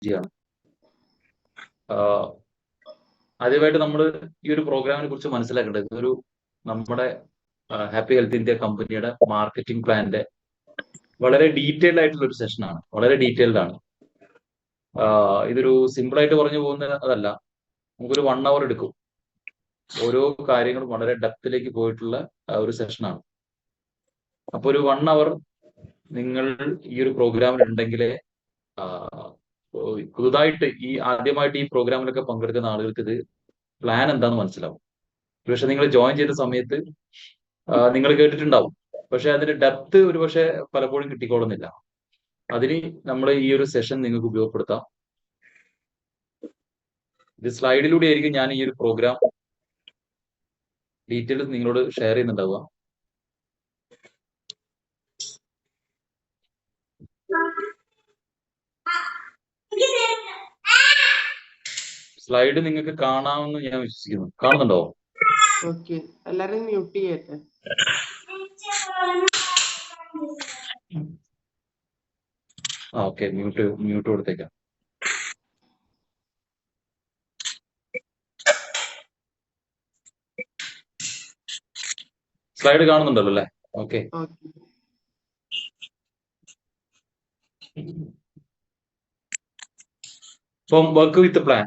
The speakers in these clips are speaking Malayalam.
ജിയാണ്. ആദ്യമായിട്ട് നമ്മൾ ഈ ഒരു പ്രോഗ്രാമിനെ കുറിച്ച് മനസ്സിലാക്കേണ്ടത് ഇതൊരു നമ്മുടെ ഹാപ്പി ഹെൽത്ത് ഇന്ത്യ കമ്പനിയുടെ മാർക്കറ്റിംഗ് പ്ലാന്റെ വളരെ ഡീറ്റെയിൽഡ് ആയിട്ടുള്ള ഒരു സെഷനാണ്. വളരെ ഡീറ്റെയിൽഡ് ആണ്. ഇതൊരു സിമ്പിൾ ആയിട്ട് പറഞ്ഞു പോകുന്ന അതല്ല. നമുക്കൊരു 1 hour എടുക്കും. ഓരോ കാര്യങ്ങളും വളരെ ഡെപ്തിലേക്ക് പോയിട്ടുള്ള ഒരു സെഷനാണ്. അപ്പൊ ഒരു 1 hour നിങ്ങൾ ഈ ഒരു പ്രോഗ്രാമിൽ ഉണ്ടെങ്കിലേ പുതുതായിട്ട് ആദ്യമായിട്ട് ഈ പ്രോഗ്രാമിലൊക്കെ പങ്കെടുക്കുന്ന ആളുകൾക്ക് ഇത് പ്ലാൻ എന്താണെന്ന് മനസ്സിലാവും. പക്ഷെ നിങ്ങൾ ജോയിൻ ചെയ്ത സമയത്ത് നിങ്ങൾ കേട്ടിട്ടുണ്ടാവും, പക്ഷെ അതിന്റെ ഡെപ്ത് ഒരുപക്ഷെ പലപ്പോഴും കിട്ടിക്കോളുന്നില്ല. അതിന് നമ്മൾ ഈ ഒരു സെഷൻ നിങ്ങൾക്ക് ഉപയോഗപ്പെടുത്താം. ഇത് സ്ലൈഡിലൂടെ ആയിരിക്കും ഞാൻ ഈ ഒരു പ്രോഗ്രാം ഡീറ്റെയിൽസ് നിങ്ങളോട് ഷെയർ ചെയ്യുന്നുണ്ടാവുക. സ്ലൈഡ് നിങ്ങൾക്ക് കാണാമെന്ന് ഞാൻ വിശ്വസിക്കുന്നു. കാണുന്നുണ്ടോ? എല്ലാരും മ്യൂട്ട് ചെയ്യട്ടെ. ഓക്കെ, മ്യൂട്ട് കൊടുത്തേക്കാം. സ്ലൈഡ് കാണുന്നുണ്ടല്ലോ അല്ലേ? ഓക്കെ. ഇപ്പം work with plan.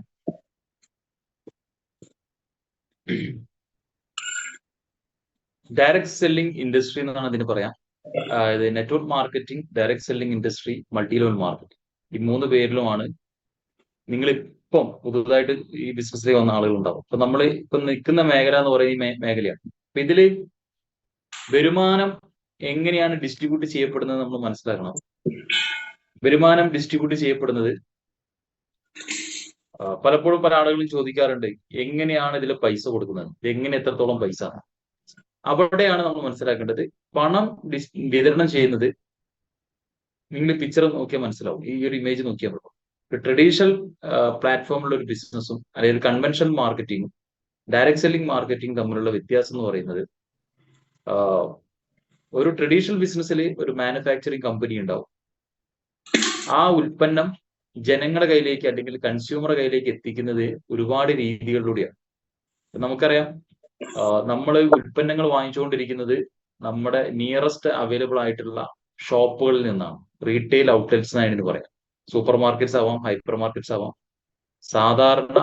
Direct selling industry എന്നാണ് അതിന് പറയാം. അതായത് network marketing, direct selling industry, multi level marketing. ഈ 3 പേരിലുമാണ് നിങ്ങൾ ഇപ്പം പുതുതായിട്ട് ഈ ബിസിനസ്സിൽ വന്ന ആളുകൾ ഉണ്ടാവും. അപ്പൊ നമ്മൾ ഇപ്പൊ നിൽക്കുന്ന മേഖല എന്ന് പറയുന്ന മേഖലയാണ്. അപ്പൊ ഇതില് വരുമാനം എങ്ങനെയാണ് ഡിസ്ട്രിബ്യൂട്ട് ചെയ്യപ്പെടുന്നത് നമ്മൾ മനസ്സിലാക്കണം. വരുമാനം ഡിസ്ട്രിബ്യൂട്ട് ചെയ്യപ്പെടുന്നത് പലപ്പോഴും പല ആളുകളും ചോദിക്കാറുണ്ട്, എങ്ങനെയാണ് ഇതിൽ പൈസ കൊടുക്കുന്നത്, എങ്ങനെ എത്രത്തോളം പൈസ. അവിടെയാണ് നമ്മൾ മനസ്സിലാക്കേണ്ടത്. പണം വിതരണം ചെയ്യുന്നത് നിങ്ങൾ പിക്ചർ നോക്കിയാൽ മനസ്സിലാവും. ഈ ഒരു ഇമേജ് നോക്കിയാൽ മതി. ട്രഡീഷണൽ പ്ലാറ്റ്ഫോമിലുള്ള ഒരു ബിസിനസ്സും അല്ലെങ്കിൽ കൺവെൻഷണൽ മാർക്കറ്റിംഗും ഡയറക്ട് സെല്ലിംഗ് മാർക്കറ്റിംഗ് തമ്മിലുള്ള വ്യത്യാസം എന്ന് പറയുന്നത്, ഒരു ട്രഡീഷണൽ ബിസിനസ്സിൽ ഒരു മാനുഫാക്ചറിങ് കമ്പനി ഉണ്ടാവും. ആ ഉൽപ്പന്നം ജനങ്ങളുടെ കയ്യിലേക്ക് അല്ലെങ്കിൽ കൺസ്യൂമർ കയ്യിലേക്ക് എത്തിക്കുന്നത് ഒരുപാട് രീതികളിലൂടെയാണ്. നമുക്കറിയാം, നമ്മൾ ഉൽപ്പന്നങ്ങൾ വാങ്ങിച്ചുകൊണ്ടിരിക്കുന്നത് നമ്മുടെ നിയറസ്റ്റ് അവൈലബിൾ ആയിട്ടുള്ള ഷോപ്പുകളിൽ നിന്നാണ്. റീറ്റെയിൽ ഔട്ട്ലെറ്റ്സ് എന്നാണ് പറയാം. സൂപ്പർ മാർക്കറ്റ്സ് ആവാം, ഹൈപ്പർ മാർക്കറ്റ്സ് ആവാം, സാധാരണ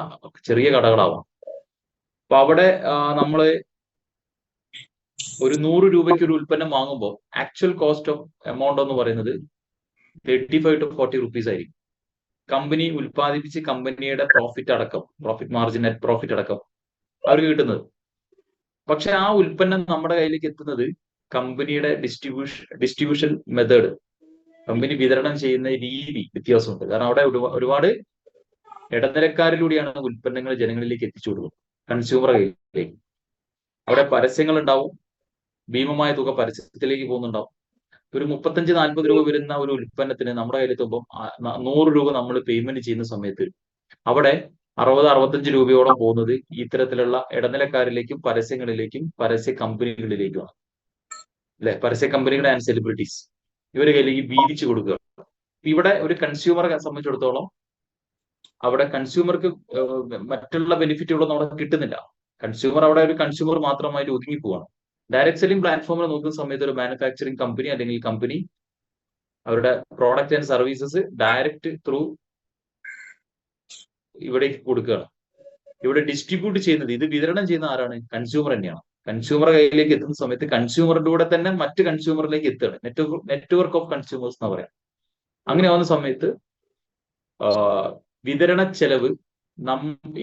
ചെറിയ കടകളാവാം. അപ്പൊ അവിടെ നമ്മള് ഒരു 100 രൂപയ്ക്ക് ഒരു ഉൽപ്പന്നം വാങ്ങുമ്പോൾ ആക്ച്വൽ കോസ്റ്റ് ഓഫ് എമൗണ്ട് എന്ന് പറയുന്നത് 35 to 40 rupees ആയിരിക്കും. കമ്പനി ഉൽപ്പാദിപ്പിച്ച് കമ്പനിയുടെ പ്രോഫിറ്റ് അടക്കം, പ്രോഫിറ്റ് മാർജിൻ, നെറ്റ് പ്രോഫിറ്റ് അടക്കം അവർക്ക് കിട്ടുന്നത്. പക്ഷെ ആ ഉൽപ്പന്നം നമ്മുടെ കയ്യിലേക്ക് എത്തുന്നത് കമ്പനിയുടെ ഡിസ്ട്രിബ്യൂഷൻ മെത്തേഡ്, കമ്പനി വിതരണം ചെയ്യുന്ന രീതി വ്യത്യാസമുണ്ട്. കാരണം അവിടെ ഒരുപാട് ഇടനിലക്കാരിലൂടെയാണ് ഉൽപ്പന്നങ്ങൾ ജനങ്ങളിലേക്ക് എത്തിച്ചു കൊടുക്കുന്നത്, കൺസ്യൂമർ കയ്യിലേക്ക്. അവിടെ പരസ്യങ്ങൾ ഉണ്ടാവും, ഭീമമായ തുക പരസ്യത്തിലേക്ക് പോകുന്നുണ്ടാവും. ഒരു 35-40 രൂപ വരുന്ന ഒരു ഉൽപ്പന്നത്തിന് നമ്മുടെ കയ്യിലെത്തുമ്പോൾ 100 രൂപ നമ്മൾ പേയ്മെന്റ് ചെയ്യുന്ന സമയത്ത് അവിടെ 60-65 രൂപയോളം പോകുന്നത് ഇത്തരത്തിലുള്ള ഇടനിലക്കാരിലേക്കും പരസ്യങ്ങളിലേക്കും പരസ്യ കമ്പനികളിലേക്കുമാണ്. അല്ലെ? പരസ്യ കമ്പനികളുടെ ആൻഡ് സെലിബ്രിറ്റീസ് ഇവരെ കയ്യിലേക്ക് വീതിച്ചു കൊടുക്കുക. ഇവിടെ ഒരു കൺസ്യൂമറെ സംബന്ധിച്ചിടത്തോളം അവിടെ കൺസ്യൂമർക്ക് മറ്റുള്ള ബെനിഫിറ്റുകളൊന്നും അവിടെ കിട്ടുന്നില്ല. കൺസ്യൂമർ അവിടെ ഒരു കൺസ്യൂമർ മാത്രമായിട്ട് ഒതുങ്ങി പോവാണ്. ഡയറക്ട് സെല്ലിംഗ് പ്ലാറ്റ്ഫോമിൽ നോക്കുന്ന സമയത്ത് ഒരു മാനുഫാക്ചറിങ് കമ്പനി അല്ലെങ്കിൽ കമ്പനി അവരുടെ product and services direct through ഇവിടേക്ക് കൊടുക്കുകയാണ്. ഇവിടെ ഡിസ്ട്രിബ്യൂട്ട് ചെയ്യുന്നത്, ഇത് വിതരണം ചെയ്യുന്ന ആരാണ്? കൺസ്യൂമർ തന്നെയാണ്. കൺസ്യൂമർ കയ്യിലേക്ക് എത്തുന്ന സമയത്ത് കൺസ്യൂമറിന്റെ കൂടെ തന്നെ മറ്റ് കൺസ്യൂമറിലേക്ക് എത്തുകയാണ്. നെറ്റ്വർക്ക് ഓഫ് കൺസ്യൂമേഴ്സ് എന്ന് പറയാം. അങ്ങനെ ആവുന്ന സമയത്ത് വിതരണ ചെലവ്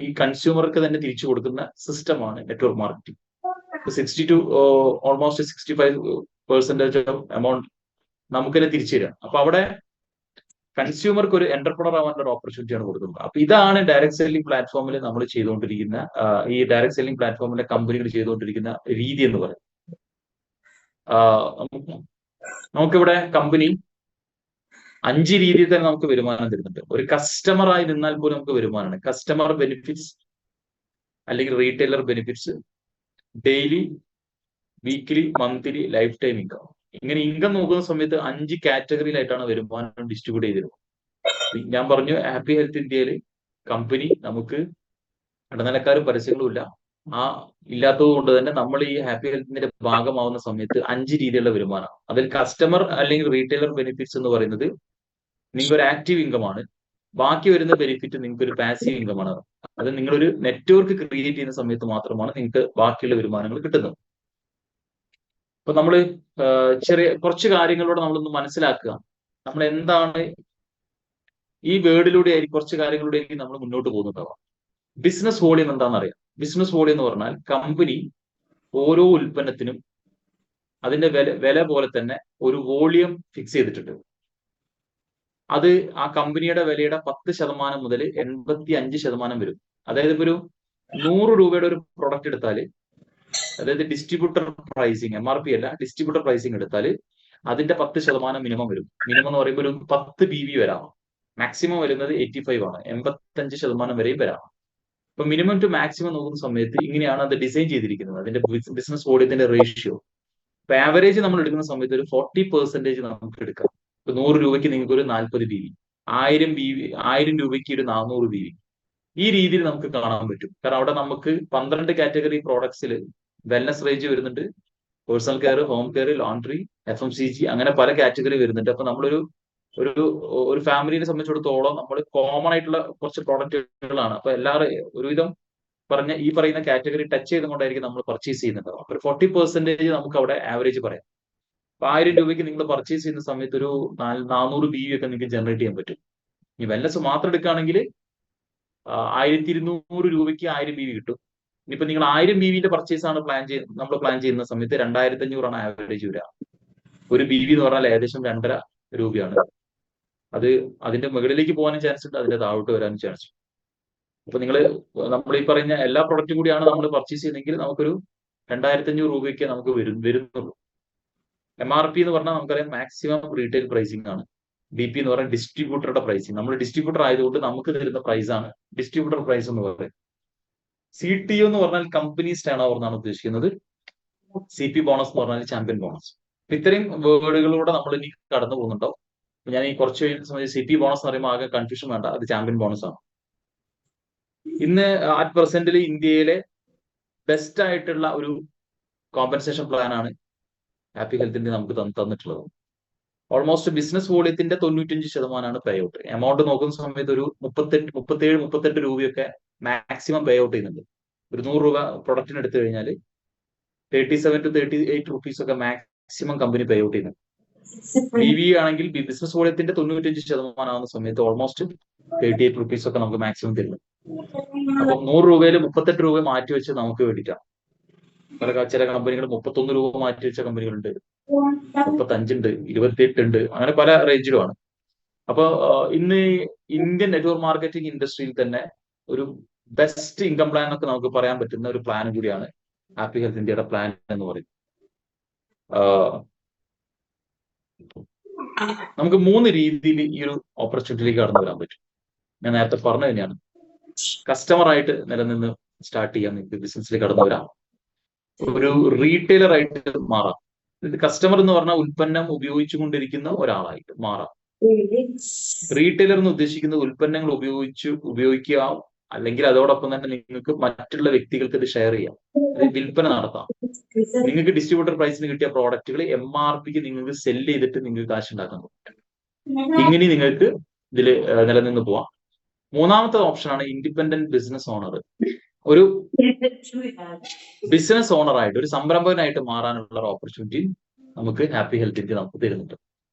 ഈ കൺസ്യൂമർക്ക് തന്നെ തിരിച്ചു കൊടുക്കുന്ന സിസ്റ്റമാണ് network marketing. 60 to almost 65% of amount നമുക്ക് തന്നെ തിരിച്ചു തരിക. അപ്പൊ അവിടെ കൺസ്യൂമർക്ക് ഒരു എന്റർപ്രണർ ആവാനുള്ള ഒരു ഓപ്പർച്യൂണിറ്റിയാണ് കൊടുക്കുന്നത്. അപ്പൊ ഇതാണ് ഡയറക്ട് സെല്ലിംഗ് പ്ലാറ്റ്ഫോമിൽ നമ്മൾ ചെയ്തുകൊണ്ടിരിക്കുന്ന, ഈ ഡയറക്ട് സെല്ലിംഗ് പ്ലാറ്റ്ഫോമിലെ കമ്പനികൾ ചെയ്തുകൊണ്ടിരിക്കുന്ന രീതി എന്ന് പറയുന്നത്. നമുക്കിവിടെ കമ്പനി 5 രീതിയിൽ തന്നെ നമുക്ക് വരുമാനം തരുന്നുണ്ട്. ഒരു കസ്റ്റമറായി നിന്നാൽ പോലും നമുക്ക് വരുമാനമാണ്. കസ്റ്റമർ ബെനിഫിറ്റ്സ് അല്ലെങ്കിൽ retailer benefits, daily, weekly, monthly, life time income. ഇങ്ങനെ ഇൻകം നോക്കുന്ന സമയത്ത് 5 കാറ്റഗറിയിലായിട്ടാണ് വരുമാനം ഡിസ്ട്രിബ്യൂട്ട് ചെയ്തിരുന്നത്. ഞാൻ പറഞ്ഞു ഹാപ്പി ഹെൽത്ത് ഇന്ത്യയിൽ കമ്പനി നമുക്ക് ഇടനിലക്കാരും പരസ്യങ്ങളും ഇല്ല. ആ ഇല്ലാത്തത് കൊണ്ട് തന്നെ നമ്മൾ ഈ ഹാപ്പി ഹെൽത്തിന്റെ ഭാഗമാവുന്ന സമയത്ത് 5 രീതിയിലുള്ള വരുമാനം. അതിൽ കസ്റ്റമർ അല്ലെങ്കിൽ റീറ്റെയിലർ ബെനിഫിറ്റ്സ് എന്ന് പറയുന്നത് നിങ്ങൾക്ക് ഒരു ആക്റ്റീവ് ഇൻകം ആണ്. ബാക്കി വരുന്ന ബെനിഫിറ്റ് നിങ്ങൾക്ക് ഒരു പാസീവ് ഇൻകം ആണ്. അത് നിങ്ങളൊരു നെറ്റ്വർക്ക് ക്രിയേറ്റ് ചെയ്യുന്ന സമയത്ത് മാത്രമാണ് നിങ്ങൾക്ക് ബാക്കിയുള്ള വരുമാനങ്ങൾ കിട്ടുന്നത്. അപ്പൊ നമ്മൾ ചെറിയ കുറച്ച് കാര്യങ്ങളോട് നമ്മളൊന്ന് മനസ്സിലാക്കുക. നമ്മൾ എന്താണ് ഈ വേർഡിലൂടെ ആയിരിക്കും, കുറച്ച് കാര്യങ്ങളിലൂടെ ആയിരിക്കും നമ്മൾ മുന്നോട്ട് പോകുന്നുണ്ടാവാം. ബിസിനസ് വോളിയം എന്താണെന്ന് അറിയാം. ബിസിനസ് വോളിയം എന്ന് പറഞ്ഞാൽ കമ്പനി ഓരോ ഉൽപ്പന്നത്തിനും അതിന്റെ വില പോലെ തന്നെ ഒരു വോളിയം ഫിക്സ് ചെയ്തിട്ടുണ്ട്. അത് ആ കമ്പനിയുടെ വിലയുടെ 10% മുതൽ 85% വരും. അതായത് ഇപ്പൊ ഒരു 100 രൂപയുടെ ഒരു പ്രൊഡക്റ്റ് എടുത്താൽ, അതായത് ഡിസ്ട്രിബ്യൂട്ടർ പ്രൈസിങ്, MRP അല്ല, ഡിസ്ട്രിബ്യൂട്ടർ പ്രൈസിങ് എടുത്താൽ അതിന്റെ 10% മിനിമം വരും. മിനിമം എന്ന് പറയുമ്പോൾ ഒരു 10 BV വരാം. മാക്സിമം വരുന്നത് 85 ആണ്, 85% വരെയും വരാം. ഇപ്പൊ മിനിമം ടു മാക്സിമം നോക്കുന്ന സമയത്ത് ഇങ്ങനെയാണ് അത് ഡിസൈൻ ചെയ്തിരിക്കുന്നത്, അതിന്റെ ബിസിനസ് വോളിയത്തിന്റെ റേഷ്യോ. ഇപ്പൊ ആവറേജ് നമ്മൾ എടുക്കുന്ന സമയത്ത് ഒരു 40% നമുക്ക് എടുക്കാം. ഇപ്പൊ 100 രൂപയ്ക്ക് നിങ്ങൾക്ക് ഒരു 40 BV, 1000 രൂപയ്ക്ക് ഒരു 400 BV. ഈ രീതിയിൽ നമുക്ക് കാണാൻ പറ്റും. കാരണം അവിടെ നമുക്ക് 12 കാറ്റഗറി പ്രോഡക്ട്സിൽ വെൽനസ് റേഞ്ച് വരുന്നുണ്ട്, personal care, home care, laundry, FMCG, അങ്ങനെ പല കാറ്റഗറി വരുന്നുണ്ട്. അപ്പൊ നമ്മളൊരു ഒരു ഒരു ഫാമിലിനെ സംബന്ധിച്ചിടത്തോളം നമ്മൾ കോമൺ ആയിട്ടുള്ള കുറച്ച് പ്രോഡക്റ്റുകളാണ്. അപ്പൊ എല്ലാവരും ഒരുവിധം ഈ പറയുന്ന കാറ്റഗറി ടച്ച് ചെയ്തുകൊണ്ടായിരിക്കും നമ്മൾ പർച്ചേസ് ചെയ്യുന്നുണ്ടാവും. അപ്പൊ ഒരു 40% നമുക്ക് അവിടെ ആവറേജ് പറയാം. അപ്പൊ 1000 രൂപയ്ക്ക് നിങ്ങൾ പർച്ചേസ് ചെയ്യുന്ന സമയത്ത് ഒരു 400 BV ഒക്കെ നിങ്ങൾക്ക് ജനറേറ്റ് ചെയ്യാൻ പറ്റും. ഈ വെൽനസ് മാത്രം എടുക്കുകയാണെങ്കിൽ 1200 രൂപയ്ക്ക് 1000 BV കിട്ടും. ഇനിയിപ്പോ നിങ്ങൾ 1000 BVന്റെ പർച്ചേസ് ആണ് നമ്മൾ പ്ലാൻ ചെയ്യുന്ന സമയത്ത് 2500 ആണ് ആവറേജ് വരിക. ഒരു BV എന്ന് പറഞ്ഞാൽ ഏകദേശം 2.5 രൂപയാണ്. അത് അതിന്റെ മുകളിലേക്ക് പോകാനും ചാൻസ് ഉണ്ട്, അതിന്റെ താഴോട്ട് വരാനും ചാൻസ് ഉണ്ട്. അപ്പൊ നമ്മൾ ഈ പറയുന്ന എല്ലാ പ്രൊഡക്റ്റും കൂടിയാണ് നമ്മൾ പർച്ചേസ് ചെയ്യുന്നതെങ്കിൽ നമുക്കൊരു 2500 രൂപയ്ക്ക് നമുക്ക് വരുന്നുള്ളൂ. MRP എന്ന് പറഞ്ഞാൽ നമുക്കറിയാം മാക്സിമം റീറ്റെയിൽ പ്രൈസിംഗ് ആണ്. DP എന്ന് പറഞ്ഞാൽ ഡിസ്ട്രിബ്യൂട്ടറുടെ പ്രൈസിങ്. നമ്മൾ ഡിസ്ട്രിബ്യൂട്ടർ ആയതുകൊണ്ട് നമുക്ക് തരുന്ന പ്രൈസ് ആണ് ഡിസ്ട്രിബ്യൂട്ടർ പ്രൈസ് എന്ന് പറയുന്നത്. CTO എന്ന് പറഞ്ഞാൽ കമ്പനീസ് ടേൺ ഓവർ എന്നാണ് ഉദ്ദേശിക്കുന്നത്. CP ബോണസ് എന്ന് പറഞ്ഞാൽ ചാമ്പ്യൻ ബോണസ്. ഇത്രയും വേർഡുകളിലൂടെ നമ്മൾ ഇനി കടന്നു പോകുന്നുണ്ടോ. ഞാൻ ഈ കുറച്ച് സമയത്ത് CP ബോണസ് എന്ന് പറയുമ്പോൾ ആകെ കൺഫ്യൂഷൻ വേണ്ട, അത് ചാമ്പ്യൻ ബോണസ് ആണ്. ഇന്ന് അറ്റ് പ്രസന്റിൽ ഇന്ത്യയിലെ ബെസ്റ്റ് ആയിട്ടുള്ള ഒരു കോമ്പൻസേഷൻ പ്ലാൻ ആണ് ഹാപ്പി ഹെൽത്തിന്റെ നമുക്ക് തന്നിട്ടുള്ളത്. ഓൾമോസ്റ്റ് ബിസിനസ് വോളിയത്തിന്റെ 95% പേ ഔട്ട്. എമൗണ്ട് നോക്കുന്ന സമയത്ത് ഒരു 37-38 രൂപയൊക്കെ മാക്സിമം പേ ഔട്ട് ചെയ്യുന്നുണ്ട്. ഒരു 100 രൂപ പ്രൊഡക്റ്റിന് എടുത്തു കഴിഞ്ഞാൽ 37 to 38 rupees ഒക്കെ മാക്സിമം കമ്പനി പേ ഔട്ട് ചെയ്യുന്നുണ്ട്. BV ആണെങ്കിൽ ബിസിനസ് വോളിയത്തിന്റെ 95% ആവുന്ന സമയത്ത് ഓൾമോസ്റ്റ് 38 rupees ഒക്കെ നമുക്ക് മാക്സിമം തരുന്നു. അപ്പൊ 100 രൂപയിൽ 38 രൂപ മാറ്റി വെച്ച് നമുക്ക് വേണ്ടിയിട്ടാണ്. ചില കമ്പനികൾ 31 രൂപ മാറ്റി വെച്ച കമ്പനികളുണ്ട്, 35 ഉണ്ട്, 28 ഉണ്ട്, അങ്ങനെ പല റേഞ്ചിലുമാണ്. അപ്പൊ ഇന്ന് ഇന്ത്യൻ നെറ്റ്വർക്ക് മാർക്കറ്റിംഗ് ഇൻഡസ്ട്രിയിൽ തന്നെ ഒരു ബെസ്റ്റ് ഇൻകം പ്ലാൻ ഒക്കെ നമുക്ക് പറയാൻ പറ്റുന്ന ഒരു പ്ലാൻ കൂടിയാണ് ഹാപ്പി ഹെൽത്ത് ഇന്ത്യയുടെ പ്ലാൻ എന്ന് പറയും. നമുക്ക് 3 രീതിയിൽ ഈ ഒരു ഓപ്പർച്യൂണിറ്റിയിലേക്ക് കടന്നു വരാൻ പറ്റും. ഞാൻ നേരത്തെ പറഞ്ഞു തന്നെയാണ്. കസ്റ്റമർ ആയിട്ട് നിലനിന്ന് സ്റ്റാർട്ട് ചെയ്യാൻ നിങ്ങൾക്ക് ബിസിനസ്സിലേക്ക് കടന്നു വരാം. ഒരു റീറ്റെയിലർ ആയിട്ട് മാറാം. കസ്റ്റമർ എന്ന് പറഞ്ഞാൽ ഉൽപ്പന്നം ഉപയോഗിച്ചുകൊണ്ടിരിക്കുന്ന ഒരാളായിട്ട് മാറാം. റീറ്റെയിലർ എന്ന് ഉദ്ദേശിക്കുന്നത് ഉൽപ്പന്നങ്ങൾ ഉപയോഗിക്കുക, അല്ലെങ്കിൽ അതോടൊപ്പം തന്നെ നിങ്ങൾക്ക് മറ്റുള്ള വ്യക്തികൾക്ക് ഇത് ഷെയർ ചെയ്യാം, അത് വിൽപ്പന നടത്താം. നിങ്ങൾക്ക് ഡിസ്ട്രിബ്യൂട്ടർ പ്രൈസിന് കിട്ടിയ പ്രോഡക്റ്റുകൾ MRPക്ക് നിങ്ങൾക്ക് സെല്ല് ചെയ്തിട്ട് നിങ്ങൾക്ക് കാശ് ഉണ്ടാക്കാൻ പറ്റും. ഇങ്ങനെ നിങ്ങൾക്ക് ഇതിൽ നിലനിന്ന് പോവാം. മൂന്നാമത്തെ ഓപ്ഷനാണ് ഇൻഡിപെൻഡന്റ് ബിസിനസ് ഓണർ. ഒരു ബിസിനസ് ഓണറായിട്ട്, ഒരു സംരംഭകനായിട്ട് മാറാനുള്ള ഒരു ഓപ്പർച്യൂണിറ്റി നമുക്ക് ഹാപ്പി ഹെൽത്ത് ഇന്ത്യ നമുക്ക് തരുന്നുണ്ട്.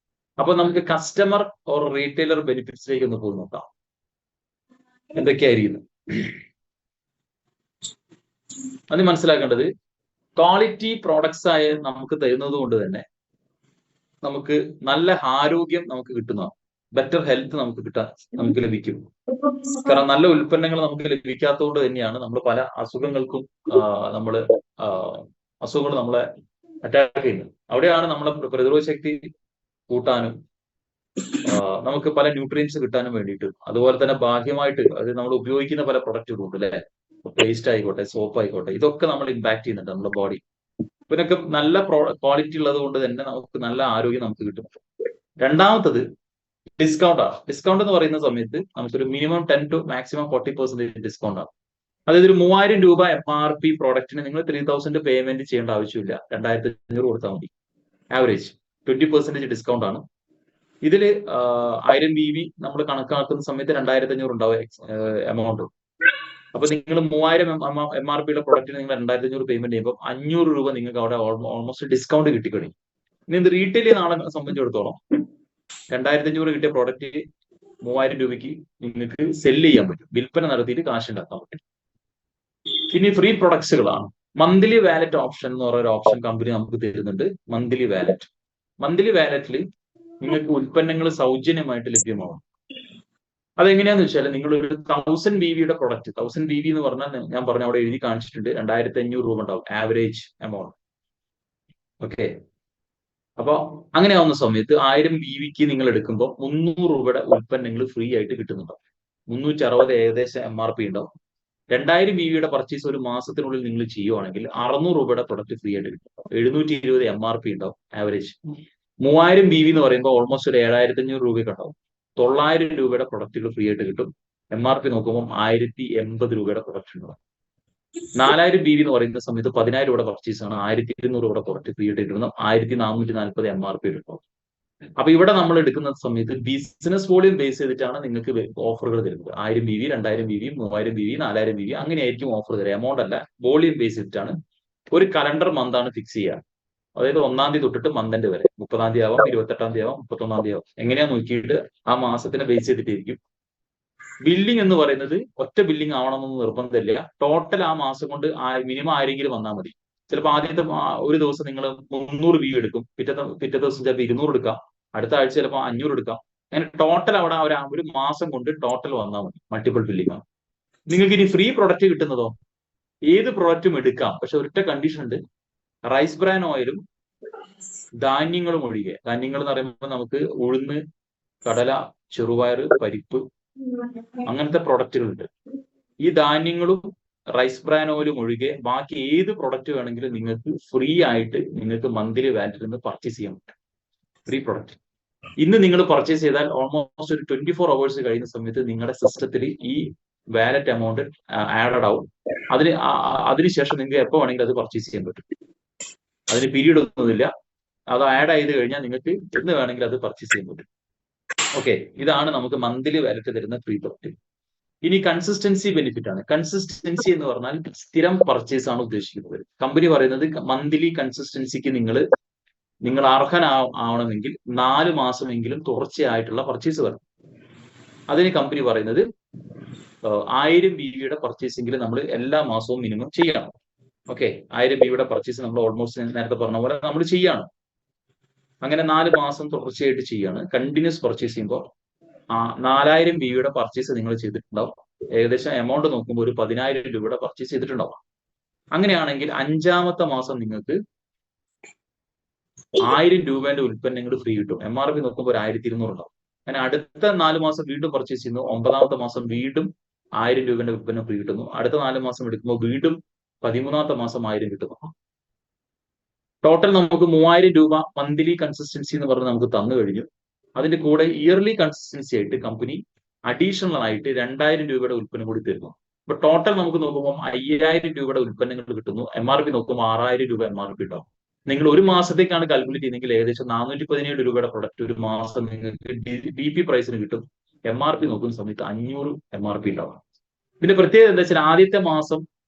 അപ്പൊ നമുക്ക് കസ്റ്റമർ ഓർ റീറ്റെയിലർ ബെനിഫിറ്റ്സിലേക്ക് ഒന്ന് പോയി നോക്കാം. എന്തൊക്കെയായിരിക്കുന്നു അത് മനസ്സിലാക്കേണ്ടത്. ക്വാളിറ്റി പ്രോഡക്ട്സ് ആയ നമുക്ക് തരുന്നത് കൊണ്ട് തന്നെ നമുക്ക് നല്ല ആരോഗ്യം നമുക്ക് കിട്ടുന്നതാണ്. ബെറ്റർ ഹെൽത്ത് നമുക്ക് ലഭിക്കും. കാരണം നല്ല ഉൽപ്പന്നങ്ങൾ നമുക്ക് ലഭിക്കാത്തതുകൊണ്ട് തന്നെയാണ് നമ്മൾ പല അസുഖങ്ങൾക്കും അസുഖങ്ങൾ നമ്മളെ അറ്റാക്ക് ചെയ്യുന്നത്. അവിടെയാണ് നമ്മളെ പ്രതിരോധ ശക്തി കൂട്ടാനും നമുക്ക് പല ന്യൂട്രിയൻസ് കിട്ടാനും വേണ്ടിയിട്ട്, അതുപോലെ തന്നെ ബാഹ്യമായിട്ട് അത് നമ്മൾ ഉപയോഗിക്കുന്ന പല പ്രൊഡക്റ്റുകളുണ്ട് അല്ലെ, പേസ്റ്റ് ആയിക്കോട്ടെ, സോപ്പ് ആയിക്കോട്ടെ, ഇതൊക്കെ നമ്മൾ ഇമ്പാക്ട് ചെയ്യുന്നുണ്ട് നമ്മുടെ ബോഡി. ഇതിനൊക്കെ നല്ല ക്വാളിറ്റി ഉള്ളത് കൊണ്ട് തന്നെ നമുക്ക് നല്ല ആരോഗ്യം നമുക്ക് കിട്ടും. രണ്ടാമത്തത് ഡിസ്കൗണ്ട് എന്ന് പറയുന്ന സമയത്ത് നമുക്കൊരു മിനിമം 10 to മാക്സിമം 40% ഡിസ്കൗണ്ട് ആണ്. അതായത് ഒരു 3000 രൂപ MRP പ്രോഡക്റ്റിന് നിങ്ങൾ 3000 പേയ്മെന്റ് ചെയ്യേണ്ട ആവശ്യമില്ല, 2500 കൊടുത്താൽ മതി. ആവറേജ് 20% ഡിസ്കൗണ്ട് ആണ്. ഇതില് 1000 BV നമ്മൾ കണക്കാക്കുന്ന സമയത്ത് 2500 ഉണ്ടാവും എമൗണ്ട്. അപ്പൊ നിങ്ങൾ 3000 MRP യുടെ പ്രൊഡക്റ്റിന് നിങ്ങൾ 2500 പേയ്മെന്റ് ചെയ്യുമ്പോൾ 500 രൂപ നിങ്ങൾക്ക് അവിടെ ഓൾമോസ്റ്റ് ഡിസ്കൗണ്ട് കിട്ടിക്കഴിഞ്ഞു. ഇനി ഇത് റീറ്റെയിൽ ചെയ്യുന്ന ആളെ സംബന്ധിച്ചിടത്തോളം 2500 കിട്ടിയ പ്രോഡക്റ്റ് 3000 രൂപയ്ക്ക് നിങ്ങൾക്ക് സെല്ല് ചെയ്യാൻ പറ്റും, വിൽപ്പന നടത്തിയിട്ട് കാശ് ഉണ്ടാക്കാൻ പറ്റും. ഇനി ഫ്രീ പ്രൊഡക്ട്സുകളാണ്. മന്ത്ലി വാലറ്റ് ഓപ്ഷൻ എന്ന് പറയുന്ന ഒരു ഓപ്ഷൻ കമ്പനി നമുക്ക് തരുന്നുണ്ട്. മന്ത്ലി വാലറ്റിൽ നിങ്ങൾക്ക് ഉൽപ്പന്നങ്ങൾ സൗജന്യമായിട്ട് ലഭ്യമാവും. അതെങ്ങനെയാന്ന് വെച്ചാൽ നിങ്ങൾ ഒരു 1000 BV യുടെ പ്രൊഡക്റ്റ്, 1000 BV എന്ന് പറഞ്ഞാൽ ഞാൻ പറഞ്ഞ അവിടെ എഴുതി കാണിച്ചിട്ടുണ്ട്, 2500 രൂപ ഉണ്ടാവും ആവറേജ് എമൗണ്ട്. ഓക്കെ, അപ്പൊ അങ്ങനെ ആവുന്ന സമയത്ത് 1000 BVക്ക് നിങ്ങൾ എടുക്കുമ്പോൾ 300 രൂപയുടെ ഉൽപ്പന്നങ്ങൾ ഫ്രീ ആയിട്ട് കിട്ടുന്നുണ്ടാവും. 360 ഏകദേശം MRP ഉണ്ടാവും. 2000 BVയുടെ പർച്ചേസ് ഒരു മാസത്തിനുള്ളിൽ നിങ്ങൾ ചെയ്യുവാണെങ്കിൽ 600 രൂപയുടെ പ്രൊഡക്റ്റ് ഫ്രീ ആയിട്ട് കിട്ടും. 720 MRP ഉണ്ടാവും ആവറേജ്. 3000 BV എന്ന് പറയുമ്പോൾ ഓൾമോസ്റ്റ് ഒരു 7500 രൂപയൊക്കെ ഉണ്ടാവും. 900 രൂപയുടെ പ്രൊഡക്റ്റുകൾ ഫ്രീ ആയിട്ട് കിട്ടും. MRP നോക്കുമ്പോൾ 1080 രൂപയുടെ പ്രൊഡക്റ്റ് ഉണ്ടാവും. 4000 BV എന്ന് പറയുന്ന സമയത്ത് 10000 രൂപയുടെ പർച്ചേസ് ആണ്, 1200 രൂപയുടെ പ്രൊഡക്റ്റ് ഫ്രീ ആയിട്ട് കിട്ടുന്ന 1440 MRP ഉണ്ടാവും. അപ്പൊ ഇവിടെ നമ്മൾ എടുക്കുന്ന സമയത്ത് ബിസിനസ് വോളിയം ബേസ് ചെയ്തിട്ടാണ് നിങ്ങൾക്ക് ഓഫറുകൾ തരുന്നത്. 1000 BV, 2000 BV, 3000 BV, 4000 BV അങ്ങനെയായിരിക്കും ഓഫർ തരിക. എമൗണ്ട് അല്ല, വോളിയം ബേസ് ചെയ്തിട്ടാണ്. ഒരു കലണ്ടർ മന്ത് ആണ് ഫിക്സ് ചെയ്യുക. അതായത് 1-ാം തീയതി തൊട്ടിട്ട് മന്തിന്റെ വരെ, 30-ാം തീയതി ആവാം, 28-ാം തീയതി ആവാം, 31-ാം തീയതി ആവാം, എങ്ങനെയാ നോക്കിയിട്ട് ആ മാസത്തിനെ ബേസ് ചെയ്തിട്ടിരിക്കും. ബില്ലിംഗ് എന്ന് പറയുന്നത് ഒറ്റ ബില്ലിംഗ് ആവണമെന്ന് നിർബന്ധമില്ല. ടോട്ടൽ ആ മാസം കൊണ്ട് മിനിമം ആരെങ്കിലും വന്നാൽ മതി. ചിലപ്പോൾ ആദ്യത്തെ ഒരു ദിവസം നിങ്ങൾ 300 BV എടുക്കും, പിറ്റേ ദിവസം ചിലപ്പോൾ 200 എടുക്കാം, അടുത്ത ആഴ്ച ചിലപ്പോൾ 500 എടുക്കാം. അങ്ങനെ ടോട്ടൽ അവിടെ ഒരു മാസം കൊണ്ട് ടോട്ടൽ വന്നാൽ മതി. മൾട്ടിപ്പിൾ ബില്ലിംഗ് ആണ്. നിങ്ങൾക്ക് ഇനി ഫ്രീ പ്രൊഡക്റ്റ് കിട്ടുന്നതോ ഏത് പ്രൊഡക്റ്റും എടുക്കാം, പക്ഷെ ഒറ്റ കണ്ടീഷൻ ഉണ്ട്. റൈസ് ബ്രാൻ ഓയിലും ധാന്യങ്ങളും ഒഴികെ. ധാന്യങ്ങൾ എന്ന് പറയുമ്പോൾ നമുക്ക് ഉഴുന്ന്, കടല, ചെറുപയർ, പരിപ്പ് അങ്ങനത്തെ പ്രൊഡക്റ്റുകളുണ്ട്. ഈ ധാന്യങ്ങളും റൈസ് ബ്രാൻ ഓയിലും ഒഴികെ ബാക്കി ഏത് പ്രൊഡക്റ്റ് വേണമെങ്കിലും നിങ്ങൾക്ക് ഫ്രീ ആയിട്ട് നിങ്ങൾക്ക് മന്ത്ലി വാലറ്റിൽ നിന്ന് പർച്ചേസ് ചെയ്യാൻ പറ്റും. ഫ്രീ പ്രൊഡക്റ്റ് ഇന്ന് നിങ്ങൾ പർച്ചേസ് ചെയ്താൽ ഓൾമോസ്റ്റ് ഒരു 24 hours കഴിയുന്ന സമയത്ത് നിങ്ങളുടെ സിസ്റ്റത്തിൽ ഈ വാലറ്റ് എമൗണ്ട് ആഡഡ് ആവും. അതിനുശേഷം നിങ്ങൾക്ക് എപ്പോൾ വേണമെങ്കിലും അത് പർച്ചേസ് ചെയ്യാൻ പറ്റും. അതിന് പീരീഡ് ഒന്നുമില്ല. അത് ആഡ് ചെയ്ത് കഴിഞ്ഞാൽ നിങ്ങൾക്ക് എന്ന് വേണമെങ്കിൽ അത് പർച്ചേസ് ചെയ്യാൻ പറ്റും. ഓക്കെ, ഇതാണ് നമുക്ക് മന്ത്ലി വാലറ്റ് തരുന്ന ഫ്രീ പ്രൊഡക്റ്റ്. ഇനി കൺസിസ്റ്റൻസി ബെനിഫിറ്റ് ആണ്. കൺസിസ്റ്റൻസി എന്ന് പറഞ്ഞാൽ സ്ഥിരം പർച്ചേസ് ആണ് ഉദ്ദേശിക്കുന്നത്. കമ്പനി പറയുന്നത് മന്ത്ലി കൺസിസ്റ്റൻസിക്ക് നിങ്ങൾ അർഹനാവണമെങ്കിൽ 4 മാസമെങ്കിലും തുടർച്ചയായിട്ടുള്ള പർച്ചേസ് വേണം. അതിന് കമ്പനി പറയുന്നത് 1000 BVയുടെ പർച്ചേസെങ്കിലും നമ്മൾ എല്ലാ മാസവും മിനിമം ചെയ്യണം. ഓക്കെ, 1000 BVയുടെ പർച്ചേസ് നമ്മൾ ഓൾമോസ്റ്റ് നേരത്തെ പറഞ്ഞ പോലെ നമ്മൾ ചെയ്യാണ്. അങ്ങനെ 4 മാസം തുടർച്ചയായിട്ട് ചെയ്യാണ്. കണ്ടിന്യൂസ് പർച്ചേസ് ചെയ്യുമ്പോൾ 4000 BVയുടെ പർച്ചേസ് നിങ്ങൾ ചെയ്തിട്ടുണ്ടാവും. ഏകദേശം എമൗണ്ട് നോക്കുമ്പോൾ ഒരു 10000 രൂപയുടെ പർച്ചേസ് ചെയ്തിട്ടുണ്ടാവും. അങ്ങനെയാണെങ്കിൽ 5-ാമത്തെ മാസം നിങ്ങൾക്ക് 1000 രൂപേന്റെ ഉൽപ്പന്നങ്ങൾ ഫ്രീ കിട്ടും. MRP നോക്കുമ്പോൾ ഒരു 1200 ഉണ്ടാവും. അങ്ങനെ അടുത്ത 4 മാസം വീണ്ടും പർച്ചേസ് ചെയ്യുന്നു. 9-ാമത്തെ മാസം വീണ്ടും 1000 രൂപേന്റെ ഉൽപ്പന്നം ഫ്രീ കിട്ടുന്നു. അടുത്ത 4 മാസം എടുക്കുമ്പോൾ വീണ്ടും 13-ാമത്തെ മാസം 1000 കിട്ടുന്നു. ടോട്ടൽ നമുക്ക് 3000 രൂപ മന്ത്ലി കൺസിസ്റ്റൻസി എന്ന് പറഞ്ഞ് നമുക്ക് തന്നു കഴിഞ്ഞു. അതിന്റെ കൂടെ ഇയർലി കൺസിസ്റ്റൻസി ആയിട്ട് കമ്പനി അഡീഷണൽ ആയിട്ട് 2000 രൂപയുടെ ഉൽപ്പന്നം കൂടി തരുന്നു. അപ്പൊ ടോട്ടൽ നമുക്ക് നോക്കുമ്പോൾ 5000 രൂപയുടെ ഉൽപ്പന്നങ്ങൾ കിട്ടുന്നു. MRP നോക്കുമ്പോൾ 6000 രൂപ MRP ഉണ്ടാവും. നിങ്ങൾ ഒരു മാസത്തേക്കാണ് കാൽക്കുലേറ്റ് ചെയ്യുന്നതെങ്കിൽ ഏകദേശം 417 രൂപയുടെ പ്രൊഡക്റ്റ് ഒരു മാസം നിങ്ങൾക്ക് DP പ്രൈസിന് കിട്ടും. MRP നോക്കുന്ന സമയത്ത് 500 MRP ഉണ്ടാവും. ഇതിന്റെ പ്രത്യേകത എന്താ വെച്ചാൽ ആദ്യത്തെ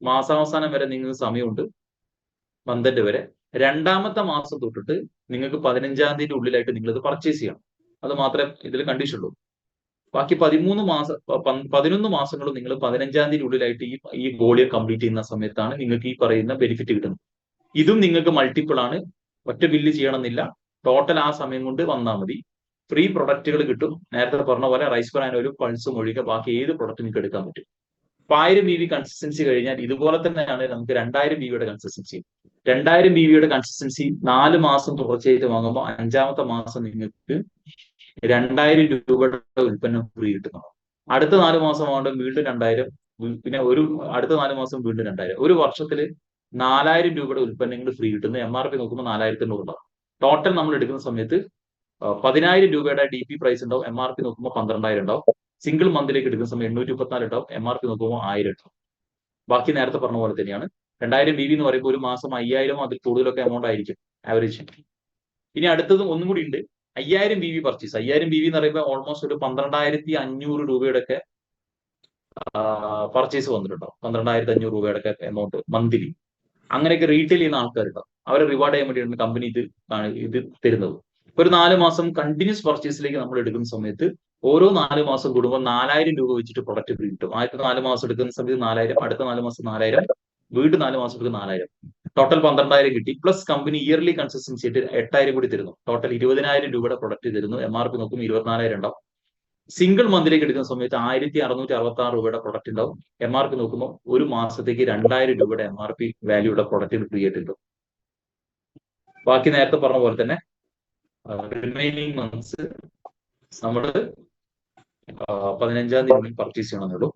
മാസാവസാനം വരെ നിങ്ങൾക്ക് സമയമുണ്ട്, മന്തിന്റെ വരെ. 2-ാമത്തെ മാസം തൊട്ടിട്ട് നിങ്ങൾക്ക് 15-ാം തീയതി ഉള്ളിലായിട്ട് നിങ്ങൾ ഇത് പർച്ചേസ് ചെയ്യണം. അത് മാത്രമേ ഇതിൽ കണ്ടീഷൻ ഉള്ളൂ. ബാക്കി 11 മാസങ്ങളും നിങ്ങൾ 15-ാം തീയതി ഉള്ളിലായിട്ട് ഈ വോളിയം കംപ്ലീറ്റ് ചെയ്യുന്ന സമയത്താണ് നിങ്ങൾക്ക് ഈ പറയുന്ന ബെനിഫിറ്റ് കിട്ടുന്നത്. ഇതും നിങ്ങൾക്ക് മൾട്ടിപ്പിൾ ആണ്. ഒറ്റ ബില്ല് ചെയ്യണമെന്നില്ല. ടോട്ടൽ ആ സമയം കൊണ്ട് വന്നാൽ മതി. ഫ്രീ പ്രൊഡക്റ്റുകൾ കിട്ടും. നേരത്തെ പറഞ്ഞ പോലെ റൈസ് ബ്രാൻ ഓയിലും പൾസും ഒഴികെ ബാക്കി ഏത് പ്രൊഡക്റ്റ് നിങ്ങൾക്ക് എടുക്കാൻ പറ്റും. 1000 BV കൺസിസ്റ്റൻസി കഴിഞ്ഞാൽ ഇതുപോലെ തന്നെയാണ് നമുക്ക് 2000 BVയുടെ കൺസിസ്റ്റൻസി. 2000 BVയുടെ കൺസിസ്റ്റൻസി 4 മാസം തുടർച്ചയായിട്ട് വാങ്ങുമ്പോൾ 5-ാമത്തെ മാസം നിങ്ങൾക്ക് 2000 രൂപയുടെ ഉൽപ്പന്നം ഫ്രീ കിട്ടുന്നു. അടുത്ത 4 മാസം ആവുമ്പോൾ വീണ്ടും 2000, പിന്നെ അടുത്ത 4 മാസം വീണ്ടും 2000. ഒരു വർഷത്തിൽ 4000 രൂപയുടെ ഉൽപ്പന്നങ്ങൾ ഫ്രീ കിട്ടുന്നു. MRP നോക്കുമ്പോൾ 4800 ഉണ്ടാവും. ടോട്ടൽ നമ്മൾ എടുക്കുന്ന സമയത്ത് 10,000 രൂപയുടെ DP പ്രൈസ് ഉണ്ടാവും, MRP നോക്കുമ്പോൾ 12,000 ഉണ്ടാവും. സിംഗിൾ മന്തിലേക്ക് എടുക്കുന്ന സമയം 834 ഉണ്ടാവും, MRP നോക്കുമ്പോൾ 1000 ഉണ്ടാവും. ബാക്കി നേരത്തെ പറഞ്ഞ പോലെ തന്നെയാണ്. 2000 BV എന്ന് പറയുമ്പോൾ ഒരു മാസം 5,000 അതിൽ കൂടുതലൊക്കെ എമൗണ്ട് ആയിരിക്കും ആവറേജ്. ഇനി അടുത്തത് ഒന്നും കൂടി ഉണ്ട്, 5,000 BV പർച്ചേസ്. 5,000 BV എന്ന് പറയുമ്പോൾ ഓൾമോസ്റ്റ് ഒരു 12,500 രൂപയുടെ ഒക്കെ പർച്ചേസ് വന്നിട്ടുണ്ടാവും. 12,500 രൂപയുടെ ഒക്കെ എമൗണ്ട് മന്ത്ലി. അങ്ങനെയൊക്കെ റീറ്റെയിൽ ചെയ്യുന്ന ആൾക്കാരുണ്ടാവും. അവരെ റിവാർഡ് ചെയ്യാൻ വേണ്ടിയാണ് കമ്പനി ഇത് തരുന്നത്. ഒരു 4 മാസം കണ്ടിന്യൂസ് പർച്ചേസിലേക്ക് നമ്മൾ എടുക്കുന്ന സമയത്ത് ഓരോ 4 മാസം കൂടുമ്പോൾ 4,000 രൂപ വെച്ചിട്ട് പ്രൊഡക്റ്റ് ഫ്രീ കിട്ടും. ആദ്യത്തെ 4 മാസം എടുക്കുന്ന സമയത്ത് 4,000, അടുത്ത 4 മാസം 4,000, വീണ്ടും 4 മാസം എടുക്കുന്ന 4,000, ടോട്ടൽ 12,000 കിട്ടി. പ്ലസ് കമ്പനി ഇയർലി കൺസിസ്റ്റൻസി ആയിട്ട് 8,000 കൂടി തരുന്നു. ടോട്ടൽ 20,000 രൂപയുടെ പ്രൊഡക്റ്റ് തരുന്നു. MRP നോക്കും 24,000 ഉണ്ടാവും. സിംഗിൾ മന്തിലേക്ക് എടുക്കുന്ന സമയത്ത് 1,666 രൂപയുടെ പ്രൊഡക്റ്റ് ഉണ്ടാവും. MRP നോക്കുമ്പോൾ ഒരു മാസത്തേക്ക് 2,000 രൂപയുടെ MRP വാല്യൂയുടെ പ്രൊഡക്റ്റ് ഫ്രീ ആയിട്ട് കിട്ടും. ബാക്കി നേരത്തെ പറഞ്ഞ പോലെ തന്നെ റിമൈനിങ് മന്ത്സ് നമ്മൾ 15-ാം തീയതി പർച്ചേസ് ചെയ്യണമെന്നുള്ളൂ.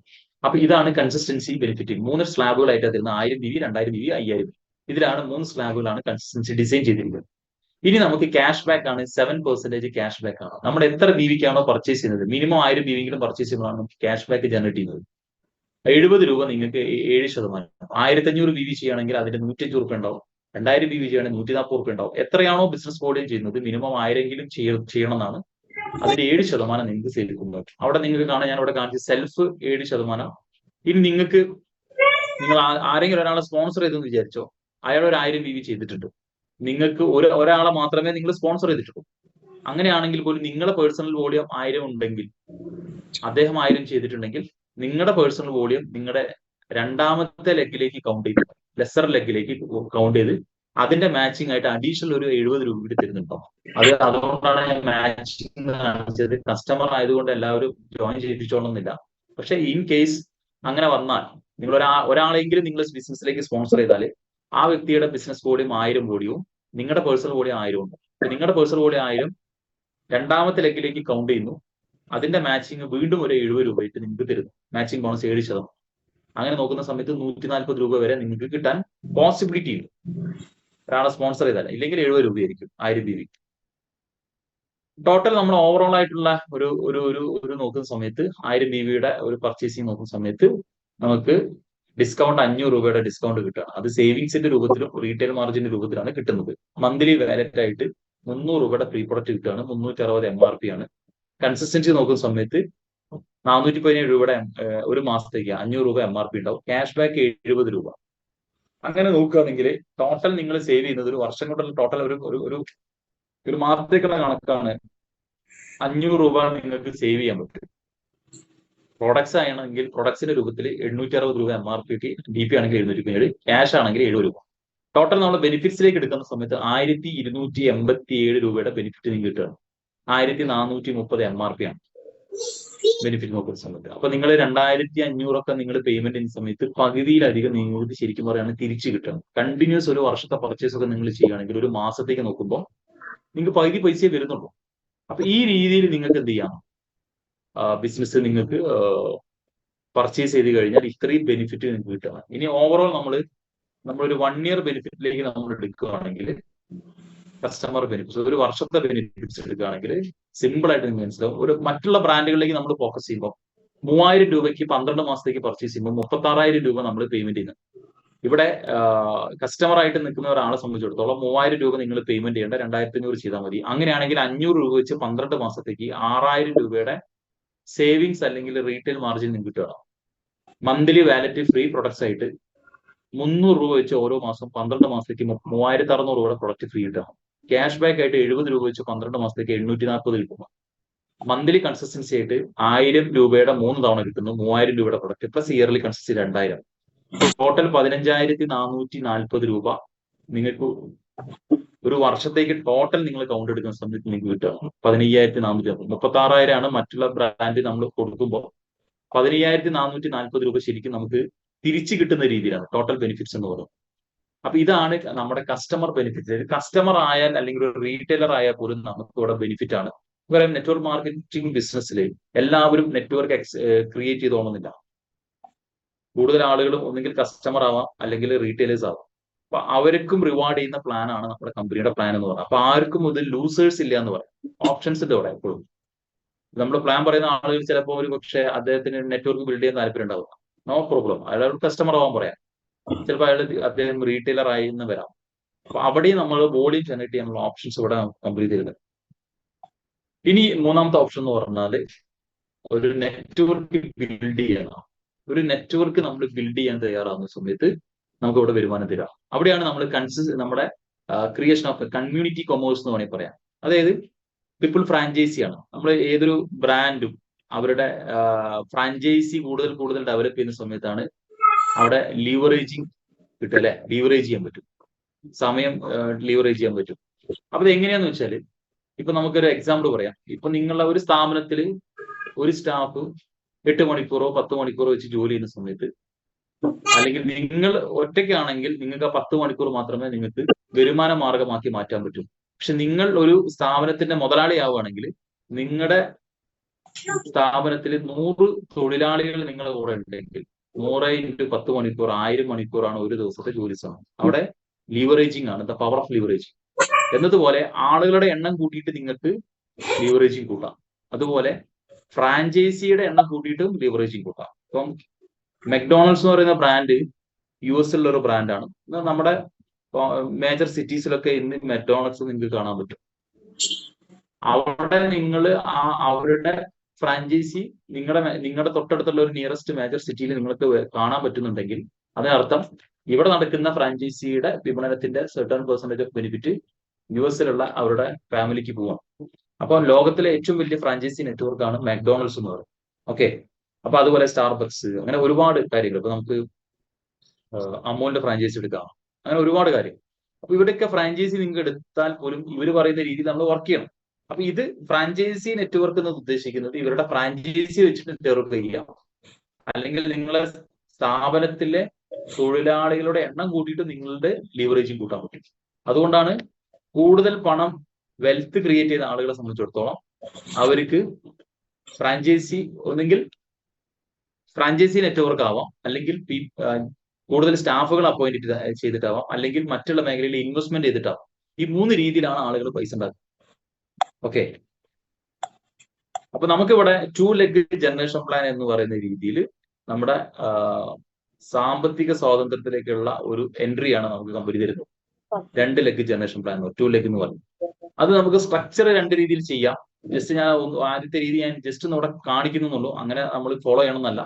അപ്പൊ ഇതാണ് കൺസിസ്റ്റൻസി ബെനിഫിറ്റിംഗ്. 3 സ്ലാബുകളായിട്ടാണ് തരുന്നത്. 1000 BV, 2000 BV, 5000 BV. ഇതിലാണ് 3 സ്ലാബുകളാണ് കൺസിസ്റ്റൻസി ഡിസൈൻ ചെയ്തിരിക്കുന്നത്. ഇനി നമുക്ക് ക്യാഷ് ബാക്ക് ആണ്. 7% ക്യാഷ് ബാക്ക് ആണ്. നമ്മൾ എത്ര BVക്കാണോ പർച്ചേസ് ചെയ്യുന്നത്, മിനിമം 1000 BV പർച്ചേസ് ചെയ്യുമ്പോഴാണ് നമുക്ക് ക്യാഷ് ബാക്ക് ജനറേറ്റ് ചെയ്യുന്നത്. 70 രൂപ നിങ്ങൾക്ക് 7%. 1,500 BV ചെയ്യുകയാണെങ്കിൽ അതിന്റെ 105 രൂപ ഉണ്ടാവും. 2000 BV ചെയ്യുകയാണെങ്കിൽ 140 രൂപ ഉണ്ടാവും. എത്രയാണോ ബിസിനസ് വോളിയം ചെയ്യുന്നത് മിനിമം 1000 ചെയ്യണം എന്നാണ്. അതിന്റെ 7% നിങ്ങൾക്ക് സെയിൽ ചെയ്യുന്നത്. അവിടെ നിങ്ങൾക്ക് കാണാൻ ഞാൻ ഇവിടെ കാണിച്ച സെൽഫ് 7%. ഇനി നിങ്ങൾ ആരെങ്കിലും ഒരാളെ സ്പോൺസർ ചെയ്തെന്ന് വിചാരിച്ചോ, അയാൾ ഒരു 1000 BV ചെയ്തിട്ടുണ്ട്. നിങ്ങൾക്ക് ഒരാളെ മാത്രമേ നിങ്ങൾ സ്പോൺസർ ചെയ്തിട്ടുള്ളൂ. അങ്ങനെയാണെങ്കിൽ പോലും നിങ്ങളുടെ പേഴ്സണൽ വോളിയം 1000 ഉണ്ടെങ്കിൽ, അദ്ദേഹം 1000 ചെയ്തിട്ടുണ്ടെങ്കിൽ നിങ്ങളുടെ പേഴ്സണൽ വോളിയം നിങ്ങളുടെ രണ്ടാമത്തെ ലെഗിലേക്ക് കൗണ്ട് ചെയ്ത്, ലെസർ ലെഗിലേക്ക് കൗണ്ട് ചെയ്ത് അതിന്റെ മാച്ചിങ് ആയിട്ട് അഡീഷണൽ ഒരു 70 രൂപ കൂടി തരുന്നുണ്ടോ. അതുകൊണ്ടാണ് ഞാൻ മാച്ചിങ് കാണിച്ചത്. കസ്റ്റമർ ആയതുകൊണ്ട് എല്ലാവരും ജോയിൻ ചെയ്യിപ്പിച്ചോണമെന്നില്ല. പക്ഷെ ഇൻ കേസ് അങ്ങനെ വന്നാൽ നിങ്ങൾ ഒരാളെങ്കിലും നിങ്ങൾ ബിസിനസ്സിലേക്ക് സ്പോൺസർ ചെയ്താൽ ആ വ്യക്തിയുടെ ബിസിനസ് വോളിയം 1000 കോടിയും നിങ്ങളുടെ പേഴ്സണൽ വോളിയം 1000 ഉണ്ട്. നിങ്ങളുടെ പേഴ്സണൽ വോളിയം 1000 രണ്ടാമത്തെ ലെഗിലേക്ക് കൗണ്ട് ചെയ്യുന്നു. അതിന്റെ മാച്ചിങ് വീണ്ടും ഒരു 70 രൂപ ആയിട്ട് നിങ്ങൾക്ക് തരുന്നു. Matching bonus 7%. അങ്ങനെ നോക്കുന്ന സമയത്ത് 140 രൂപ വരെ നിങ്ങൾക്ക് കിട്ടാൻ പോസിബിലിറ്റി ഉണ്ട് ഒരാളെ സ്പോൺസർ ചെയ്താൽ. ഇല്ലെങ്കിൽ 70 രൂപയായിരിക്കും 1000 BV. ടോട്ടൽ നമ്മൾ ഓവറോൾ ആയിട്ടുള്ള ഒരു ഒരു ഒരു നോക്കുന്ന സമയത്ത് 1000 BVയുടെ ഒരു പർച്ചേസിങ് നോക്കുന്ന സമയത്ത് നമുക്ക് ഡിസ്കൗണ്ട് 500 രൂപയുടെ ഡിസ്കൗണ്ട് കിട്ടുകയാണ്. അത് സേവിങ്സിന്റെ രൂപത്തിലും റീറ്റെയിൽ മാർജിന്റെ രൂപത്തിലാണ് കിട്ടുന്നത്. മന്ത്ലി വാലറ്റ് ആയിട്ട് 300 രൂപയുടെ പ്രീ പ്രൊഡക്റ്റ് കിട്ടുകയാണ്. 360 MRP ആണ്. കൺസിസ്റ്റൻസി നോക്കുന്ന സമയത്ത് 417 രൂപയുടെ ഒരു മാസത്തേക്ക് 500 രൂപ MRP ഉണ്ടാവും. ക്യാഷ് ബാക്ക് 70 രൂപ. അങ്ങനെ നോക്കുകയാണെങ്കിൽ ടോട്ടൽ നിങ്ങൾ സേവ് ചെയ്യുന്നത് ഒരു വർഷം കൊണ്ടുള്ള ടോട്ടൽ ഒരു മാസത്തേക്കുള്ള കണക്കാണ്. 500 രൂപ നിങ്ങൾക്ക് സേവ് ചെയ്യാൻ പറ്റും. പ്രോഡക്ട്സ് ആണെങ്കിൽ പ്രൊഡക്ട്സിന്റെ രൂപത്തിൽ 860 രൂപ MRP, DP ആണെങ്കിൽ 707, ക്യാഷ് ആണെങ്കിൽ 70 രൂപ. ടോട്ടൽ നമ്മൾ ബെനിഫിറ്റ്സിലേക്ക് എടുക്കുന്ന സമയത്ത് 1,287 രൂപയുടെ ബെനിഫിറ്റ് നിങ്ങൾക്ക് കിട്ടുകയാണ്. 1,430 MRP ആണ് ബെനിഫിറ്റ് നോക്കുന്ന സമയത്ത്. അപ്പൊ നിങ്ങൾ 2,500 ഒക്കെ നിങ്ങൾ പേയ്മെന്റ് ചെയ്യുന്ന സമയത്ത് പകുതിയിലധികം നിങ്ങൾക്ക് ശരിക്കും പറയുകയാണെങ്കിൽ തിരിച്ചു കിട്ടണം. കണ്ടിന്യൂസ് ഒരു വർഷത്തെ പർച്ചേസ് ഒക്കെ നിങ്ങൾ ചെയ്യുകയാണെങ്കിൽ ഒരു മാസത്തേക്ക് നോക്കുമ്പോൾ നിങ്ങൾക്ക് പകുതി പൈസയെ വരുന്നുള്ളൂ. അപ്പൊ ഈ രീതിയിൽ നിങ്ങൾക്ക് എന്ത് ചെയ്യാം, ബിസിനസ് നിങ്ങൾക്ക് പർച്ചേസ് ചെയ്ത് കഴിഞ്ഞാൽ ഇത്രയും ബെനിഫിറ്റ് നിങ്ങൾക്ക് കിട്ടണം. ഇനി ഓവറോൾ നമ്മളൊരു 1 ഇയർ ബെനിഫിറ്റിലേക്ക് നമ്മൾ എടുക്കുകയാണെങ്കിൽ, കസ്റ്റമർ ബെനിഫിറ്റ്സ് ഒരു വർഷത്തെ ബെനിഫിറ്റ്സ് എടുക്കുകയാണെങ്കിൽ സിമ്പിൾ ആയിട്ട് നിങ്ങൾക്ക് മനസ്സിലാവും. ഒരു മറ്റുള്ള ബ്രാൻഡുകളിലേക്ക് നമ്മൾ ഫോക്കസ് ചെയ്യുമ്പോൾ 3,000 രൂപയ്ക്ക് 12 മാസത്തേക്ക് പർച്ചേസ് ചെയ്യുമ്പോൾ 36,000 രൂപ നമ്മൾ പേയ്മെന്റ് ചെയ്യുന്നത്. ഇവിടെ കസ്റ്റമർ ആയിട്ട് നിൽക്കുന്ന ഒരാളെ സംബന്ധിച്ചിടത്തോളം 3,000 രൂപ നിങ്ങൾ പേയ്മെന്റ് ചെയ്യേണ്ട, 2,500 ചെയ്താൽ മതി. അങ്ങനെയാണെങ്കിൽ 500 രൂപ വെച്ച് 12 മാസത്തേക്ക് 6,000 രൂപയുടെ സേവിങ്സ് അല്ലെങ്കിൽ റീറ്റെയിൽ മാർജിൻ നിങ്ങൾക്ക് കിട്ടുക. മന്ത്ലി വാലറ്റ് ഫ്രീ പ്രൊഡക്ട്സ് ആയിട്ട് 300 രൂപ വെച്ച് ഓരോ മാസം 12 മാസത്തേക്ക് 3,600 രൂപയുടെ പ്രൊഡക്റ്റ് ഫ്രീ കിട്ടുക. ക്യാഷ് ബാക്ക് ആയിട്ട് 70 രൂപ വെച്ച് 12 മാസത്തേക്ക് 840 കിട്ടുക. മന്ത്ലി കൺസിസ്റ്റൻസി ആയിട്ട് 1000 രൂപയുടെ 3 തവണ കിട്ടുന്നു. 3,000 രൂപയുടെ product plus yearly consistency 2,000. Total 15,440 രൂപ നിങ്ങൾക്ക് ഒരു വർഷത്തേക്ക് ടോട്ടൽ നിങ്ങൾ കൗണ്ട് എടുക്കുന്ന സമയത്ത് നിങ്ങൾക്ക് കിട്ടുക 15,440. 36,000 ആണ് മറ്റുള്ള ബ്രാൻഡ് നമ്മൾ കൊടുക്കുമ്പോൾ 15,440 രൂപ ശരിക്കും നമുക്ക് തിരിച്ചു കിട്ടുന്ന രീതിയിലാണ് ടോട്ടൽ ബെനിഫിറ്റ്സ് എന്ന് പറയുന്നത്. അപ്പൊ ഇതാണ് നമ്മുടെ കസ്റ്റമർ ബെനിഫിറ്റ്. കസ്റ്റമർ ആയാൽ അല്ലെങ്കിൽ ഒരു റീറ്റെയിലർ ആയാൽ പോലും നമുക്ക് ഇവിടെ ബെനിഫിറ്റ് ആണ്. നെറ്റ്വർക്ക് മാർക്കറ്റിംഗ് ബിസിനസ്സിൽ എല്ലാവരും നെറ്റ്വർക്ക് ക്രിയേറ്റ് ചെയ്തോണമെന്നില്ല. കൂടുതൽ ആളുകളും ഒന്നെങ്കിൽ കസ്റ്റമർ ആവാം അല്ലെങ്കിൽ റീറ്റെയിലേഴ്സ് ആവാം. അപ്പൊ അവർക്കും റിവാർഡ് ചെയ്യുന്ന പ്ലാൻ ആണ് നമ്മുടെ കമ്പനിയുടെ പ്ലാൻ എന്ന് പറയുന്നത്. അപ്പൊ ആർക്കും ഇതിൽ ലൂസേഴ്സ് ഇല്ല എന്ന് പറയാം. ഓപ്ഷൻസിന്റെ ഇവിടെ എപ്പോഴും നമ്മൾ പ്ലാൻ പറയുന്ന ആളുകൾ ചിലപ്പോൾ ഒരു പക്ഷേ അദ്ദേഹത്തിന് നെറ്റ്വർക്ക് ബിൽഡ് ചെയ്യാൻ താല്പര്യം ഉണ്ടാവുക, നോ പ്രോബ്ലം, അയാൾ കസ്റ്റമർ ആവാൻ പറയാം. ചിലപ്പോൾ അദ്ദേഹം റീറ്റെയിലർ ആയി എന്ന് വരാം. അപ്പൊ അവിടെയും നമ്മൾ വോളിയം ജനറേറ്റ് ചെയ്യാനുള്ള ഓപ്ഷൻസ് ഇവിടെ കമ്പനി തരുന്നത്. ഇനി മൂന്നാമത്തെ ഓപ്ഷൻ എന്ന് പറഞ്ഞാൽ ഒരു നെറ്റ്വർക്ക് ബിൽഡ് ചെയ്യണം. ഒരു നെറ്റ്വർക്ക് നമ്മൾ ബിൽഡ് ചെയ്യാൻ തയ്യാറാവുന്ന സമയത്ത് നമുക്ക് ഇവിടെ വരുമാനം തരാം. അവിടെയാണ് നമ്മൾ നമ്മുടെ ക്രിയേഷൻ ഓഫ് കമ്മ്യൂണിറ്റി കൊമേഴ്സ് എന്ന് വേണമെങ്കിൽ പറയാം. അതായത് പീപ്പിൾ ഫ്രാഞ്ചൈസി ആണ്. നമ്മൾ ഏതൊരു ബ്രാൻഡും അവരുടെ ഫ്രാഞ്ചൈസി കൂടുതൽ കൂടുതൽ ഡെവലപ്പ് ചെയ്യുന്ന സമയത്താണ് അവിടെ ലീവറേജിങ് കിട്ടും, അല്ലെ? ലീവറേജ് ചെയ്യാൻ പറ്റും, സമയം ലീവറേജ് ചെയ്യാൻ പറ്റും. അപ്പൊ ഇത് എങ്ങനെയാന്ന് വെച്ചാൽ, ഇപ്പൊ നമുക്കൊരു എക്സാമ്പിൾ പറയാം. ഇപ്പൊ നിങ്ങളുടെ ഒരു സ്ഥാപനത്തിൽ ഒരു സ്റ്റാഫ് 8 മണിക്കൂറോ 10 മണിക്കൂറോ വെച്ച് ജോലി ചെയ്യുന്ന സമയത്ത്, അല്ലെങ്കിൽ നിങ്ങൾ ഒറ്റയ്ക്കാണെങ്കിൽ നിങ്ങൾക്ക് ആ 10 മണിക്കൂർ മാത്രമേ നിങ്ങൾക്ക് വരുമാന മാർഗമാക്കി മാറ്റാൻ പറ്റൂ. പക്ഷെ നിങ്ങൾ ഒരു സ്ഥാപനത്തിന്റെ മുതലാളിയാവുകയാണെങ്കിൽ നിങ്ങളുടെ സ്ഥാപനത്തിൽ 100 തൊഴിലാളികൾ നിങ്ങളുടെ കൂടെ ഉണ്ടെങ്കിൽ 100 × 10 മണിക്കൂർ 1000 മണിക്കൂറാണ് ഒരു ദിവസത്തെ ജോലി സമയം. അവിടെ ലീവറേജിങ് ആണ്, ദ പവർ ഓഫ് ലീവറേജിങ്. എന്നതുപോലെ ആളുകളുടെ എണ്ണം കൂട്ടിയിട്ട് നിങ്ങൾക്ക് ലീവറേജിങ് കൂട്ടാം. അതുപോലെ ഫ്രാഞ്ചൈസിയുടെ എണ്ണം കൂട്ടിയിട്ടും ലീവറേജിങ് കൂട്ടാം. ഇപ്പം മെക്ഡോണൾഡ്സ് എന്ന് പറയുന്ന ബ്രാൻഡ് US ഉള്ള ഒരു ബ്രാൻഡാണ്. നമ്മുടെ മേജർ സിറ്റീസിലൊക്കെ ഇന്ന് മെക്ഡോണൾഡ്സ് നിങ്ങൾക്ക് കാണാൻ പറ്റും. അവിടെ നിങ്ങൾ അവരുടെ ഫ്രാഞ്ചൈസി നിങ്ങളുടെ തൊട്ടടുത്തുള്ള ഒരു നിയറസ്റ്റ് മേജർ സിറ്റിയിൽ നിങ്ങൾക്ക് കാണാൻ പറ്റുന്നുണ്ടെങ്കിൽ അതിനർത്ഥം ഇവിടെ നടക്കുന്ന ഫ്രാഞ്ചൈസിയുടെ വിപണനത്തിന്റെ certain percentage of benefit US അവരുടെ ഫാമിലിക്ക് പോവാം. അപ്പൊ ലോകത്തിലെ ഏറ്റവും വലിയ ഫ്രാഞ്ചൈസി നെറ്റ്വർക്കാണ് മെക്ഡോണൾഡ്സ് എന്ന് പറയുന്നത്. ഓക്കെ. അപ്പൊ അതുപോലെ സ്റ്റാർബക്സ്, അങ്ങനെ ഒരുപാട് കാര്യങ്ങൾ. ഇപ്പൊ നമുക്ക് അമൂലിന്റെ ഫ്രാഞ്ചൈസി എടുക്കാം, അങ്ങനെ ഒരുപാട് കാര്യം. അപ്പൊ ഇവിടെയൊക്കെ ഫ്രാഞ്ചൈസി നിങ്ങൾക്ക് എടുത്താൽ പോലും ഇവർ പറയുന്ന രീതിയിൽ നമ്മൾ വർക്ക് ചെയ്യണം. അപ്പൊ ഇത് ഫ്രാഞ്ചൈസി നെറ്റ്വർക്ക് എന്ന് ഉദ്ദേശിക്കുന്നത് ഇവരുടെ ഫ്രാഞ്ചൈസി വെച്ചിട്ട് നെറ്റ്വർക്ക് ചെയ്യാം, അല്ലെങ്കിൽ നിങ്ങളെ സ്ഥാപനത്തിലെ തൊഴിലാളികളുടെ എണ്ണം കൂട്ടിയിട്ട് നിങ്ങളുടെ ലീവറേജിങ് കൂട്ടാൻ പറ്റും. അതുകൊണ്ടാണ് കൂടുതൽ പണം വെൽത്ത് ക്രിയേറ്റ് ചെയ്ത ആളുകളെ സംബന്ധിച്ചിടത്തോളം അവർക്ക് ഫ്രാഞ്ചൈസി ഒന്നെങ്കിൽ ഫ്രാഞ്ചൈസി നെറ്റ്വർക്ക് ആവാം, അല്ലെങ്കിൽ കൂടുതൽ സ്റ്റാഫുകൾ അപ്പോയിന്റ് ചെയ്തിട്ടാവാം, അല്ലെങ്കിൽ മറ്റുള്ള മേഖലയിൽ ഇൻവെസ്റ്റ്മെന്റ് ചെയ്തിട്ടാവാം. ഈ 3 രീതിയിലാണ് ആളുകൾ പൈസ ഉണ്ടാക്കുന്നത്. ഓക്കെ. അപ്പൊ നമുക്കിവിടെ 2 ലെഗ് ജനറേഷൻ പ്ലാൻ എന്ന് പറയുന്ന രീതിയിൽ നമ്മുടെ സാമ്പത്തിക സ്വാതന്ത്ര്യത്തിലേക്കുള്ള ഒരു എൻട്രിയാണ് നമുക്ക് കമ്പനി തരുന്നത്. 2 ലെഗ് ജനറേഷൻ പ്ലാൻ, 2 ലെഗ് എന്ന് പറയുന്നത്. അത് നമുക്ക് സ്ട്രക്ചർ 2 രീതിയിൽ ചെയ്യാം. ജസ്റ്റ് ഞാൻ ആദ്യത്തെ രീതി ഞാൻ ജസ്റ്റ് ഒന്ന് ഇവിടെ കാണിക്കുന്നുള്ളൂ, അങ്ങനെ നമ്മൾ ഫോളോ ചെയ്യണമെന്നല്ല.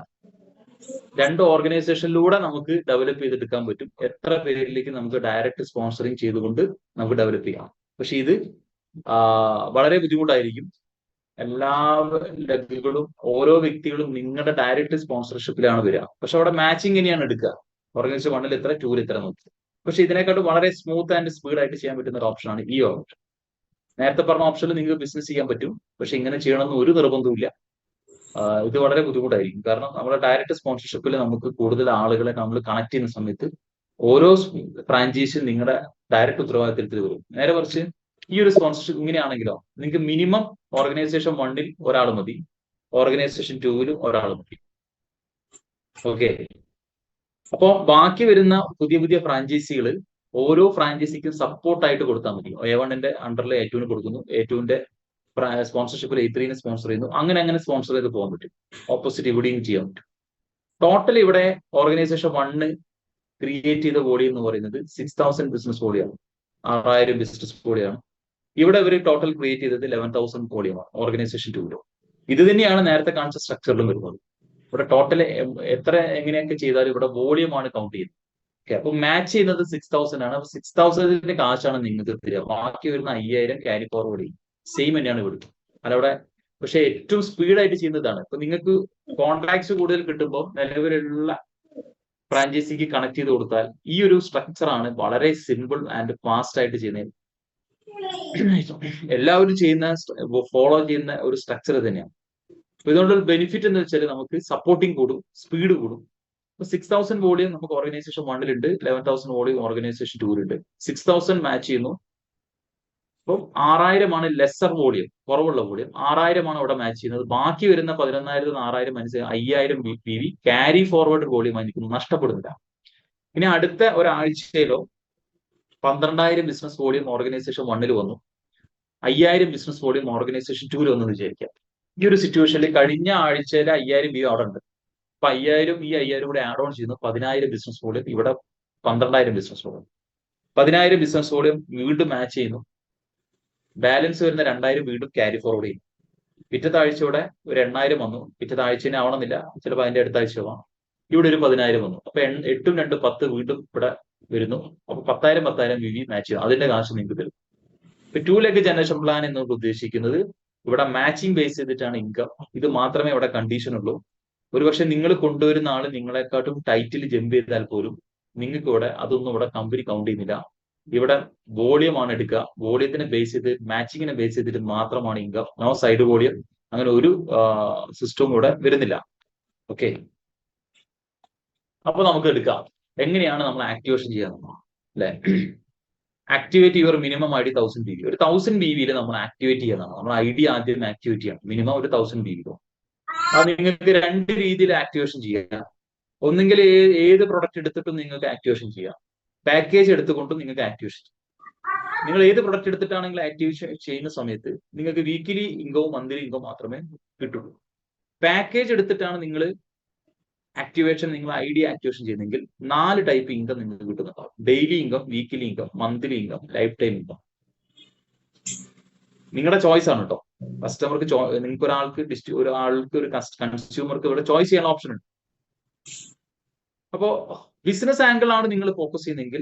2 ഓർഗനൈസേഷനിലൂടെ നമുക്ക് ഡെവലപ്പ് ചെയ്തെടുക്കാൻ പറ്റും. എത്ര പേരിലേക്ക് നമുക്ക് ഡയറക്റ്റ് സ്പോൺസറിങ് ചെയ്തുകൊണ്ട് നമുക്ക് ഡെവലപ്പ് ചെയ്യാം. പക്ഷെ ഇത് വളരെ ബുദ്ധിമുട്ടായിരിക്കും. എല്ലാ ലെഗുകളും ഓരോ വ്യക്തികളും നിങ്ങളുടെ ഡയറക്റ്റ് സ്പോൺസർഷിപ്പിലാണ് വരിക. പക്ഷെ അവിടെ മാച്ചിങ് എങ്ങനെയാണ് എടുക്കുക? ഓർഗനൈസേഷൻ 1-ൽ ഇത്ര, 2-ൽ ഇത്ര നോക്കി. പക്ഷെ ഇതിനെക്കാട്ടും വളരെ സ്മൂത്ത് ആൻഡ് സ്പീഡായിട്ട് ചെയ്യാൻ പറ്റുന്ന ഒരു ഓപ്ഷനാണ് ഈ ഓപ്ഷൻ. നേരത്തെ പറഞ്ഞ ഓപ്ഷനിൽ നിങ്ങൾക്ക് ബിസിനസ് ചെയ്യാൻ പറ്റും, പക്ഷെ ഇങ്ങനെ ചെയ്യണമെന്ന് ഒരു നിർബന്ധവും. ഇത് വളരെ ബുദ്ധിമുട്ടായിരിക്കും. കാരണം നമ്മുടെ ഡയറക്റ്റ് സ്പോൺസർഷിപ്പിൽ നമുക്ക് കൂടുതൽ ആളുകളെ നമ്മൾ കണക്ട് ചെയ്യുന്ന സമയത്ത് ഓരോ ഫ്രാഞ്ചൈസിയും നിങ്ങളുടെ ഡയറക്റ്റ് ഉത്തരവാദിത്തത്തിൽ വരും. നേരെ മറിച്ച് ഈ ഒരു സ്പോൺസർഷിപ്പ് ഇങ്ങനെയാണെങ്കിലോ നിങ്ങൾക്ക് മിനിമം ഓർഗനൈസേഷൻ 1-ൽ ഒരാൾ മതി, ഓർഗനൈസേഷൻ 2-ലും ഒരാൾ മതി. ഓക്കെ. അപ്പോ ബാക്കി വരുന്ന പുതിയ പുതിയ ഫ്രാഞ്ചൈസികൾ ഓരോ ഫ്രാഞ്ചൈസിക്കും സപ്പോർട്ടായിട്ട് കൊടുത്താൽ മതി. A1-ന്റെ അണ്ടറിൽ A2-ന് കൊടുക്കുന്നു, A2-ന്റെ സ്പോൺസർഷിപ്പിൽ A3-നെ സ്പോൺസർ ചെയ്യുന്നു, അങ്ങനെ സ്പോൺസർ ചെയ്ത് പോകാൻ പറ്റും. ഓപ്പോസിറ്റ് ഇവിടെയും ചെയ്യാൻ പറ്റും. ടോട്ടൽ ഇവിടെ ഓർഗനൈസേഷൻ 1 ക്രിയേറ്റ് ചെയ്ത വോളിയം എന്ന് പറയുന്നത് 6000 ബിസിനസ് വോളിയാണ്, 6000 ബിസിനസ് വോളിയാണ്. ഇവിടെ ഇവർ ടോട്ടൽ ക്രിയേറ്റ് ചെയ്തത് 11,000 വോളിയമാണ് ഓർഗനൈസേഷൻ 2-ൽ. ഇത് തന്നെയാണ് നേരത്തെ കാണിച്ച സ്ട്രക്ചറിലും വരുന്നത്. ഇവിടെ ടോട്ടൽ എങ്ങനെയൊക്കെ ചെയ്താലും ഇവിടെ വോളിയമാണ് കൗണ്ട് ചെയ്യുന്നത്. ഓക്കെ. അപ്പൊ മാച്ച് ചെയ്യുന്നത് 6000 ആണ്. അപ്പൊ 6000ന്റെ കാശാണ് നിങ്ങൾക്ക് തരിക. ബാക്കി വരുന്ന 5000 ക്യാരി ഫോർവേഡ് ചെയ്യും. സെയിം തന്നെയാണ് ഇവിടെ. അല്ലവിടെ പക്ഷെ ഏറ്റവും സ്പീഡായിട്ട് ചെയ്യുന്നതാണ്. ഇപ്പൊ നിങ്ങൾക്ക് കോൺട്രാക്ട്സ് കൂടുതൽ കിട്ടുമ്പോൾ നിലവിലുള്ള ഫ്രാഞ്ചൈസിക്ക് കണക്ട് ചെയ്ത് കൊടുത്താൽ ഈ ഒരു സ്ട്രക്ചറാണ് വളരെ സിമ്പിൾ ആൻഡ് ഫാസ്റ്റ് ആയിട്ട് ചെയ്യുന്നത്. എല്ലാവരും ഫോളോ ചെയ്യുന്ന ഒരു സ്ട്രക്ചർ തന്നെയാണ്. അപ്പൊ ഇതുകൊണ്ടൊരു ബെനിഫിറ്റ് എന്ന് വെച്ചാൽ നമുക്ക് സപ്പോർട്ടിങ് കൂടും, സ്പീഡ് കൂടും. ഇപ്പൊ 6000 വോളിയം നമുക്ക് ഓർഗനൈസേഷൻ 1-ലുണ്ട്, 11,000 വോളിയം ഓർഗനൈസേഷൻ 2-ലുണ്ട്. 6000 മാച്ച് ചെയ്യുന്നു. അപ്പം 6000 ലെസർ വോളിയം, കുറവുള്ള വോളിയം 6000 അവിടെ മാച്ച് ചെയ്യുന്നത്. ബാക്കി വരുന്ന 11,000 6000 മനസ്സിലായി 5000 PV ക്യാരി ഫോർവേഡ് വോളിയമായി നിൽക്കുന്നു, നഷ്ടപ്പെടുന്നില്ല. ഇനി അടുത്ത ഒരാഴ്ചയിലോ 12,000 ബിസിനസ് വോളിയം ഓർഗനൈസേഷൻ 1 വന്നു, 5,000 ബിസിനസ് വോളിയം ഓർഗനൈസേഷൻ 2 വന്നു വിചാരിക്കാം. ഈ ഒരു സിറ്റുവേഷനിൽ കഴിഞ്ഞ ആഴ്ചയിലെ 5,000 വ്യൂ അവിടെ ഉണ്ട്. അപ്പൊ 5,000 ഈ 5,000 കൂടെ ആഡ് ഓൺ ചെയ്യുന്നു 10,000 ബിസിനസ് വോളിയം, ഇവിടെ 12,000 ബിസിനസ് വോളിയം. 10,000 ബിസിനസ് വോളിയം വീണ്ടും മാച്ച് ചെയ്യുന്നു. ബാലൻസ് വരുന്ന 2,000 വീണ്ടും ക്യാരി ഫോർവേഡ് ചെയ്യും. പിറ്റത്തെ ആഴ്ചയോടെ ഒരു 8,000 വന്നു. പിറ്റത്തെ ആഴ്ചനെ ആവണമെന്നില്ല, ചിലപ്പോൾ അതിന്റെ അടുത്ത ആഴ്ച ആവാം. ഇവിടെ ഒരു 10,000 വന്നു. അപ്പൊ 8ഉം 2 10 വീണ്ടും ഇവിടെ വരുന്നു. അപ്പൊ 10,000 വി മാച്ച് ചെയ്യും. അതിന്റെ കാശ് നിങ്ങൾക്ക് തരും. ഇപ്പൊ 2 ലെഗ് ജനറേഷൻ പ്ലാൻ എന്നുകൊണ്ട് ഉദ്ദേശിക്കുന്നത് ഇവിടെ മാച്ചിങ് ബേസ് ചെയ്തിട്ടാണ് ഇൻകം. ഇത് മാത്രമേ ഇവിടെ കണ്ടീഷൻ ഉള്ളൂ. ഒരുപക്ഷെ നിങ്ങൾ കൊണ്ടുവരുന്ന ആള് നിങ്ങളെക്കാട്ടും ടൈറ്റിൽ ജമ്പ് ചെയ്താൽ പോലും നിങ്ങൾക്ക് ഇവിടെ അതൊന്നും ഇവിടെ കമ്പനി കൗണ്ട് ചെയ്യുന്നില്ല. ഇവിടെ വോളിയം ആണ് എടുക്കുക. വോളിയത്തിനെ ബേസ് ചെയ്ത്, മാച്ചിങ്ങിനെ ബേസ് ചെയ്തിട്ട് മാത്രമാണ് ഇൻകം. നോ സൈഡ് വോളിയം, അങ്ങനെ ഒരു സിസ്റ്റവും ഇവിടെ വരുന്നില്ല. ഓക്കെ, അപ്പൊ നമുക്ക് എടുക്കാം എങ്ങനെയാണ് നമ്മൾ ആക്ടിവേഷൻ ചെയ്യാൻ അല്ലെ. Activate your minimum I D 1000 BV. ഒരു 1000 BV നമ്മൾ ആക്ടിവേറ്റ് ചെയ്യുന്നതാണ്. നമ്മൾ ഐ ഡി ആദ്യം ആക്ടിവേറ്റ് ചെയ്യണം. മിനിമം ഒരു 1000 BV. അത് നിങ്ങൾക്ക് 2 രീതിയിൽ ആക്ടിവേഷൻ ചെയ്യാം. ഒന്നുകിൽ ഏത് പ്രൊഡക്റ്റ് എടുത്തിട്ടും നിങ്ങൾക്ക് ആക്ടിവേഷൻ ചെയ്യാം. പാക്കേജ് എടുത്തുകൊണ്ടും നിങ്ങൾക്ക് ആക്ടിവേഷൻ ചെയ്യാം. നിങ്ങൾ ഏത് പ്രൊഡക്റ്റ് എടുത്തിട്ടാണെങ്കിൽ ആക്ടിവേഷൻ ചെയ്യുന്ന സമയത്ത് നിങ്ങൾക്ക് വീക്കിലി ഇൻകവും മന്ത്ലി ഇൻകം മാത്രമേ കിട്ടുള്ളൂ. പാക്കേജ് എടുത്തിട്ടാണ് നിങ്ങൾ ആക്ടിവേഷൻ, നിങ്ങൾ ഐ ഡി ആക്ടിവേഷൻ ചെയ്യുന്നെങ്കിൽ 4 ടൈപ്പ് ഇൻകം നിങ്ങൾക്ക് കിട്ടുന്നുണ്ടാവും. Daily income, weekly income, monthly income, lifetime income. നിങ്ങളുടെ ചോയ്സ് ആണ് കേട്ടോ. കസ്റ്റമർക്ക് നിങ്ങൾക്ക് ഒരാൾക്ക് ഒരു കൺസ്യൂമർക്ക് ഇവിടെ ചോയ്സ് ചെയ്യാനുള്ള ഓപ്ഷൻ ഉണ്ട്. അപ്പോ ബിസിനസ് ആംഗിൾ ആണ് നിങ്ങൾ ഫോക്കസ് ചെയ്യുന്നതെങ്കിൽ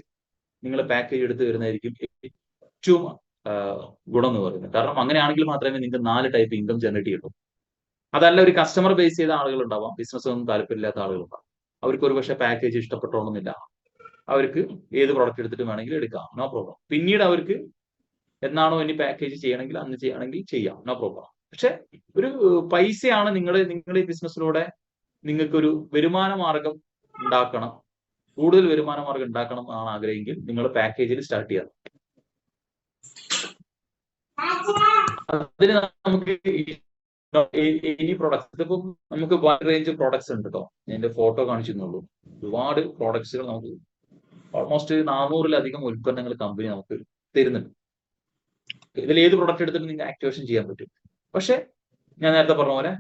നിങ്ങൾ പാക്കേജ് എടുത്ത് വരുന്നതായിരിക്കും ഏറ്റവും ഗുണം എന്ന് പറയുന്നത്. കാരണം അങ്ങനെയാണെങ്കിൽ മാത്രമേ നിങ്ങൾക്ക് 4 ടൈപ്പ് ഇൻകം ജനറേറ്റ് ചെയ്യുള്ളൂ. അതല്ല, ഒരു കസ്റ്റമർ ബേസ് ചെയ്ത ആളുകൾ ഉണ്ടാവാം, ബിസിനസ് ഒന്നും താല്പര്യമില്ലാത്ത ആളുകളുണ്ടാവും. അവർക്ക് ഒരു പക്ഷേ പാക്കേജ് ഇഷ്ടപ്പെട്ടോണമെന്നില്ല. അവർക്ക് ഏത് പ്രോഡക്റ്റ് എടുത്തിട്ട് വേണമെങ്കിൽ എടുക്കാം, നോ പ്രോബ്ലം. പിന്നീട് അവർക്ക് എന്നാണോ ഇനി പാക്കേജ് ചെയ്യണമെങ്കിൽ അന്ന് ചെയ്യണമെങ്കിൽ ചെയ്യാം, നോ പ്രോബ്ലം. പക്ഷെ ഒരു പൈസയാണ് നിങ്ങളുടെ ഈ ബിസിനസ്സിലൂടെ നിങ്ങൾക്ക് ഒരു വരുമാന മാർഗം ഉണ്ടാക്കണം, കൂടുതൽ വരുമാന മാർഗം ഉണ്ടാക്കണം എന്നാണ് ആഗ്രഹമെങ്കിൽ നിങ്ങൾ പാക്കേജിൽ സ്റ്റാർട്ട് ചെയ്യാം. അതിന് നമുക്ക് ഈ പ്രോഡക്ട്സ്, ഇതിപ്പം നമുക്ക് വൈഡ് റേഞ്ച് പ്രോഡക്ട്സ് ഉണ്ട് കേട്ടോ. ഞാൻ എന്റെ ഫോട്ടോ കാണിച്ചിരുന്നുള്ളൂ. ഒരുപാട് പ്രോഡക്ട്സുകൾ നമുക്ക് ഓൾമോസ്റ്റ് 400-ലധികം ഉൽപ്പന്നങ്ങൾ കമ്പനി നമുക്ക് തരുന്നുണ്ട്. ഇതിൽ ഏത് പ്രൊഡക്റ്റ് എടുത്തിട്ട് നിങ്ങൾക്ക് ആക്ടിവേഷൻ ചെയ്യാൻ പറ്റും. പക്ഷെ ഞാൻ നേരത്തെ പറഞ്ഞ പോലെ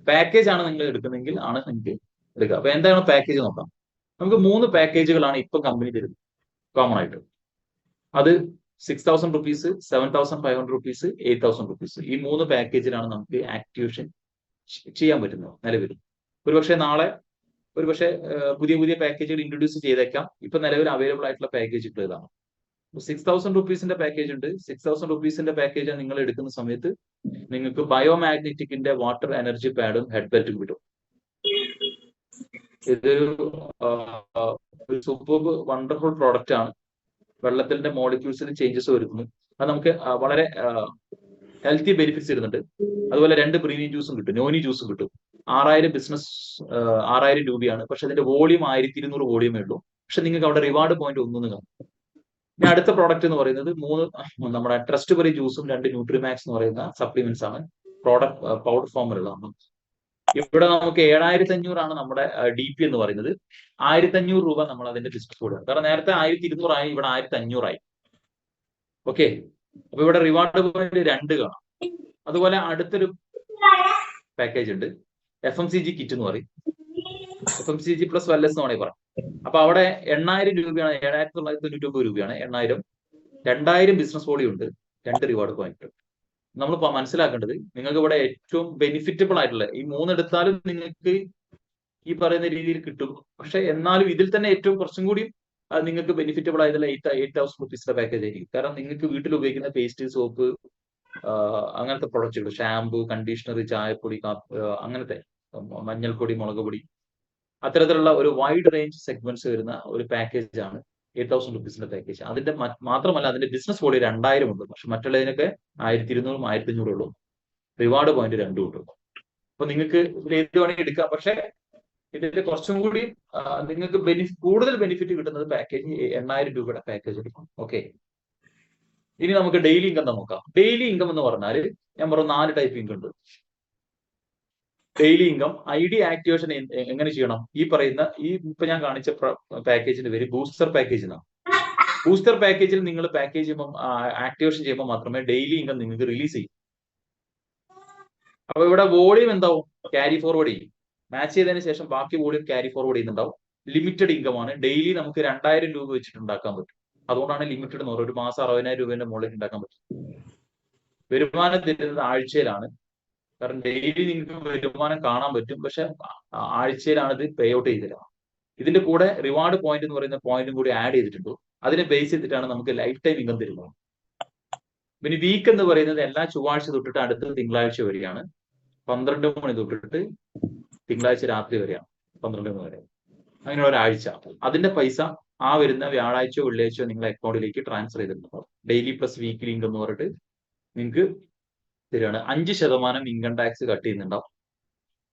പാക്കേജ് ആണ് നിങ്ങൾ എടുക്കുന്നെങ്കിൽ ആണ് നിങ്ങൾക്ക് എടുക്കുക. അപ്പൊ എന്താണ് പാക്കേജ് നോക്കാം. നമുക്ക് 3 പാക്കേജുകളാണ് ഇപ്പൊ കമ്പനി തരുന്നത് കോമൺ ആയിട്ട്. അത് 6,000 റുപ്പീസ്, 7,500 റുപ്പീസ്, 8,000 റുപ്പീസ്. ഈ 3 പാക്കേജിലാണ് നമുക്ക് ആക്ടിവേഷൻ ചെയ്യാൻ പറ്റുന്നത് നിലവിൽ. ഒരുപക്ഷെ നാളെ ഒരുപക്ഷെ പുതിയ പുതിയ പാക്കേജുകൾ ഇൻട്രൊഡ്യൂസ് ചെയ്തേക്കാം. ഇപ്പൊ നിലവിൽ അവൈലബിൾ ആയിട്ടുള്ള പാക്കേജുകൾ ഇതാണ്. 6,000 റുപ്പീസിന്റെ പാക്കേജ് ഉണ്ട്. 6,000 റുപ്പീസിന്റെ പാക്കേജ് നിങ്ങൾ എടുക്കുന്ന സമയത്ത് നിങ്ങൾക്ക് ബയോമാഗ്നറ്റിക്കിന്റെ വാട്ടർ എനർജി പാഡും ഹെഡ് ബെൽറ്റും കിട്ടും. ഇതൊരു സൂപ്പർ വണ്ടർഫുൾ പ്രോഡക്റ്റ് ആണ്. വെള്ളത്തിന്റെ മോളിക്യൂൾസിൽ ചേഞ്ചസ് വരുന്നു. അത് നമുക്ക് വളരെ ഹെൽത്തി ബെനിഫിറ്റ്സ് വരുന്നുണ്ട്. അതുപോലെ 2 പ്രീമിയം ജ്യൂസും കിട്ടും, നോനി ജ്യൂസും കിട്ടും. 6,000 രൂപയാണ്. പക്ഷെ അതിന്റെ വോളിയം 1,200 വോളിയമേ ഉള്ളൂ. പക്ഷെ നിങ്ങൾക്ക് അവിടെ റിവാർഡ് പോയിന്റ് 1 കാണും. ഇനി അടുത്ത പ്രോഡക്റ്റ് എന്ന് പറയുന്നത് 3 നമ്മുടെ ട്രസ്റ്റ് ബെറി ജ്യൂസും 2 ന്യൂട്രിമാക്സ് എന്ന് പറയുന്ന സപ്ലിമെന്റ്സ് ആണ്. പ്രോഡക്റ്റ് പൗഡർ ഫോമിലുള്ളതാണ്. ഇവിടെ നമുക്ക് 7,500 ആണ് നമ്മുടെ DP എന്ന് പറയുന്നത്. 1,500 രൂപ നമ്മൾ അതിന്റെ ബിസിനസ് കൊടുക്കുക. കാരണം നേരത്തെ 1,200 ആയി, ഇവിടെ 1,500 ആയി. ഓക്കെ, അപ്പൊ ഇവിടെ റിവാർഡ് പോയിന്റ് 2 കാണാം. അതുപോലെ അടുത്തൊരു പാക്കേജ് ഉണ്ട്, FMCG കിറ്റ് എന്ന് പറയും. FMCG പ്ലസ് വെൽനസ് എന്ന് വേണമെങ്കിൽ പറയാം. അപ്പൊ അവിടെ 8,000 രൂപയാണ്, 7,999 രൂപയാണ് 8,000. 2,000 ബിസിനസ് വോളിയം ഉണ്ട്, 2 റിവാർഡ് പോയിന്റ്. നമ്മൾ മനസ്സിലാക്കേണ്ടത് നിങ്ങൾക്ക് ഇവിടെ ഏറ്റവും ബെനിഫിറ്റബിൾ ആയിട്ടുള്ള ഈ 3 എടുത്താലും നിങ്ങൾക്ക് ഈ പറയുന്ന രീതിയിൽ കിട്ടും. പക്ഷെ എന്നാലും ഇതിൽ തന്നെ ഏറ്റവും കുറച്ചും കൂടി നിങ്ങൾക്ക് ബെനിഫിറ്റബിൾ ആയിട്ടുള്ള 8,000 റുപ്പീസിന്റെ പാക്കേജ് ആയിരിക്കും. കാരണം നിങ്ങൾക്ക് വീട്ടിൽ ഉപയോഗിക്കുന്ന പേസ്റ്റ്, സോപ്പ്, അങ്ങനത്തെ പ്രൊഡക്റ്റുകൾ, ഷാമ്പു, കണ്ടീഷണർ, ചായപ്പൊടി, അങ്ങനത്തെ മഞ്ഞൾപ്പൊടി, മുളക് പൊടി, അത്തരത്തിലുള്ള ഒരു വൈഡ് റേഞ്ച് സെഗ്മെന്റ്സ് വരുന്ന ഒരു പാക്കേജ് ആണ് 8,000 റുപ്പീസിന്റെ പാക്കേജ്. അതിന്റെ മാത്രമല്ല അതിന്റെ ബിസിനസ് വോളിയം 2,000 ഉണ്ട്. പക്ഷെ മറ്റുള്ളതിനൊക്കെ 1,200, 1,500 ഉള്ളൂ. റിവാർഡ് പോയിന്റ് 2 ഉണ്ട്. അപ്പൊ നിങ്ങൾക്ക് ഇതിൽ ഏത് വേണമെങ്കിൽ എടുക്കാം. പക്ഷെ ഇതിൽ കുറച്ചും കൂടി നിങ്ങൾക്ക് കൂടുതൽ ബെനിഫിറ്റ് കിട്ടുന്നത് പാക്കേജ് 8,000 രൂപയുടെ പാക്കേജ് എടുക്കും. ഓക്കെ, ഇനി നമുക്ക് ഡെയിലി ഇൻകം നോക്കാം. ഡെയിലി ഇൻകം എന്ന് പറഞ്ഞാൽ ഞാൻ പറഞ്ഞു 4 ടൈപ്പ് ഇൻകം ഉണ്ട്. ഡെയിലി ഇൻകം ID ആക്ടിവേഷൻ എങ്ങനെ ചെയ്യണം? ഈ പറയുന്ന ഇപ്പൊ ഞാൻ കാണിച്ച പാക്കേജിന്റെ പേര് ബൂസ്റ്റർ പാക്കേജ് എന്നാണ്. ബൂസ്റ്റർ പാക്കേജിൽ നിങ്ങൾ പാക്കേജ് ചെയ്യുമ്പോൾ ആക്ടിവേഷൻ ചെയ്യുമ്പോൾ മാത്രമേ ഡെയിലി ഇൻകം നിങ്ങൾക്ക് റിലീസ് ചെയ്യും. അപ്പൊ ഇവിടെ വോളിയം എന്താവും? ക്യാരി ഫോർവേഡ് ചെയ്യും. മാച്ച് ചെയ്തതിന് ശേഷം ബാക്കി വോളിയം ക്യാരി ഫോർവേഡ് ചെയ്യുന്നുണ്ടാവും. ലിമിറ്റഡ് ഇൻകം ആണ്. ഡെയിലി നമുക്ക് 2000 രൂപ വെച്ചിട്ട് ഉണ്ടാക്കാൻ പറ്റും. അതുകൊണ്ടാണ് ലിമിറ്റഡ് എന്ന് പറയുന്നത്. ഒരു മാസം 60,000 രൂപേന്റെ മുകളിൽ ഉണ്ടാക്കാൻ പറ്റും. വരുമാനം തരുന്നത് ആഴ്ചയിലാണ്. കാരണം ഡെയിലി നിങ്ങൾക്ക് വരുമാനം കാണാൻ പറ്റും, പക്ഷെ ആഴ്ചയിലാണ് ഇത് പേ ഔട്ട് ചെയ്തില്ല. ഇതിന്റെ കൂടെ റിവാർഡ് പോയിന്റ് എന്ന് പറയുന്ന പോയിന്റും കൂടി ആഡ് ചെയ്തിട്ടുണ്ട്. അതിനെ ബേസ് ചെയ്തിട്ടാണ് നമുക്ക് ലൈഫ് ടൈം ഇൻകം തരുന്നത്. പിന്നെ വീക്ക് എന്ന് പറയുന്നത് എല്ലാ ചൊവ്വാഴ്ച തൊട്ടിട്ട് അടുത്ത തിങ്കളാഴ്ച വരെയാണ്. 12 മണി തൊട്ടിട്ട് തിങ്കളാഴ്ച രാത്രി വരെയാണ്, 12 മണി വരെ. അങ്ങനെ ഒരാഴ്ച. അതിന്റെ പൈസ ആ വരുന്ന വ്യാഴാഴ്ചയോ വെള്ളിയാഴ്ചയോ നിങ്ങളുടെ അക്കൗണ്ടിലേക്ക് ട്രാൻസ്ഫർ ചെയ്തിട്ടുണ്ടാവും. ഡെയിലി പ്ലസ് വീക്കിലി ഇൻകം എന്ന് പറഞ്ഞിട്ട് നിങ്ങൾക്ക് തരികയാണ്. 5% ഇൻകം ടാക്സ് കട്ട് ചെയ്യുന്നുണ്ടാവും.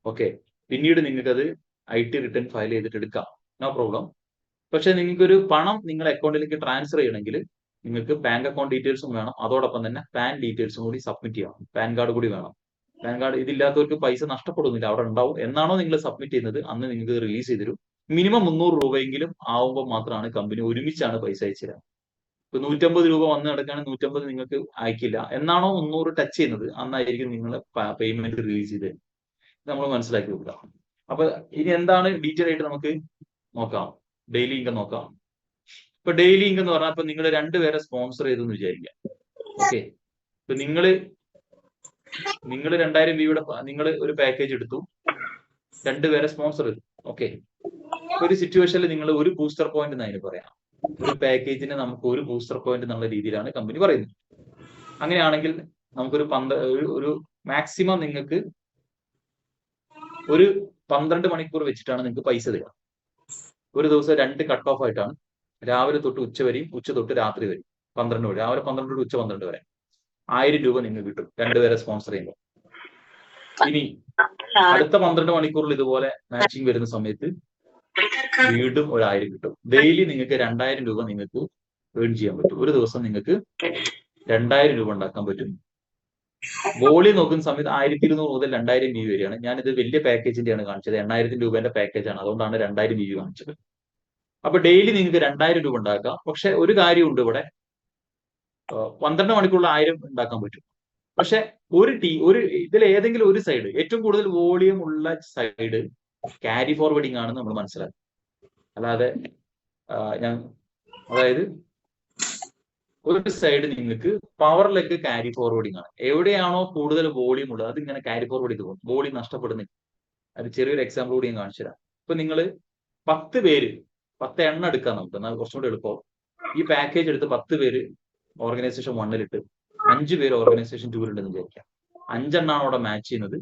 ഓക്കെ, പിന്നീട് നിങ്ങൾക്ക് അത് IT റിട്ടേൺ ഫയൽ ചെയ്തിട്ട് എടുക്കാം, നോ പ്രോബ്ലം. പക്ഷെ നിങ്ങൾക്കൊരു പണം നിങ്ങളുടെ അക്കൗണ്ടിലേക്ക് ട്രാൻസ്ഫർ ചെയ്യണമെങ്കിൽ നിങ്ങൾക്ക് ബാങ്ക് അക്കൗണ്ട് ഡീറ്റെയിൽസും വേണം, അതോടൊപ്പം തന്നെ പാൻ ഡീറ്റെയിൽസും കൂടി സബ്മിറ്റ് ചെയ്യണം. പാൻ കാർഡ് കൂടി വേണം. പാൻ കാർഡ് ഇതില്ലാത്തവർക്ക് പൈസ നഷ്ടപ്പെടുന്നില്ല, അവിടെ ഉണ്ടാവും. എന്നാണോ നിങ്ങൾ സബ്മിറ്റ് ചെയ്യുന്നത് അന്ന് നിങ്ങൾക്ക് റിലീസ് ചെയ്ത് തരും. മിനിമം 300 രൂപയെങ്കിലും ആവുമ്പോൾ മാത്രമാണ് കമ്പനി ഒരുമിച്ചാണ് പൈസ അയച്ചു തരാം. ഇപ്പൊ 150 രൂപ വന്ന് കിടക്കുകയാണെങ്കിൽ 150 നിങ്ങൾക്ക് അയക്കില്ല. എന്നാണോ 300 ടച്ച് ചെയ്യുന്നത് അന്നായിരിക്കും നിങ്ങൾ പേയ്മെന്റ് റിലീസ് ചെയ്ത് നമ്മൾ മനസ്സിലാക്കി കൊടുക്കുക. അപ്പൊ ഇനി എന്താണ് ഡീറ്റെയിൽ ആയിട്ട് നമുക്ക് നോക്കാം. ഡെയിലി ഇൻകം നോക്കാം. ഇപ്പൊ ഡെയിലി ഇൻകം എന്ന് പറഞ്ഞാൽ ഇപ്പൊ നിങ്ങൾ 2 പേരെ സ്പോൺസർ ചെയ്തെന്ന് വിചാരിക്കാം. ഓക്കെ, ഇപ്പൊ നിങ്ങൾ 2000 രൂപയുടെ നിങ്ങൾ ഒരു പാക്കേജ് എടുത്തു, 2 പേരെ സ്പോൺസർ ചെയ്തു. ഓക്കെ, ഒരു സിറ്റുവേഷനിൽ നിങ്ങൾ ഒരു ബൂസ്റ്റർ പോയിന്റ് എന്ന് അതിന് പറയാം. ഒരു പാക്കേജിന് നമുക്ക് ഒരു ബൂസ്റ്റർ പോയിന്റ് എന്നുള്ള രീതിയിലാണ് കമ്പനി പറയുന്നത്. അങ്ങനെയാണെങ്കിൽ നമുക്കൊരു ഒരു മാക്സിമം നിങ്ങൾക്ക് ഒരു 12 മണിക്കൂർ വെച്ചിട്ടാണ് നിങ്ങൾക്ക് പൈസ തരിക. ഒരു ദിവസം 2 കട്ട് ഓഫ് ആയിട്ടാണ്. രാവിലെ തൊട്ട് ഉച്ച വരെയും ഉച്ച തൊട്ട് രാത്രി വരെയും 12 വരെ. രാവിലെ 12 തൊട്ട് ഉച്ച 12 വരെ 1000 രൂപ നിങ്ങൾക്ക് കിട്ടും 2 പേരെ സ്പോൺസർ ചെയ്യുമ്പോൾ. ഇനി അടുത്ത 12 മണിക്കൂറിൽ ഇതുപോലെ മാച്ചിങ് വരുന്ന സമയത്ത് വീണ്ടും 1000 കിട്ടും. ഡെയിലി നിങ്ങൾക്ക് 2000 രൂപ നിങ്ങൾക്ക് ഏൺ ചെയ്യാൻ പറ്റും. ഒരു ദിവസം നിങ്ങൾക്ക് 2000 രൂപ ഉണ്ടാക്കാൻ പറ്റും. വോളിയം നോക്കുന്ന സമയത്ത് 1200 മുതൽ 2000 BV വരെയാണ്. ഞാനിത് വലിയ പാക്കേജിന്റെയാണ് കാണിച്ചത്. 8000 രൂപേന്റെ പാക്കേജാണ്, അതുകൊണ്ടാണ് 2000 BV കാണിച്ചത്. അപ്പൊ ഡെയിലി നിങ്ങൾക്ക് 2000 രൂപ ഉണ്ടാക്കാം. പക്ഷെ ഒരു കാര്യമുണ്ട്, ഇവിടെ 12 മണിക്കൂറിൽ 1000 ഉണ്ടാക്കാൻ പറ്റും. പക്ഷെ ഒരു ഇതിൽ ഏതെങ്കിലും ഒരു സൈഡ്, ഏറ്റവും കൂടുതൽ വോളിയം ഉള്ള സൈഡ് ക്യാരി ഫോർവേഡിങ് ആണെന്ന് നമ്മൾ മനസ്സിലാക്കും. അല്ലാതെ അതായത് ഒരു സൈഡ് നിങ്ങൾക്ക് പവറിലേക്ക് ക്യാരി ഫോർവേഡിങ് ആണ്. എവിടെയാണോ കൂടുതൽ വോളിയം ഉള്ളത് അത് ഇങ്ങനെ ക്യാരി ഫോർവേഡ് ചെയ്ത് പോകും, വോളിയം നഷ്ടപ്പെടുന്നില്ല. അത് ചെറിയൊരു എക്സാമ്പിൾ കൂടി ഞാൻ കാണിച്ചു തരാം. ഇപ്പൊ നിങ്ങൾ 10 പേര് 10 എണ്ണം എടുക്കാം നമുക്ക്, എന്നാൽ കുറച്ചും കൂടി എളുപ്പം. ഈ പാക്കേജ് എടുത്ത് 10 പേര് ഓർഗനൈസേഷൻ 1-ലിട്ട് 5 പേര് ഓർഗനൈസേഷൻ 2-ലുണ്ടെന്ന് വിചാരിക്കാം. 5 എണ്ണാണ് അവിടെ മാച്ച് ചെയ്യുന്നത്.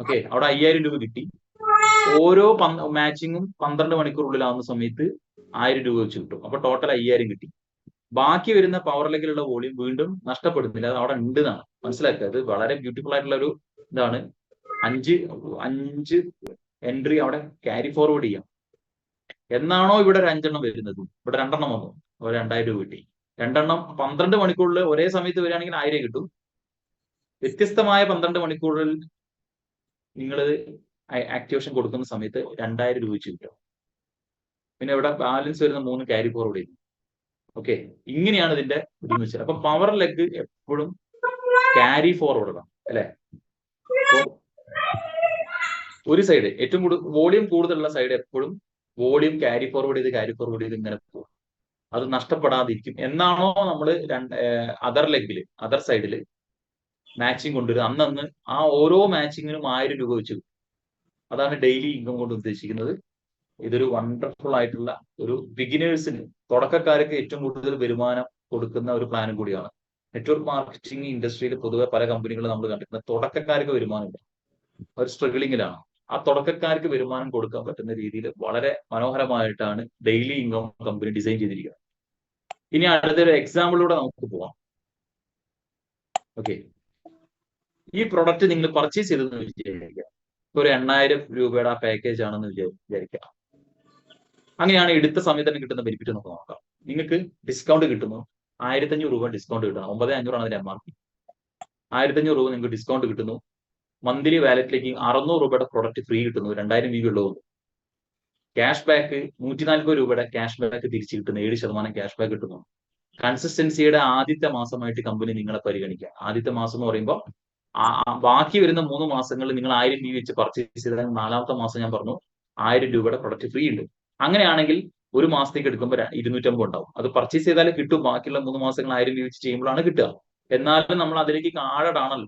ഓക്കെ, അവിടെ 5000 രൂപ കിട്ടി. ഓരോ മാച്ചിങ്ങും 12 മണിക്കൂറിനുള്ളിലാവുന്ന സമയത്ത് 1000 രൂപ വെച്ച് കിട്ടും. അപ്പൊ ടോട്ടൽ 5000 കിട്ടി. ബാക്കി വരുന്ന പവർ ലെഗിലുള്ള വോളിയം വീണ്ടും നഷ്ടപ്പെടുന്നില്ല, അത് അവിടെ ഉണ്ട് എന്നാണ് മനസ്സിലാക്കുക. അത് വളരെ ബ്യൂട്ടിഫുൾ ആയിട്ടുള്ള ഒരു ഇതാണ്. 5 എൻട്രി അവിടെ ക്യാരി ഫോർവേഡ് ചെയ്യാം. എന്നാണോ ഇവിടെ ഒരു 5 എണ്ണം വരുന്നത്, ഇവിടെ 2 എണ്ണം വന്നു, 2000 രൂപ കിട്ടി. 2 എണ്ണം 12 മണിക്കൂറിൽ ഒരേ സമയത്ത് വരികയാണെങ്കിൽ 1000 കിട്ടും. വ്യത്യസ്തമായ 12 മണിക്കൂറിൽ നിങ്ങൾ ആക്ടിവേഷൻ കൊടുക്കുന്ന സമയത്ത് 2000 രൂപ വെച്ച് കിട്ടും. പിന്നെ ഇവിടെ ബാലൻസ് വരുന്ന 3 ക്യാരി ഫോർവേഡ് ചെയ്യും. ഓക്കെ, ഇങ്ങനെയാണ് ഇതിന്റെ ഒരുമിച്ച്. അപ്പൊ പവർ ലെഗ് എപ്പോഴും ക്യാരി ഫോർവേഡ് ആണ് അല്ലെ. അപ്പൊ ഒരു സൈഡ് ഏറ്റവും കൂടുതൽ വോളിയം കൂടുതലുള്ള സൈഡ് എപ്പോഴും വോളിയം ക്യാരി ഫോർവേഡ് ചെയ്ത് ഇങ്ങനെ പോകും. അത് നഷ്ടപ്പെടാതിരിക്കും. എന്നാണോ നമ്മൾ അതർ സൈഡില് മാച്ചിങ് കൊണ്ടുവരും അന്നന്ന് ആ ഓരോ മാച്ചിങ്ങിനും 1000 രൂപ വെച്ച് കിട്ടും. അതാണ് ഡെയിലി ഇൻകം കൊണ്ട് ഉദ്ദേശിക്കുന്നത്. ഇതൊരു വണ്ടർഫുൾ ആയിട്ടുള്ള ഒരു ബിഗിനേഴ്സിന്, തുടക്കക്കാർക്ക് ഏറ്റവും കൂടുതൽ വരുമാനം കൊടുക്കുന്ന ഒരു പ്ലാനും കൂടിയാണ്. നെറ്റ്വർക്ക് മാർക്കറ്റിംഗ് ഇൻഡസ്ട്രിയിൽ പൊതുവെ പല കമ്പനികളും നമ്മൾ കണ്ടിട്ടുണ്ട്, തുടക്കക്കാർക്ക് വരുമാനമില്ല, അവർ സ്ട്രഗിളിങ്ങിലാണ്. ആ തുടക്കക്കാർക്ക് വരുമാനം കൊടുക്കാൻ പറ്റുന്ന രീതിയിൽ വളരെ മനോഹരമായിട്ടാണ് ഡെയിലി ഇൻകം കമ്പനി ഡിസൈൻ ചെയ്തിരിക്കുന്നത്. ഇനി അടുത്തൊരു എക്സാമ്പിളിലൂടെ നമുക്ക് പോവാം. ഓക്കെ, ഈ പ്രൊഡക്റ്റ് നിങ്ങൾ പർച്ചേസ് ചെയ്തെന്ന് വിചാരിക്കുക. ഒരു 8000 രൂപയുടെ ആ പാക്കേജ് ആണെന്ന് വിചാരിക്കാം. അങ്ങനെയാണ് എടുത്ത സമയത്ത് തന്നെ കിട്ടുന്ന ബെനിഫിറ്റ് നമുക്ക് നോക്കാം. നിങ്ങൾക്ക് ഡിസ്കൗണ്ട് കിട്ടുന്നു, 1500 രൂപ ഡിസ്കൗണ്ട് കിട്ടുന്നു. 9500 ആണ് അതിന്റെ MRP. 1500 രൂപ നിങ്ങൾക്ക് ഡിസ്കൗണ്ട് കിട്ടുന്നു. മന്ത്ലി വാലറ്റിലേക്ക് 600 രൂപയുടെ പ്രൊഡക്റ്റ് ഫ്രീ കിട്ടുന്നു, 2000 BV ഉള്ളതുകൊണ്ട്. ക്യാഷ് ബാക്ക് 140 രൂപയുടെ ക്യാഷ് ബാക്ക് തിരിച്ചു കിട്ടുന്നു, 7% ക്യാഷ് ബാക്ക് കിട്ടുന്നു. കൺസിസ്റ്റൻസിയുടെ ആദ്യത്തെ മാസമായിട്ട് കമ്പനി നിങ്ങളെ പരിഗണിക്കുക. ആദ്യത്തെ മാസം എന്ന് പറയുമ്പോൾ ബാക്കി വരുന്ന 3 മാസങ്ങളിൽ നിങ്ങൾ 1000 രൂപ വെച്ച് പർച്ചേസ് ചെയ്താൽ 4ാമത്തെ മാസം ഞാൻ പറഞ്ഞു 1000 രൂപയുടെ പ്രൊഡക്റ്റ് ഫ്രീ ഉണ്ട്. അങ്ങനെയാണെങ്കിൽ ഒരു മാസത്തേക്ക് എടുക്കുമ്പോൾ 250 ഉണ്ടാവും. അത് പർച്ചേസ് ചെയ്താലേ കിട്ടും. ബാക്കിയുള്ള 3 മാസങ്ങൾ 1000 രൂപ വെച്ച് ചെയ്യുമ്പോഴാണ് കിട്ടുക. എന്നാലും നമ്മൾ അതിലേക്ക് ആഴടാണല്ലോ,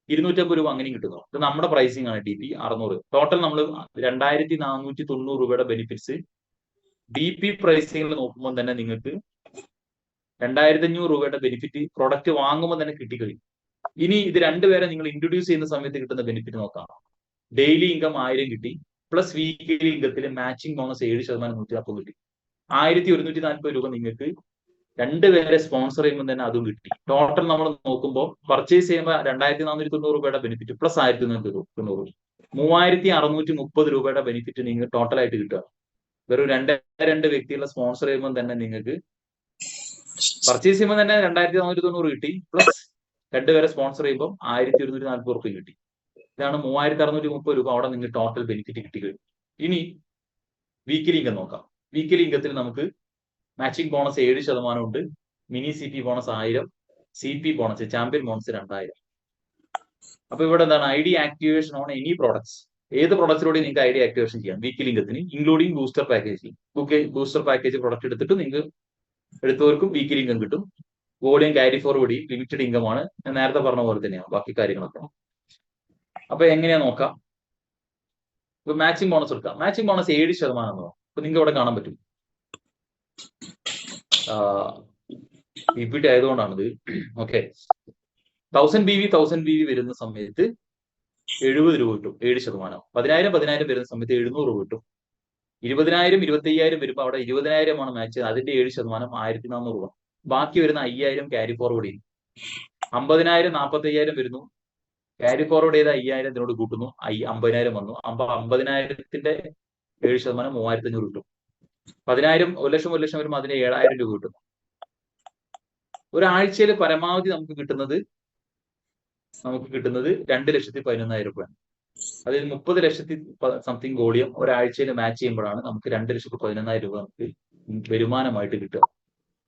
250 രൂപ അങ്ങനെയും കിട്ടുന്നു. ഇത് നമ്മുടെ പ്രൈസിംഗ് ആണ്. DP 600. ടോട്ടൽ നമ്മൾ 2490 രൂപയുടെ ബെനിഫിറ്റ്സ് DP പ്രൈസിംഗിൽ നോക്കുമ്പോൾ തന്നെ നിങ്ങൾക്ക് 2500 രൂപയുടെ ബെനിഫിറ്റ് പ്രൊഡക്റ്റ് വാങ്ങുമ്പോൾ തന്നെ കിട്ടിക്കഴിയും. ഇനി ഇത് രണ്ടുപേരെ നിങ്ങൾ ഇൻട്രൊഡ്യൂസ് ചെയ്യുന്ന സമയത്ത് കിട്ടുന്ന ബെനിഫിറ്റ് നോക്കാം. ഡെയിലി ഇൻകം 1000 കിട്ടി, പ്ലസ് വീക്കിലി ഇൻകത്തിൽ മാച്ചിങ് ബോണസ് 7% 140 കിട്ടി. 1140 രൂപ നിങ്ങൾക്ക് രണ്ടുപേരെ സ്പോൺസർ ചെയ്യുമ്പോൾ തന്നെ അതും കിട്ടി. ടോട്ടൽ നമ്മൾ നോക്കുമ്പോൾ പർച്ചേസ് ചെയ്യുമ്പോൾ 2490 രൂപയുടെ ബെനിഫിറ്റ് പ്ലസ് 1190, 3630 രൂപയുടെ ബെനിഫിറ്റ് നിങ്ങൾക്ക് ടോട്ടലായിട്ട് കിട്ടുക. വെറും രണ്ട് വ്യക്തികളെ സ്പോൺസർ ചെയ്യുമ്പോൾ തന്നെ നിങ്ങൾക്ക് പർച്ചേസ് ചെയ്യുമ്പോൾ തന്നെ 2490 കിട്ടി, പ്ലസ് രണ്ടുപേരെ സ്പോൺസർ ചെയ്യുമ്പോൾ 1140 രൂപ കിട്ടി. ഇതാണ് 3630 രൂപ അവിടെ നിങ്ങൾക്ക് ടോട്ടൽ ബെനിഫിറ്റ് കിട്ടി കഴിഞ്ഞു. ഇനി വീക്കിലി ഇൻകം നോക്കാം. വീക്കിലി ഇൻകത്തിൽ നമുക്ക് മാച്ചിങ് ബോണസ് 7% ഉണ്ട്, mini CP bonus 1000, CP bonus champion bonus 2000. അപ്പൊ ഇവിടെ എന്താണ് ID activation on any products. ഏത് പ്രൊഡക്റ്റിലൂടെ നിങ്ങൾക്ക് ID ആക്ടിവേഷൻ ചെയ്യാം വീക്കിലി ഇൻകത്തിന്, including booster package. Booster package product എടുത്തിട്ട് നിങ്ങൾക്ക് എടുത്തവർക്കും വീക്കിലി ഇൻകം കിട്ടും. Volume carry forward limited income ആണ്. ഞാൻ നേരത്തെ പറഞ്ഞ പോലെ തന്നെയാണ് ബാക്കി കാര്യങ്ങളൊക്കെ. അപ്പൊ എങ്ങനെയാ നോക്കാം. ഇപ്പൊ മാച്ചിങ് ബോണസ് എടുക്കാം. Matching bonus 7%. അപ്പൊ നിങ്ങൾക്ക് ഇവിടെ കാണാൻ പറ്റും. PPT ആയതുകൊണ്ടാണിത്. ഓക്കെ, 1000 BV വരുന്ന സമയത്ത് 70 രൂപ കിട്ടും, 7%. 10,000 വരുന്ന സമയത്ത് 700 രൂപ കിട്ടും. 20,000 25,000 വരുമ്പോൾ അവിടെ 20,000 ആണ് മാച്ച്, അതിന്റെ 7% 1,400 രൂപ. ബാക്കി വരുന്ന 5,000 ക്യാരി ഫോർവേഡ് ചെയ്യും. 50,000 45,000 വരുന്നു, ക്യാരി ഫോർവേഡ് ചെയ്ത 5,000 ഇതിനോട് കൂട്ടുന്നു, 50,000 വന്നു. 50,000ത്തിന്റെ 7% 3,500 കിട്ടും. 10,000 1 ലക്ഷം വരുമ്പോൾ അതിന് 7,000 രൂപ കിട്ടും. ഒരാഴ്ചയിൽ പരമാവധി നമുക്ക് കിട്ടുന്നത് 2,11,000 രൂപയാണ്. അതായത് 30 ലക്ഷത്തി സംതിങ് വോളിയം ഒരാഴ്ചയിൽ മാച്ച് ചെയ്യുമ്പോഴാണ് നമുക്ക് 2,11,000 രൂപ നമുക്ക് വരുമാനമായിട്ട് കിട്ടുക.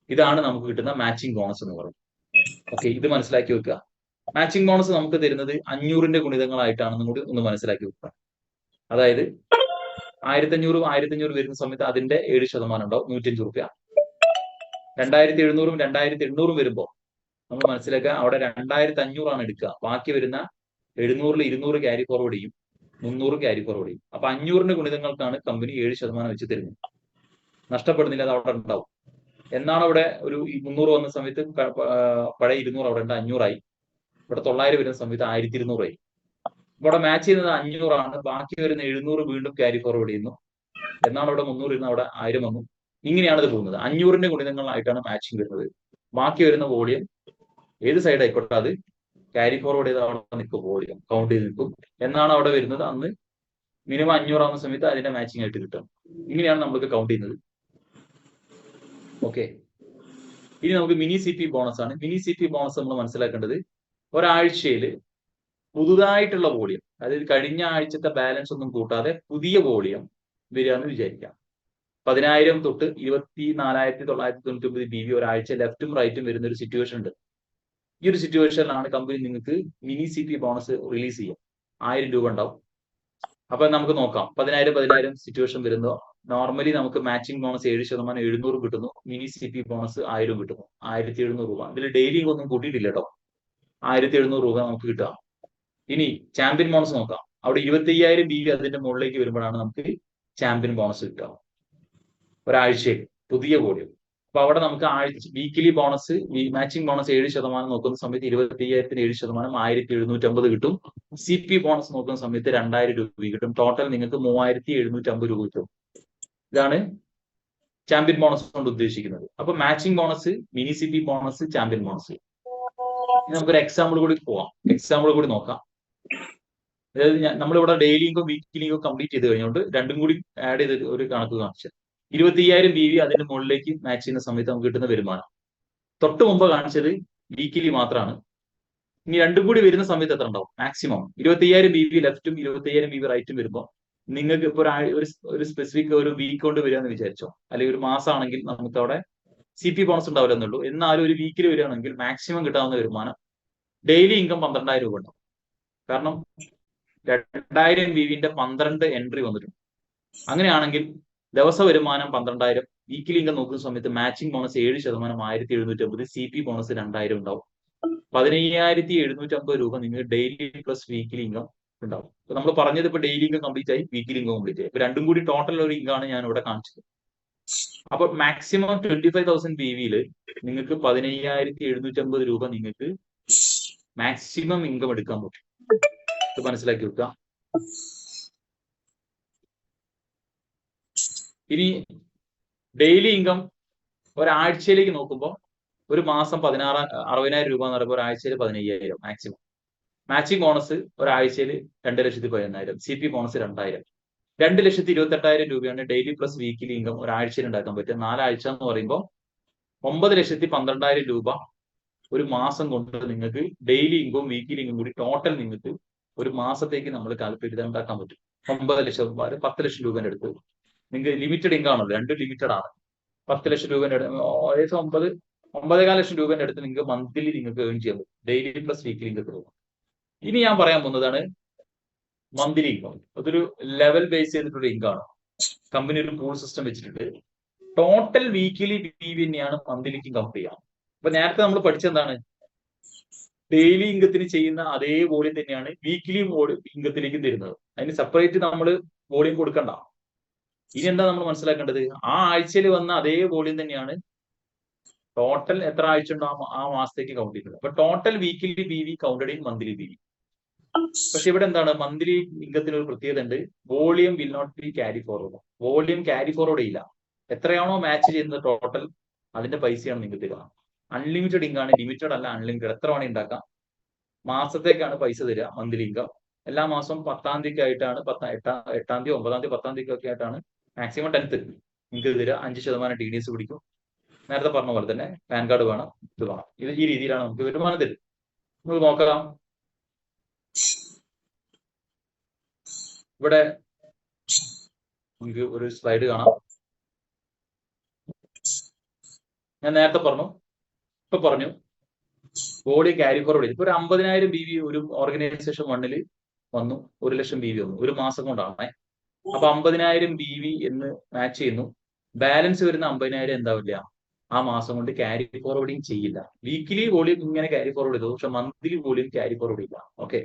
ഇതാണ് നമുക്ക് കിട്ടുന്ന മാച്ചിങ് ബോണസ് എന്ന് പറയുന്നത്. ഓക്കെ, ഇത് മനസ്സിലാക്കി വെക്കുക. മാച്ചിങ് ബോണസ് നമുക്ക് തരുന്നത് 500ന്റെ ഗുണിതങ്ങളായിട്ടാണെന്നും കൂടി ഒന്ന് മനസ്സിലാക്കി വെക്കുക. അതായത് 1,500 വരുന്ന സമയത്ത് അതിന്റെ 7% ഉണ്ടാവും, 105 രൂപ. 2,700 2,800 വരുമ്പോൾ നമ്മൾ മനസ്സിലാക്കുക അവിടെ 2,500 ആണ് എടുക്കുക. ബാക്കി വരുന്ന 700-ൽ 200 ക്യാരി ഫോർവേഡ് ചെയ്യും, 300 ക്യാരി ഫോർവേഡ് ചെയ്യും. അപ്പൊ 500ന്റെ ഗുണിതങ്ങൾക്കാണ് കമ്പനി 7% വെച്ച് തരുന്നത്. നഷ്ടപ്പെടുന്നില്ല, അത് അവിടെ ഉണ്ടാവും. എന്നാണ് അവിടെ ഒരു 300 വന്ന സമയത്ത് പഴയ 200 അവിടെ ഉണ്ട്, 500 ആയി. ഇവിടെ 900 വരുന്ന സമയത്ത് 1,200 ആയി. ഇവിടെ മാച്ച് ചെയ്യുന്നത് 500 ആണ്. ബാക്കി വരുന്ന 700 വീണ്ടും ക്യാരി ഫോർവേഡ് ചെയ്യുന്നു. എന്നാണ് അവിടെ 300 ഇരുന്ന് അവിടെ 1000 വന്നു. ഇങ്ങനെയാണ് ഇത് പോകുന്നത്. 500ന്റെ ഗുണിതങ്ങളായിട്ടാണ് മാച്ചിങ് വരുന്നത്. ബാക്കി വരുന്ന വോളിയം ഏത് സൈഡ് ആയിക്കോട്ടെ അത് ക്യാരി ഫോർവേഡ് ചെയ്ത് അവിടെ നിൽക്കും, വോളിയം കൗണ്ട് ചെയ്ത് നിൽക്കും. എന്നാണ് അവിടെ വരുന്നത് അന്ന് മിനിമം 500 ആവുന്ന സമയത്ത് അതിന്റെ മാച്ചിങ് ആയിട്ട് കിട്ടും. ഇങ്ങനെയാണ് നമ്മൾക്ക് കൗണ്ട് ചെയ്യുന്നത്. ഓക്കെ, ഇനി നമുക്ക് മിനി CP ബോണസ് ആണ്. മിനി CP ബോണസ് നമ്മൾ മനസ്സിലാക്കേണ്ടത് ഒരാഴ്ചയിൽ പുതുതായിട്ടുള്ള വോളിയം, അതായത് കഴിഞ്ഞ ആഴ്ചത്തെ ബാലൻസ് ഒന്നും കൂട്ടാതെ പുതിയ വോളിയം വരികയെന്ന് വിചാരിക്കാം. 10,000 തൊട്ട് 24,999 BV ഒരാഴ്ച ലെഫ്റ്റും റൈറ്റും വരുന്ന ഒരു സിറ്റുവേഷൻ ഉണ്ട്. ഈ ഒരു സിറ്റുവേഷനിലാണ് കമ്പനി നിങ്ങൾക്ക് മിനി CP ബോണസ് റിലീസ് ചെയ്യാം. 1000 രൂപ ഉണ്ടാവും. അപ്പൊ നമുക്ക് നോക്കാം. 10,000 സിറ്റുവേഷൻ വരുന്നോ നോർമലി നമുക്ക് മാച്ചിങ് ബോണസ് 7% 700 കിട്ടുന്നു. മിനി CP ബോണസ് 1000 കിട്ടുന്നു, 1,700 രൂപ. ഇതിൽ ഡെയിലി ഒന്നും കൂട്ടിയിട്ടില്ല കേട്ടോ. 1,700 രൂപ നമുക്ക് കിട്ടുക. ഇനി ചാമ്പ്യൻ ബോണസ് നോക്കാം. അവിടെ 25,000 BV അതിന്റെ മുകളിലേക്ക് വരുമ്പോഴാണ് നമുക്ക് ചാമ്പ്യൻ ബോണസ് കിട്ടുക ഒരാഴ്ചയിൽ പുതിയ വോളിയം. അപ്പൊ അവിടെ നമുക്ക് വീക്കിലി ബോണസ് മാച്ചിങ് ബോണസ് 7% നോക്കുന്ന സമയത്ത് 25,000-ന് 7% 1,750 കിട്ടും. CP ബോണസ് നോക്കുന്ന സമയത്ത് 2,000 രൂപ കിട്ടും. ടോട്ടൽ നിങ്ങൾക്ക് 3,750 രൂപ കിട്ടും. ഇതാണ് ചാമ്പ്യൻ ബോണസ് കൊണ്ട് ഉദ്ദേശിക്കുന്നത്. അപ്പൊ matching bonus, mini CP bonus, champion bonus. നമുക്കൊരു എക്സാമ്പിൾ കൂടി നോക്കാം. അതായത് നമ്മളിവിടെ daily income weekly income complete ചെയ്ത് കഴിഞ്ഞുകൊണ്ട് രണ്ടും കൂടി ആഡ് ചെയ്ത് ഒരു കണക്ക് കാണിച്ചത്. 25,000 BV അതിന്റെ മുകളിലേക്ക് മാച്ച് ചെയ്യുന്ന സമയത്ത് നമുക്ക് കിട്ടുന്ന വരുമാനം. തൊട്ട് മുമ്പ് കാണിച്ചത് വീക്കിലി മാത്രമാണ്. ഇനി രണ്ടും കൂടി വരുന്ന സമയത്ത് എത്ര ഉണ്ടാവും? മാക്സിമം 25,000 BV ലെഫ്റ്റും 25,000 BV റൈറ്റും വരുമ്പോൾ നിങ്ങൾക്ക് ഇപ്പൊ ഒരു സ്പെസിഫിക് ഒരു വീക്ക് കൊണ്ട് വരിക എന്ന് വിചാരിച്ചോ, അല്ലെങ്കിൽ ഒരു മാസമാണെങ്കിൽ നമുക്ക് അവിടെ CP ബോണസ് ഉണ്ടാവില്ല എന്നുള്ളൂ. എന്നാലും ഒരു വീക്കിൽ വരികയാണെങ്കിൽ മാക്സിമം കിട്ടാവുന്ന വരുമാനം ഡെയിലി ഇൻകം 12,000 രൂപ ഉണ്ടാവും. കാരണം 2000 BV-ന്റെ 12 എൻട്രി വന്നിട്ടുണ്ട്. അങ്ങനെയാണെങ്കിൽ ദിവസ വരുമാനം 12,000, വീക്കിലി ഇൻകം നോക്കുന്ന സമയത്ത് മാച്ചിങ് ബോണസ് 7%, 1,750, CP ബോണസ് 2,000 ഉണ്ടാവും. 15,750 രൂപ നിങ്ങൾ ഡെയിലി പ്ലസ് വീക്കിലി ഇൻകം ഉണ്ടാവും. ഇപ്പൊ നമ്മൾ പറഞ്ഞത് ഇപ്പൊ ഡെയിലി ഇൻകം കംപ്ലീറ്റ് ആയി, വീക്കിലി ഇൻകം കംപ്ലീറ്റ് ആയി. ഇപ്പൊ രണ്ടും കൂടി ടോട്ടൽ ഒരു ഇൻകം ആണ് ഞാൻ ഇവിടെ കാണിച്ചത്. അപ്പൊ മാക്സിമം 25,000 BV-യിൽ നിങ്ങൾക്ക് 15,750 രൂപ നിങ്ങൾക്ക് മാക്സിമം ഇൻകം എടുക്കാൻ പറ്റും. ഇത് മനസ്സിലാക്കി വെക്കുക. ഇനി ഡെയിലി ഇൻകം ഒരാഴ്ചയിലേക്ക് നോക്കുമ്പോൾ ഒരു മാസം 60,000 രൂപ എന്ന് പറയുമ്പോൾ ഒരാഴ്ചയിൽ 15,000 മാക്സിമം. മാച്ചിങ് ബോണസ് ഒരാഴ്ചയിൽ 2,11,000, CP ബോണസ് 2,000, 2,28,000 രൂപയാണ് ഡെയിലി പ്ലസ് വീക്കിലി ഇൻകം ഒരാഴ്ചയിൽ ഉണ്ടാക്കാൻ പറ്റുക. 4 ആഴ്ച എന്ന് പറയുമ്പോൾ 9,12,000 രൂപ ഒരു മാസം കൊണ്ട് നിങ്ങൾക്ക് ഡെയിലി ഇൻകം വീക്കിലി ഇൻകം കൂടി ടോട്ടൽ നിങ്ങൾക്ക് ഒരു മാസത്തേക്ക് നമ്മൾ കാൽക്കുലേറ്റ് ചെയ്ത് ഉണ്ടാക്കാൻ പറ്റും. 9 ലക്ഷം രൂപ, 10 ലക്ഷം രൂപേന്റെ അടുത്ത് നിങ്ങൾക്ക് ലിമിറ്റഡ് ഇൻകം ആണല്ലോ, രണ്ടും ലിമിറ്റഡ് ആണ്. 10 ലക്ഷം രൂപേന്റെ ഏകദേശം 9.5 ലക്ഷം രൂപേന്റെ അടുത്ത് നിങ്ങൾക്ക് മന്ത്ലി നിങ്ങൾക്ക് ഏൺ ചെയ്യാൻ പറ്റും, ഡെയിലി പ്ലസ് വീക്കിലി ഇൻകം രൂപ. ഇനി ഞാൻ പറയാൻ പോകുന്നതാണ് മന്ത്ലി ഇൻകം. അതൊരു ലെവൽ ബേസ് ചെയ്തിട്ടുള്ള ഇൻകം ആണ്. കമ്പനി ഒരു പൂൾ സിസ്റ്റം വെച്ചിട്ടുണ്ട്. ടോട്ടൽ വീക്കിലി PV തന്നെയാണ് മന്ത്ലിക്ക് കൗണ്ട് ചെയ്യാം. അപ്പൊ നേരത്തെ നമ്മൾ പഠിച്ചെന്താണ്, ഡെയിലി ഇൻകത്തിന് ചെയ്യുന്ന അതേ വോളിയം തന്നെയാണ് വീക്കിലി ഇൻകത്തിലേക്കും തരുന്നത്. അതിന് സെപ്പറേറ്റ് നമ്മൾ വോളിയം കൊടുക്കണ്ട. ഇനി എന്താ നമ്മൾ മനസ്സിലാക്കേണ്ടത്, ആ ആഴ്ചയിൽ വന്ന അതേ വോളിയം തന്നെയാണ് ടോട്ടൽ എത്ര ആഴ്ച ഉണ്ടോ ആ മാസത്തേക്ക് കൗണ്ട് ചെയ്യുന്നത്. അപ്പൊ total weekly PV counted in monthly PV. പക്ഷെ ഇവിടെ എന്താണ്, മന്ത്ലി ഇൻകത്തിന് ഒരു പ്രത്യേകത ഉണ്ട്, volume will not be carry forward. Volume carry forward ഇല്ല. എത്രയാണോ മാച്ച് ചെയ്യുന്നത് ടോട്ടൽ, അതിന്റെ പൈസയാണ് നിങ്ങൾക്ക് തരിക. അൺലിമിറ്റഡ് ഇൻകം ആണ്, ലിമിറ്റഡ് അല്ല, അൺലിമിറ്റഡ്. എത്ര വേണേ ഉണ്ടാക്കാം. മാസത്തേക്കാണ് പൈസ തരിക മന്ത്ലി ഇൻകം. എല്ലാ മാസവും 10-ാം തീയതി ആയിട്ടാണ്, 8-ാം തീയതി 9-ാം തീയതി 10-ാം തീയതി ഒക്കെ ആയിട്ടാണ് മാക്സിമം 10th നിങ്ങൾക്ക് തരിക. 5% TDS പിടിക്കും. നേരത്തെ പറഞ്ഞ പോലെ തന്നെ പാൻ കാർഡ് വേണം, ഇത് വേണം. ഇത് ഈ രീതിയിലാണ് നമുക്ക് വരുമാനം തരും. നമുക്ക് നോക്കാം. ഇവിടെ നമുക്ക് ഒരു സ്ലൈഡ് കാണാം. ഞാൻ നേരത്തെ പറഞ്ഞു, ഇപ്പൊ പറഞ്ഞു ബോഡി ക്യാരി ഫോർവേഡ്. ഇപ്പൊ ഒരു 50,000 BV ഒരു ഓർഗനൈസേഷൻ 1-ൽ വന്നു, 1 ലക്ഷം BV വന്നു, ഒരു മാസം കൊണ്ടാണ്. അപ്പൊ 50,000 BV എന്ന് മാച്ച് ചെയ്യുന്നു. ബാലൻസ് വരുന്ന 50,000 എന്താവില്ല, ആ മാസം കൊണ്ട് ക്യാരി ഫോർവേഡിങ് ചെയ്യില്ല. വീക്കിലി വോളിയം ഇങ്ങനെ ക്യാരി ഫോർവേഡ് ചെയ്തു, പക്ഷെ മന്ത്ലി വോളിയം ക്യാരി ഫോർവേഡ് ഇല്ല. ഓക്കെ,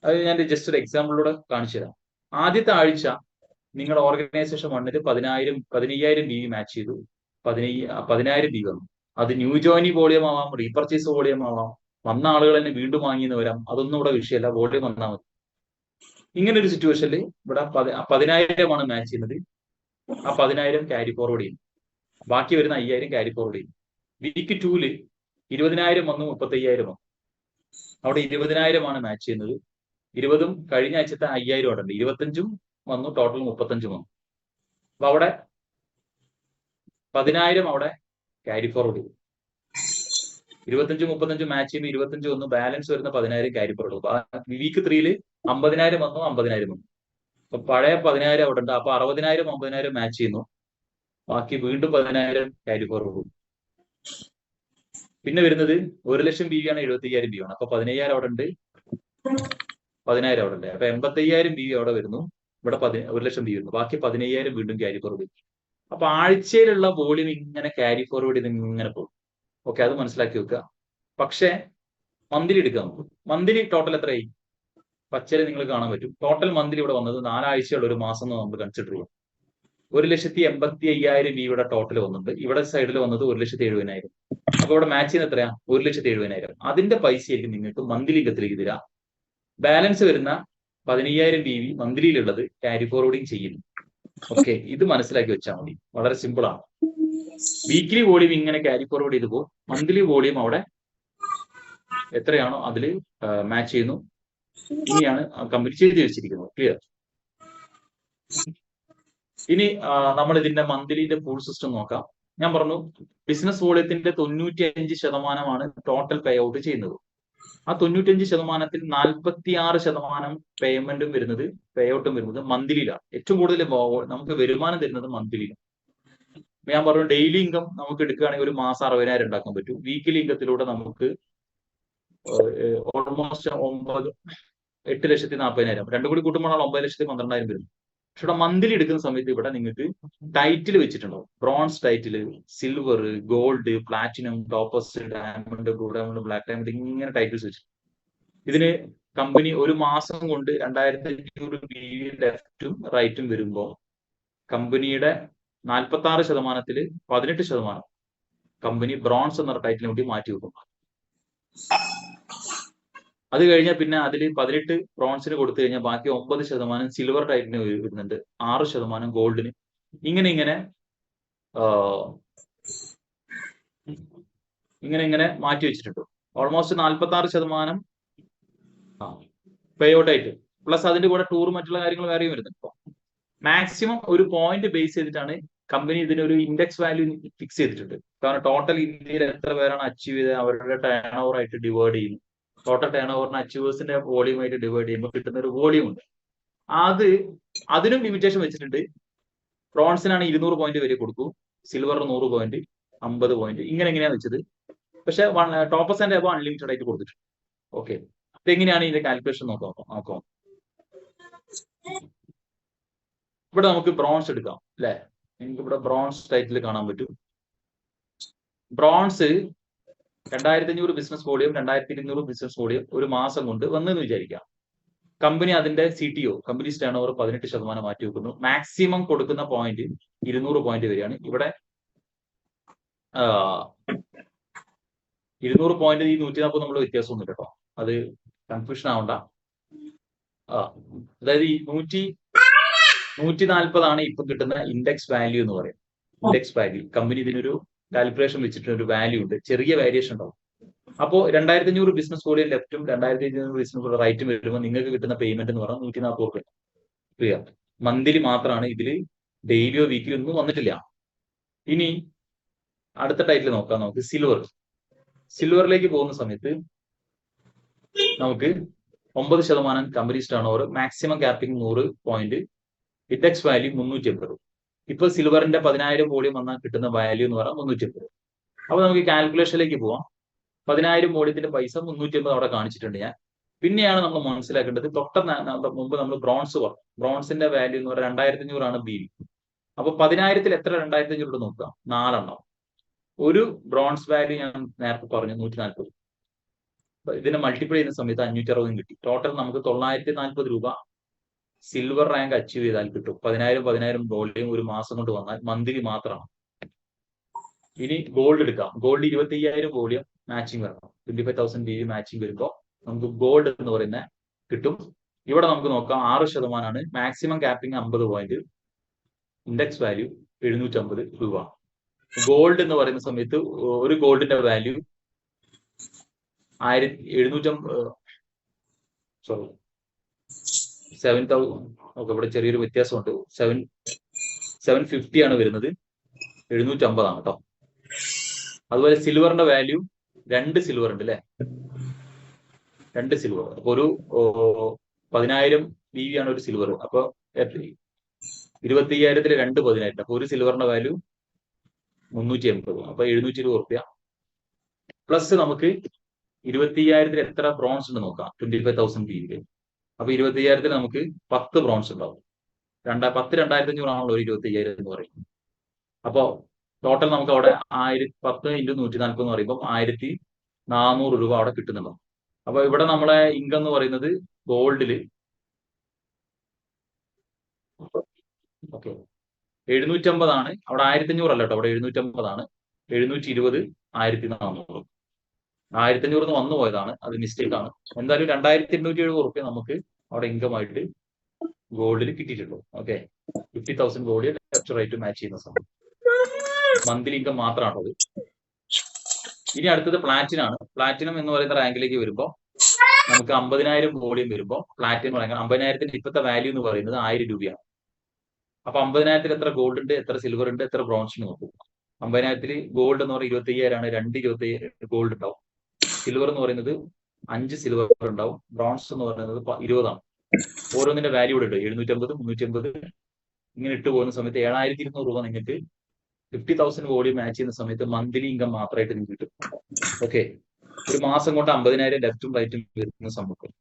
അത് ഞാൻ ജസ്റ്റ് ഒരു എക്സാമ്പിളിലൂടെ കാണിച്ചു തരാം. ആദ്യത്തെ ആഴ്ച നിങ്ങളുടെ ഓർഗനൈസേഷൻ 1-ൽ 15,000 BV മാച്ച് ചെയ്തു, 10,000 BV വന്നു. അത് ന്യൂ ജോയിനി വോളിയം ആവാം, റീപർച്ചേസ് വോളിയം ആവാം, വന്ന ആളുകൾ തന്നെ വീണ്ടും വാങ്ങിയെന്ന് വരാം. അതൊന്നും ഇവിടെ വിഷയമല്ല, വോളിയം വന്നാൽ മതി. ഇങ്ങനെ ഒരു സിറ്റുവേഷനിൽ ഇവിടെ 10,000 മാച്ച് ചെയ്യുന്നത്. ആ 10,000 ക്യാരി ഫോർവേഡ് ചെയ്യും, ബാക്കി വരുന്ന 5,000 ക്യാരി ഫോർവേഡ് ചെയ്യും. വീക്ക് 2-ൽ 20,000 വന്നു, 35,000 വന്നു. അവിടെ 20,000 മാച്ച് ചെയ്യുന്നത്. 20-ഉം കഴിഞ്ഞ ആഴ്ചത്തെ 5,000 അവിടെ ഉണ്ട്, 25-ഉം വന്നു, ടോട്ടൽ 35-ഉം വന്നു. അപ്പൊ അവിടെ 10,000 അവിടെ ക്യാരി ഫോർവേഡ് ചെയ്തു. 25-ഉം 35-ഉം മാച്ച് ചെയ്യുമ്പോൾ 25 വന്നു, ബാലൻസ് വരുന്ന 10,000 ക്യാരി ഫോർവേഡ് ചെയ്തു. വീക്ക് 3-ൽ 50,000 വന്നു, 50,000 വന്നു. അപ്പൊ പഴയ 10,000 അവിടെ ഉണ്ട്. അപ്പൊ 60,000 50,000 മാച്ച് ചെയ്യുന്നു, ബാക്കി വീണ്ടും 10,000 ക്യാരി ഫോർവേഡ് ചെയ്തു. പിന്നെ വരുന്നത് 1 ലക്ഷം BV ആണ്, 75,000 BV ആണ്. അപ്പൊ 15,000 അവിടെ ഉണ്ട്, 10,000 അവിടെ ഉണ്ട്. അപ്പൊ 85,000 BV അവിടെ വരുന്നു. ഇവിടെ 1 ലക്ഷം BV വരുന്നു, ബാക്കി 15,000 വീണ്ടും ക്യാരി ഫോർവേഡ് ചെയ്തു. അപ്പൊ ആഴ്ചയിലുള്ള വോളിയം ഇങ്ങനെ ക്യാരി ഫോർവേഡ് ചെയ്ത് ഇങ്ങനെ പോകും. ഓക്കെ, അത് മനസ്സിലാക്കി വെക്കുക. പക്ഷെ മന്ത്ലി എടുക്കാം. മന്ത്ലി ടോട്ടൽ എത്രയായി പച്ചയിൽ നിങ്ങൾ കാണാൻ പറ്റും. ടോട്ടൽ മന്ത്ലി ഇവിടെ വന്നത് 4 ആഴ്ചയുള്ള ഒരു മാസം എന്ന് നമ്മൾ കൺസിഡർ ചെയ്യാം. 1,85,000 BV ടോട്ടൽ വന്നിട്ടുണ്ട്. ഇവിടെ സൈഡിൽ വന്നത് 1,70,000. അപ്പൊ ഇവിടെ മാച്ച് ചെയ്യുന്ന എത്രയാ, 1,70,000. അതിന്റെ പൈസയായിരിക്കും നിങ്ങൾക്ക് മന്ത്ലി ഇൻകത്തിലേക്ക് തരാം. ബാലൻസ് വരുന്ന 15,000 BV മന്ത്ലിയിലുള്ളത് ക്യാരി ഫോർവേഡിങ് ചെയ്യുന്നു. ഓക്കെ, ഇത് മനസ്സിലാക്കി വെച്ചാൽ മതി, വളരെ സിമ്പിൾ ആണ്. വീക്കിലി വോളിയം ഇങ്ങനെ ക്യാരി ഫോർവേഡ് ചെയ്ത് പോകും, മന്ത്ലി വോളിയം അവിടെ എത്രയാണോ അതിൽ മാച്ച് ചെയ്യുന്നു. ഇനിയാണ് കമ്പനി ചെയ്തു വെച്ചിരിക്കുന്നത്. ക്ലിയർ? ഇനി നമ്മൾ ഇതിന്റെ മന്ത്ലിന്റെ പൂൾ സിസ്റ്റം നോക്കാം. ഞാൻ പറഞ്ഞു ബിസിനസ് വോളിയത്തിന്റെ 95% ടോട്ടൽ പേ ഔട്ട് ചെയ്യുന്നത്. ആ 95%-ൽ 46% പേയ്മെന്റും വരുന്നത്, പേ ഔട്ടും വരുന്നത് മന്ത്ലിയിലാണ്. ഏറ്റവും കൂടുതൽ നമുക്ക് വരുമാനം തരുന്നത് മന്ത്ലിയിലാണ്. ഞാൻ പറഞ്ഞു ഡെയിലി ഇൻകം നമുക്ക് എടുക്കുകയാണെങ്കിൽ ഒരു മാസം 60,000 ഉണ്ടാക്കാൻ പറ്റും. വീക്കിലി ഇൻകത്തിലൂടെ നമുക്ക് ഓൾമോസ്റ്റ് 8,40,000 രണ്ടും കൂടി കൂട്ടുമ്പോഴാണ് 9,12,000 വരുന്നത്. പക്ഷെ ഇവിടെ മന്ത്ലി എടുക്കുന്ന സമയത്ത് ഇവിടെ നിങ്ങൾക്ക് ടൈറ്റിൽ വെച്ചിട്ടുണ്ടാവും. Bronze title, silver, gold, platinum, topaz, diamond, blue diamond, black diamond, ഇങ്ങനെ ടൈറ്റിൽസ് വെച്ചു. ഇതിന് കമ്പനി ഒരു മാസം കൊണ്ട് 2,500 BV ലെഫ്റ്റും റൈറ്റും വരുമ്പോൾ കമ്പനിയുടെ 46%-ൽ 18% കമ്പനി ബ്രോൺസ് എന്ന ടൈറ്റിലിന് വേണ്ടി മാറ്റി വെക്കും. അത് കഴിഞ്ഞാൽ പിന്നെ അതിൽ 18 ബ്രോൺസിന് കൊടുത്തു കഴിഞ്ഞാൽ ബാക്കി 9% സിൽവർ ടൈറ്റിന് വരുന്നുണ്ട്, 6% ഗോൾഡിന്. ഇങ്ങനെ ഇങ്ങനെ മാറ്റി വെച്ചിട്ടുണ്ട്. ഓൾമോസ്റ്റ് 46% പേ ഔട്ട് ആയിട്ട്, പ്ലസ് അതിന്റെ കൂടെ ടൂർ മറ്റുള്ള കാര്യങ്ങൾ വേറെയും വരുന്നുണ്ട്. ഇപ്പോൾ മാക്സിമം ഒരു പോയിന്റ് ബേസ് ചെയ്തിട്ടാണ് കമ്പനി ഇതിനൊരു ഇൻഡെക്സ് വാല്യൂ ഫിക്സ് ചെയ്തിട്ടുണ്ട്. കാരണം ടോട്ടൽ ഇന്ത്യയിൽ എത്ര പേരാണ് അച്ചീവ് ചെയ്ത് അവരുടെ ടേൺ ഓവർ ആയിട്ട് ഡിവൈഡ് ചെയ്യുന്നു. ടോട്ടൽ ടേൺ ഓവറിന് അച്ചീവേഴ്സിന്റെ വോളിയം ആയിട്ട് ഡിവൈഡ് ചെയ്യുമ്പോൾ കിട്ടുന്ന ഒരു വോളിയം ഉണ്ട്. അതിനും ലിമിറ്റേഷൻ വെച്ചിട്ടുണ്ട്. ബ്രോൺസിനാണ് 200 പോയിന്റ് വരെ കൊടുക്കൂ, സിൽവറിന് 100 പോയിന്റ്, 50 പോയിന്റ്, ഇങ്ങനെയാണ് വെച്ചത്. പക്ഷെ ടോപ്പസ് ആൻഡ് എബോ അൺലിമിറ്റഡ് ആയിട്ട് കൊടുത്തിട്ടുണ്ട്. ഓക്കെ, ഇതെങ്ങനെയാണ് ഇതിന്റെ കാൽക്കുലേഷൻ നോക്കാം. ഇവിടെ നമുക്ക് ബ്രോൺസ് എടുക്കാം അല്ലെ. നിങ്ങൾക്ക് ഇവിടെ ബ്രോൺസ് ടൈറ്റിൽ കാണാൻ പറ്റും. Bronze 2,500 business volume, 2,200 business volume ഒരു മാസം കൊണ്ട് വന്നെന്ന് വിചാരിക്കാം. കമ്പനി അതിന്റെ CTO കമ്പനീസ് ടേൺ ഓവർ 18% മാറ്റി വെക്കുന്നു. മാക്സിമം കൊടുക്കുന്ന പോയിന്റ് 200 പോയിന്റ് വരെയാണ്. ഇവിടെ 200 പോയിന്റ് ഈ 140 നമ്മൾ വ്യത്യാസമൊന്നുമില്ല കേട്ടോ, അത് കൺഫ്യൂഷൻ ആവണ്ട. അതായത് ഈ 140 ഇപ്പൊ കിട്ടുന്ന ഇൻഡെക്സ് വാല്യൂ എന്ന് പറയും. ഇൻഡെക്സ് വാല്യൂ കമ്പനി ഇതിനൊരു കാൽക്കുലേഷൻ വെച്ചിട്ട് ഒരു വാല്യൂ ഉണ്ട്, ചെറിയ വേരിയേഷൻ ഉണ്ടാവും. അപ്പോൾ 2,500 ബിസിനസ് വോളിയം ലെഫ്റ്റും 2,500 ബിസിനസ് വോളിയം റൈറ്റും വരുമ്പോൾ നിങ്ങൾക്ക് കിട്ടുന്ന പേയ്മെന്റ് എന്ന് പറഞ്ഞാൽ 140 രൂപ. ക്ലിയർ? മന്ത്ലി മാത്രമാണ്, ഇതിൽ ഡെയിലിയോ വീക്കിലോ ഒന്നും വന്നിട്ടില്ല. ഇനി അടുത്ത ടൈറ്റിൽ നോക്കാം. നമുക്ക് സിൽവറിലേക്ക് പോകുന്ന സമയത്ത് നമുക്ക് 9% companies turn over, maximum capping 100 point, index value 380. ഇപ്പൊ സിൽവറിന്റെ 10,000 വോളിയം വന്നാൽ കിട്ടുന്ന വാല്യൂ എന്ന് പറഞ്ഞാൽ 380. അപ്പൊ നമുക്ക് കാൽക്കുലേഷനിലേക്ക് പോവാം. 10,000 വോളിയത്തിന്റെ പൈസ 380 അവിടെ കാണിച്ചിട്ടുണ്ട് ഞാൻ. പിന്നെയാണ് നമ്മൾ മനസ്സിലാക്കേണ്ടത്, മുമ്പ് നമ്മൾ ബ്രോൺസ് പറഞ്ഞു. ബ്രോൺസിന്റെ വാല്യൂ എന്ന് പറഞ്ഞാൽ 2,500 BV. അപ്പൊ 10,000-ൽ എത്ര 2,500 നോക്കുക, 4 എണ്ണം. ഒരു ബ്രോൺസ് വാല്യൂ ഞാൻ നേരത്തെ പറഞ്ഞു 140. ഇതിനെ മൾട്ടിപ്ലൈ ചെയ്യുന്ന സമയത്ത് 560 കിട്ടി. ടോട്ടൽ നമുക്ക് 940 രൂപ സിൽവർ റാങ്ക് അച്ചീവ് ചെയ്താൽ കിട്ടും. 10,000 വോളിയം ഒരു മാസം കൊണ്ട് വന്നാൽ മന്ത്ലി മാത്രമാണ്. ഇനി ഗോൾഡ് എടുക്കാം. ഗോൾഡ് 25,000 വോളിയം മാച്ചിങ് വരണം. 25,000 BV മാച്ചിങ് വരുമ്പോൾ നമുക്ക് ഗോൾഡ് എന്ന് പറയുന്ന കിട്ടും. ഇവിടെ നമുക്ക് നോക്കാം 6% maximum capping 50 point, index value 750 രൂപ. ഗോൾഡ് എന്ന് പറയുന്ന സമയത്ത് ഒരു ഗോൾഡിന്റെ വാല്യൂ 7,000. ഓക്കെ, ഇവിടെ ചെറിയൊരു വ്യത്യാസമുണ്ട്. 750 ആണ് വരുന്നത്, 750 ആണ് കേട്ടോ. അതുപോലെ സിൽവറിന്റെ വാല്യൂ 2 സിൽവർ ഉണ്ട് അല്ലെ, 2 സിൽവർ. അപ്പൊ ഒരു 10,000 BV ആണ് ഒരു സിൽവർ. അപ്പൊ 25,000-ൽ 2 10,000. അപ്പൊ ഒരു സിൽവറിന്റെ വാല്യൂ 380. അപ്പൊ 720 രൂപ. പ്ലസ് നമുക്ക് 25,000-ൽ എത്ര ബ്രോൺസ് ഉണ്ട് നോക്കാം. 25,000 BV. അപ്പൊ 25,000-ൽ നമുക്ക് 10 ബ്രോൺസ് ഉണ്ടാവും. 10 2,500 ആണല്ലോ ഒരു 25,000 എന്ന് പറയും. അപ്പോ ടോട്ടൽ നമുക്ക് അവിടെ 10 × 140 എന്ന് പറയുമ്പോൾ 1,400 രൂപ അവിടെ കിട്ടുന്നുണ്ടോ. അപ്പൊ ഇവിടെ നമ്മളെ ഇൻകം എന്ന് പറയുന്നത് ഗോൾഡില് ഓക്കെ 750 ആണ്. അവിടെ 1,500 അല്ല കേട്ടോ, അവിടെ 750 ആണ്. 720, 1,400. 1,500 വന്നു പോയതാണ്, അത് മിസ്റ്റേക്ക് ആണ്. എന്തായാലും 2,870 റുപ്യ നമുക്ക് അവിടെ ഇൻകം ആയിട്ട് ഗോൾഡിൽ കിട്ടിയിട്ടുള്ളൂ. Okay, 50,000 gold left right match ചെയ്യുന്ന സമയം മന്ത്ലി ഇൻകം മാത്രമാണത്. ഇനി അടുത്തത് പ്ലാറ്റിനം ആണ്. പ്ലാറ്റിനം എന്ന് പറയുന്ന റാങ്കിലേക്ക് വരുമ്പോൾ നമുക്ക് 50,000 വോളിയം വരുമ്പോൾ പ്ലാറ്റിനം റാങ്ക് 50,000-ന്റെ ഇപ്പോഴത്തെ വാല്യൂ എന്ന് പറയുന്നത് 1,000 രൂപയാണ്. അപ്പൊ 50,000-ൽ എത്ര ഗോൾഡ് ഉണ്ട്, എത്ര സിൽവർ ഉണ്ട്, എത്ര ബ്രോൺസ് നോക്കും. 50,000-ൽ ഗോൾഡ് എന്ന് പറയുന്നത് 25,000 ആണ്. 2 25 ഗോൾഡ് ഉണ്ടാവും. സിൽവർ എന്ന് പറയുന്നത് 5 സിൽവർ ഉണ്ടാവും. ബ്രോൺസ് എന്ന് പറയുന്നത് 20ആണ്. ഓരോന്നിന്റെ വാല്യൂ ഇവിടെ ഉണ്ട്. 750, 350 ഇങ്ങനെ ഇട്ട് പോകുന്ന സമയത്ത് 7200 രൂപ നിങ്ങൾക്ക് 50,000 വോളിയം മാച്ച് ചെയ്യുന്ന സമയത്ത് മന്ത്ലി ഇൻകം മാത്രമായിട്ട് നിങ്ങൾക്ക് കിട്ടും. ഓക്കെ, ഒരു മാസം കൊണ്ട് 50,000 ലെഫ്റ്റും റൈറ്റും വരുന്ന സംഭവം.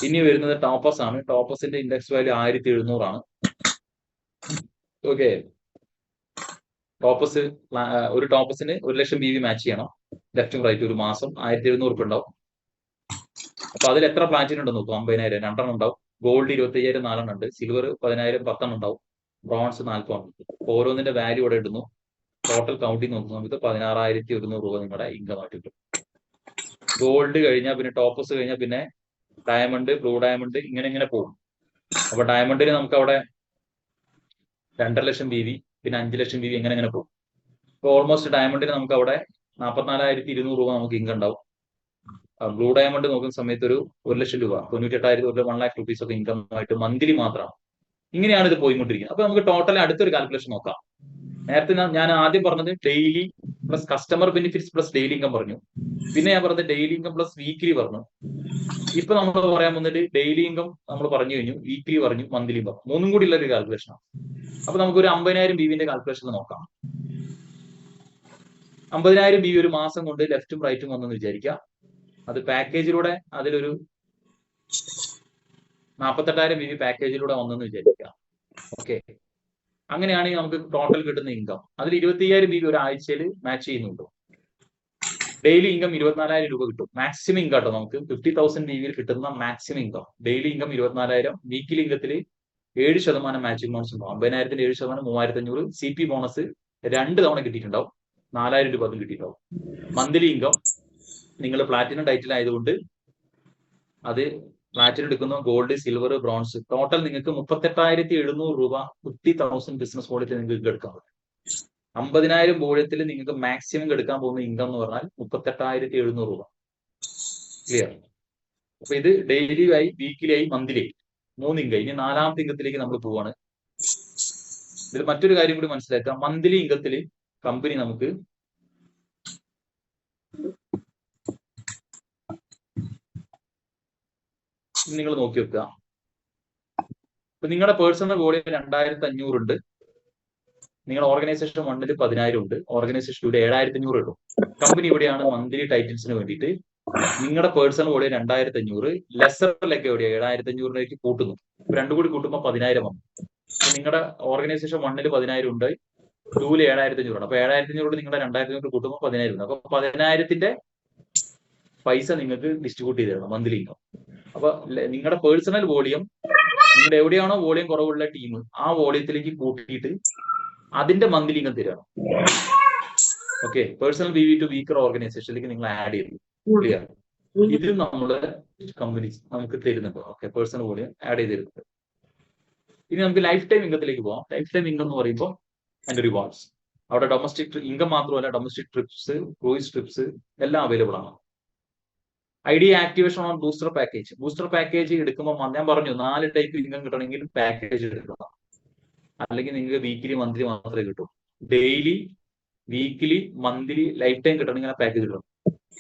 ഇനി വരുന്നത് ടോപ്പസ് ആണ്. ടോപ്പസിന്റെ ഇൻഡെക്സ് വാല്യൂ 1700 ആണ്. ഓക്കെ, ടോപ്പസ് ഒരു ടോപ്പസിന് 1,00,000 BV മാച്ച് ചെയ്യണം ലെഫ്റ്റും റൈറ്റും. ഒരു മാസം 1700 ഉറുപ്പ് ഉണ്ടാവും. അപ്പൊ അതിൽ എത്ര പ്ലാറ്റിനം ഉണ്ടെന്ന് നോക്കും. 50,000 2 ഉണ്ടാവും. ഗോൾഡ് 25,000 4 ഉണ്ട്. സിൽവർ 10,000 10 ഉണ്ടാവും. ബ്രോൺസ് 40 ഓരോന്നിന്റെ വാല്യൂ ഇവിടെ ഇടുന്നു. ടോട്ടൽ കൗണ്ടിങ് നോക്കുന്ന സമയത്ത് 16,100 രൂപ നിങ്ങളുടെ ഇൻകം ആയിട്ട് കിട്ടും. ഗോൾഡ് കഴിഞ്ഞാൽ പിന്നെ ടോപ്പസ് കഴിഞ്ഞാൽ പിന്നെ ഡയമണ്ട്, ബ്ലൂ ഡയമണ്ട് ഇങ്ങനെ പോകും. അപ്പൊ ഡയമണ്ടിന് നമുക്ക് അവിടെ 2,50,000 BV, പിന്നെ 5,00,000 BV എങ്ങനെ പോകും. ഇപ്പൊ ഓൾമോസ്റ്റ് ഡയമണ്ടിന് നമുക്ക് അവിടെ 44,200 രൂപ നമുക്ക് ഇൻകം ഉണ്ടാവും. ബ്ലൂ ഡയമണ്ട് നോക്കുന്ന സമയത്ത് ഒരു 1,00,000 രൂപ, 98,000 1 lakh rupees ഒക്കെ ഇൻകം ആയിട്ട് മന്ത്ലി മാത്രമാണ്. ഇങ്ങനെയാണ് ഇത് പോയിക്കൊണ്ടിരിക്കുന്നത്. അപ്പൊ നമുക്ക് ടോട്ടൽ അടുത്തൊരു കാൽക്കുലേഷൻ നോക്കാം. നേരത്തെ ഞാൻ ആദ്യം പറഞ്ഞത് daily plus customer benefits plus daily income പറഞ്ഞു. പിന്നെ ഞാൻ പറഞ്ഞത് ഡെയിലി ഇൻകം പ്ലസ് വീക്ക്ലി പറഞ്ഞു. ഇപ്പൊ നമ്മൾ പറയാൻ വന്നിട്ട് ഡെയിലി ഇൻകം നമ്മൾ പറഞ്ഞു കഴിഞ്ഞു, വീക്ക്ലി പറഞ്ഞു, മന്ത്ലി പറഞ്ഞു. മൂന്നും കൂടി ഉള്ള ഒരു കാൽക്കുലേഷനാണ്. അപ്പൊ നമുക്കൊരു 50,000 BV കാൽക്കുലേഷൻ നോക്കാം. 50,000 BV ഒരു മാസം കൊണ്ട് ലെഫ്റ്റും റൈറ്റും വന്നെന്ന് വിചാരിക്കുക. അത് പാക്കേജിലൂടെ അതിലൊരു 48,000 BV പാക്കേജിലൂടെ വന്നെന്ന് വിചാരിക്കുക. ഓക്കെ, അങ്ങനെയാണെങ്കിൽ നമുക്ക് ടോട്ടൽ കിട്ടുന്ന ഇൻകം അതിൽ 25,000 BV ഒരാഴ്ചയിൽ മാച്ച് ചെയ്യുന്നുണ്ടോ. ഡെയിലി ഇൻകം 24,000 രൂപ കിട്ടും. മാക്സിമം ഇൻകം കേട്ടോ, നമുക്ക് 50,000 BV കിട്ടുന്ന maximum income. Daily income 24,000. Weekly ഇൻകത്തിൽ 7% മാച്ചിങ് ബോണസ് ഉണ്ടാവും. 50,000 7%, 3,500. CP ബോണസ് 2 തവണ കിട്ടിയിട്ടുണ്ടാവും. 4,000 രൂപ അതും കിട്ടിയിട്ടുണ്ടാവും. മന്ത്ലി ഇൻകം നിങ്ങൾ പ്ലാറ്റിനം ടൈറ്റിൽ ആയതുകൊണ്ട് അത് പ്ലാറ്റിനം എടുക്കുന്ന ഗോൾഡ്, സിൽവർ, ബ്രോൺസ് ടോട്ടൽ നിങ്ങൾക്ക് 38,700 രൂപ 50,000 ബിസിനസ് വോളിയത്തിൽ നിങ്ങൾക്ക് എടുക്കാൻ പറ്റും. 50,000 വോളിയത്തിൽ നിങ്ങൾക്ക് മാക്സിമം എടുക്കാൻ പോകുന്ന ഇൻകം എന്ന് പറഞ്ഞാൽ 38,700 രൂപ. ക്ലിയർ? അപ്പൊ ഇത് ഡെയിലി ആയി, വീക്കിലി ആയി, മന്ത്ലി ആയി, 3 ഇൻകം. ഇനി 4ാമത്തെ ഇൻകത്തിലേക്ക് നമ്മൾ പോവാണ്. ഇതിൽ മറ്റൊരു കാര്യം കൂടി മനസ്സിലാക്കുക. മന്ത്ലി ഇൻകത്തിൽ കമ്പനി നമുക്ക് നിങ്ങൾ നോക്കി വെക്കുക. ഇപ്പൊ നിങ്ങളുടെ പേഴ്സണൽ വോളിയം 2,500 ഉണ്ട്. നിങ്ങളുടെ ഓർഗനൈസേഷൻ 1ൽ 10,000 ഉണ്ട്. ഓർഗനൈസേഷൻ 2ൽ 7,500 ഇടും. കമ്പനി ഇവിടെയാണ് മന്ത്ലി ടൈറ്റിൽസിന് വേണ്ടിയിട്ട് നിങ്ങളുടെ പേഴ്സണൽ വോളിയം 2,500 ലെസറിലേക്ക് എവിടെയാണ് 7,500 കൂട്ടുന്നു. രണ്ടും കൂടി കൂട്ടുമ്പോൾ 10,000 വന്നു. നിങ്ങളുടെ ഓർഗനൈസേഷൻ 1ൽ 10,000 ഉണ്ട്, 2ൽ 7,500 ആണ്. അപ്പൊ 7,500 നിങ്ങളുടെ 2,500 കൂട്ടുമ്പോൾ 10,000 ഉണ്ട്. അപ്പൊ 10,000ത്തിന്റെ പൈസ നിങ്ങൾക്ക് ഡിസ്ട്രിബ്യൂട്ട് ചെയ്ത് തരണം മന്ത്ലി ഇൻകം. അപ്പൊ നിങ്ങളുടെ പേഴ്സണൽ വോളിയം, നിങ്ങളുടെ എവിടെയാണോ വോളിയം കുറവുള്ള ടീം ആ വോളിയത്തിലേക്ക് കൂട്ടിയിട്ട് അതിന്റെ മന്ത്ലി ഇൻകം തരാണ്. Okay, personal BV to weaker ഓർഗനൈസേഷനിലേക്ക് നിങ്ങൾ ആഡ് ചെയ്തു. ക്ലിയർ? ഇത് നമ്മള് കമ്പനി നമുക്ക് തരുന്നുണ്ട്. ഓക്കെ, പേഴ്സണൽ വോളിയം ആഡ് ചെയ്തിരുന്നത്. ഇനി നമുക്ക് ലൈഫ് ടൈം ഇൻകത്തിലേക്ക് പോകാം. ലൈഫ് ടൈം ഇൻകം എന്ന് പറയുമ്പോൾ അതിന്റെ റിവാർഡ്സ് അവിടെ ഡൊമസ്റ്റിക് ഇൻകം മാത്രമല്ല, ഡൊമസ്റ്റിക് ട്രിപ്സ്, ക്രൂയിസ് ട്രിപ്സ് എല്ലാം അവൈലബിൾ ആണ്. Idea activation on booster package. Booster package എടുക്കുമ്പോൾ ഞാൻ പറഞ്ഞു 4 ടൈപ്പ് ഇൻകം കിട്ടണമെങ്കിൽ പാക്കേജ് എടുക്കണം. അല്ലെങ്കിൽ നിങ്ങൾക്ക് വീക്കിലി, മന്ത്ലി മാത്രമേ കിട്ടൂ. Daily, weekly, monthly, life time കിട്ടണമെങ്കിൽ ആ പാക്കേജ് കിട്ടണം.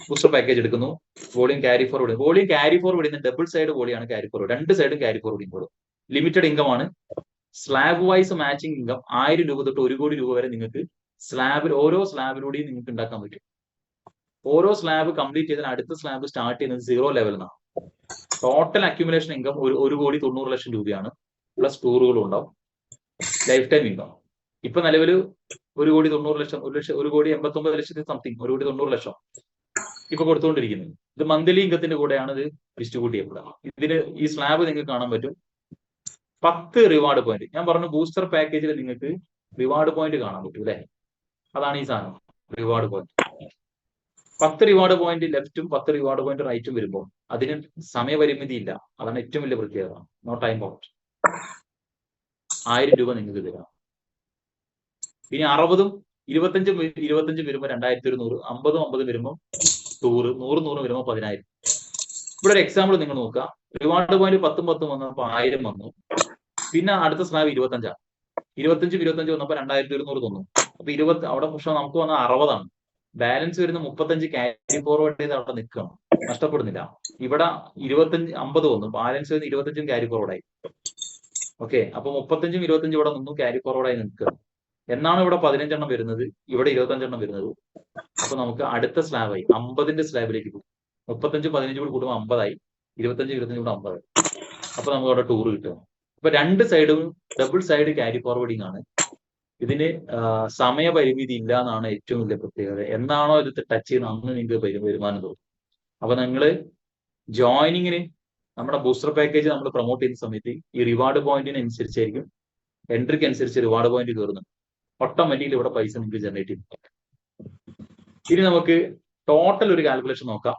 ബൂസ്റ്റർ പാക്കേജ് എടുക്കുന്നു. Volume carry forward. Volume carry forward ചെയ്യുന്ന ഡബിൾ സൈഡ് വോളിയാണ് ക്യാരി ഫോർവേഡ്. 2 സൈഡും ക്യാരി ഫോർവേഡ് ചെയ്യുമ്പോൾ ലിമിറ്റഡ് ഇൻകം ആണ്. സ്ലാബ് വൈസ് മാച്ചിങ് ഇൻകം 1,000 രൂപ തൊട്ട് 1 കോടി രൂപ വരെ നിങ്ങൾക്ക് ഓരോ സ്ലാബിലൂടെയും നിങ്ങൾക്ക് ഉണ്ടാക്കാൻ പറ്റും. ഓരോ സ്ലാബ് കംപ്ലീറ്റ് ചെയ്താൽ അടുത്ത സ്ലാബ് സ്റ്റാർട്ട് ചെയ്യുന്നത് 0 ലെവലിൽ നിന്നാണ്. ടോട്ടൽ അക്യുമുലേഷൻ ഇൻകം 1,90,00,000 രൂപയാണ്. പ്ലസ് ടൂറുകളും ഉണ്ടാവും. ലൈഫ് ടൈം ഇൻകം ഇപ്പൊ നിലവിൽ 1,90,00,000, 1,89,00,000 സംതിങ്, 1,90,00,000 ഇപ്പൊ കൊടുത്തുകൊണ്ടിരിക്കുന്നത്. ഇത് മന്ത്ലി ഇൻകത്തിന്റെ കൂടെയാണ് ഇത് ഡിസ്ട്രിബ്യൂട്ട് ചെയ്യപ്പെടുക. ഇതിന് ഈ സ്ലാബ് നിങ്ങൾക്ക് കാണാൻ പറ്റും. 10 റിവാർഡ് പോയിന്റ്. ഞാൻ പറഞ്ഞു ബൂസ്റ്റർ പാക്കേജിൽ നിങ്ങൾക്ക് റിവാർഡ് പോയിന്റ് കാണാൻ പറ്റും അല്ലെ? അതാണ് ഈ സാധനം, റിവാർഡ് പോയിന്റ്. 10 റിവാർഡ് പോയിന്റ് ലെഫ്റ്റും 10 റിവാർഡ് പോയിന്റ് റൈറ്റും വരുമ്പോൾ അതിന് സമയപരിമിതി ഇല്ല. അതാണ് ഏറ്റവും വലിയ പ്രത്യേകത. No time bound. 1,000 രൂപ നിങ്ങൾക്ക് തരാം. ഇനി 60ഉം 25ഉം വരുമ്പോൾ 2,100, 50 വരുമ്പോൾ 100, 100 വരുമ്പോൾ 10,000. ഇവിടെ ഒരു എക്സാമ്പിൾ നിങ്ങൾ നോക്കുക. റിവാർഡ് പോയിന്റ് 10ഉം 10ഉം വന്നപ്പോൾ 1,000 വന്നു. പിന്നെ അടുത്ത സ്ലാബ് 25ആണ്. 25 വന്നപ്പോൾ 2,200 തന്നു. അപ്പൊ 20 അവിടെ പക്ഷെ നമുക്ക് വന്ന 60ആണ്. ബാലൻസ് വരുന്ന 35 ക്യാരി ഫോർവേഡ് ചെയ്ത് അവിടെ നിൽക്കണം. നഷ്ടപ്പെടുന്നില്ല. ഇവിടെ 50 വന്നു, ബാലൻസ് 25 ക്യാരി ഫോർവേഡായി. ഓക്കെ, അപ്പൊ 35 25 ഇവിടെ നിന്നും ക്യാരി ഫോർവേഡായി നിൽക്കുക. എന്നാണ് ഇവിടെ 15 വരുന്നത്, ഇവിടെ 25 വരുന്നത്. അപ്പൊ നമുക്ക് അടുത്ത സ്ലാബായി 50 സ്ലാബിലേക്ക് പോകും. 35 15 കൂടി കൂടുമ്പോൾ 50 25 25 കൂടെ 50. അപ്പൊ നമുക്ക് അവിടെ ടൂർ കിട്ടും. അപ്പൊ രണ്ട് സൈഡും ഡബിൾ സൈഡ് ക്യാരി ഫോർവേഡിംഗ് ആണ്. ഇതിന് സമയപരിമിതി ഇല്ല എന്നാണ് ഏറ്റവും വലിയ പ്രത്യേകത. എന്നാണോ ഇത് ടച്ച് ചെയ്യുന്നത് അന്ന് നിങ്ങൾക്ക് വരുമാനം തോന്നും. അപ്പൊ നിങ്ങള് ജോയിനിങ്ങിന് നമ്മുടെ ബൂസ്റ്റർ പാക്കേജ് നമ്മൾ പ്രൊമോട്ട് ചെയ്യുന്ന സമയത്ത് ഈ റിവാർഡ് പോയിന്റിനനുസരിച്ചായിരിക്കും, എൻട്രിക്ക് അനുസരിച്ച് റിവാർഡ് പോയിന്റ് കയറുന്നു. ഓട്ടോമാറ്റിക്കലി ഇവിടെ പൈസ നിങ്ങൾക്ക് ജനറേറ്റ് ചെയ്യും. ഇനി നമുക്ക് ടോട്ടൽ ഒരു കാൽക്കുലേഷൻ നോക്കാം.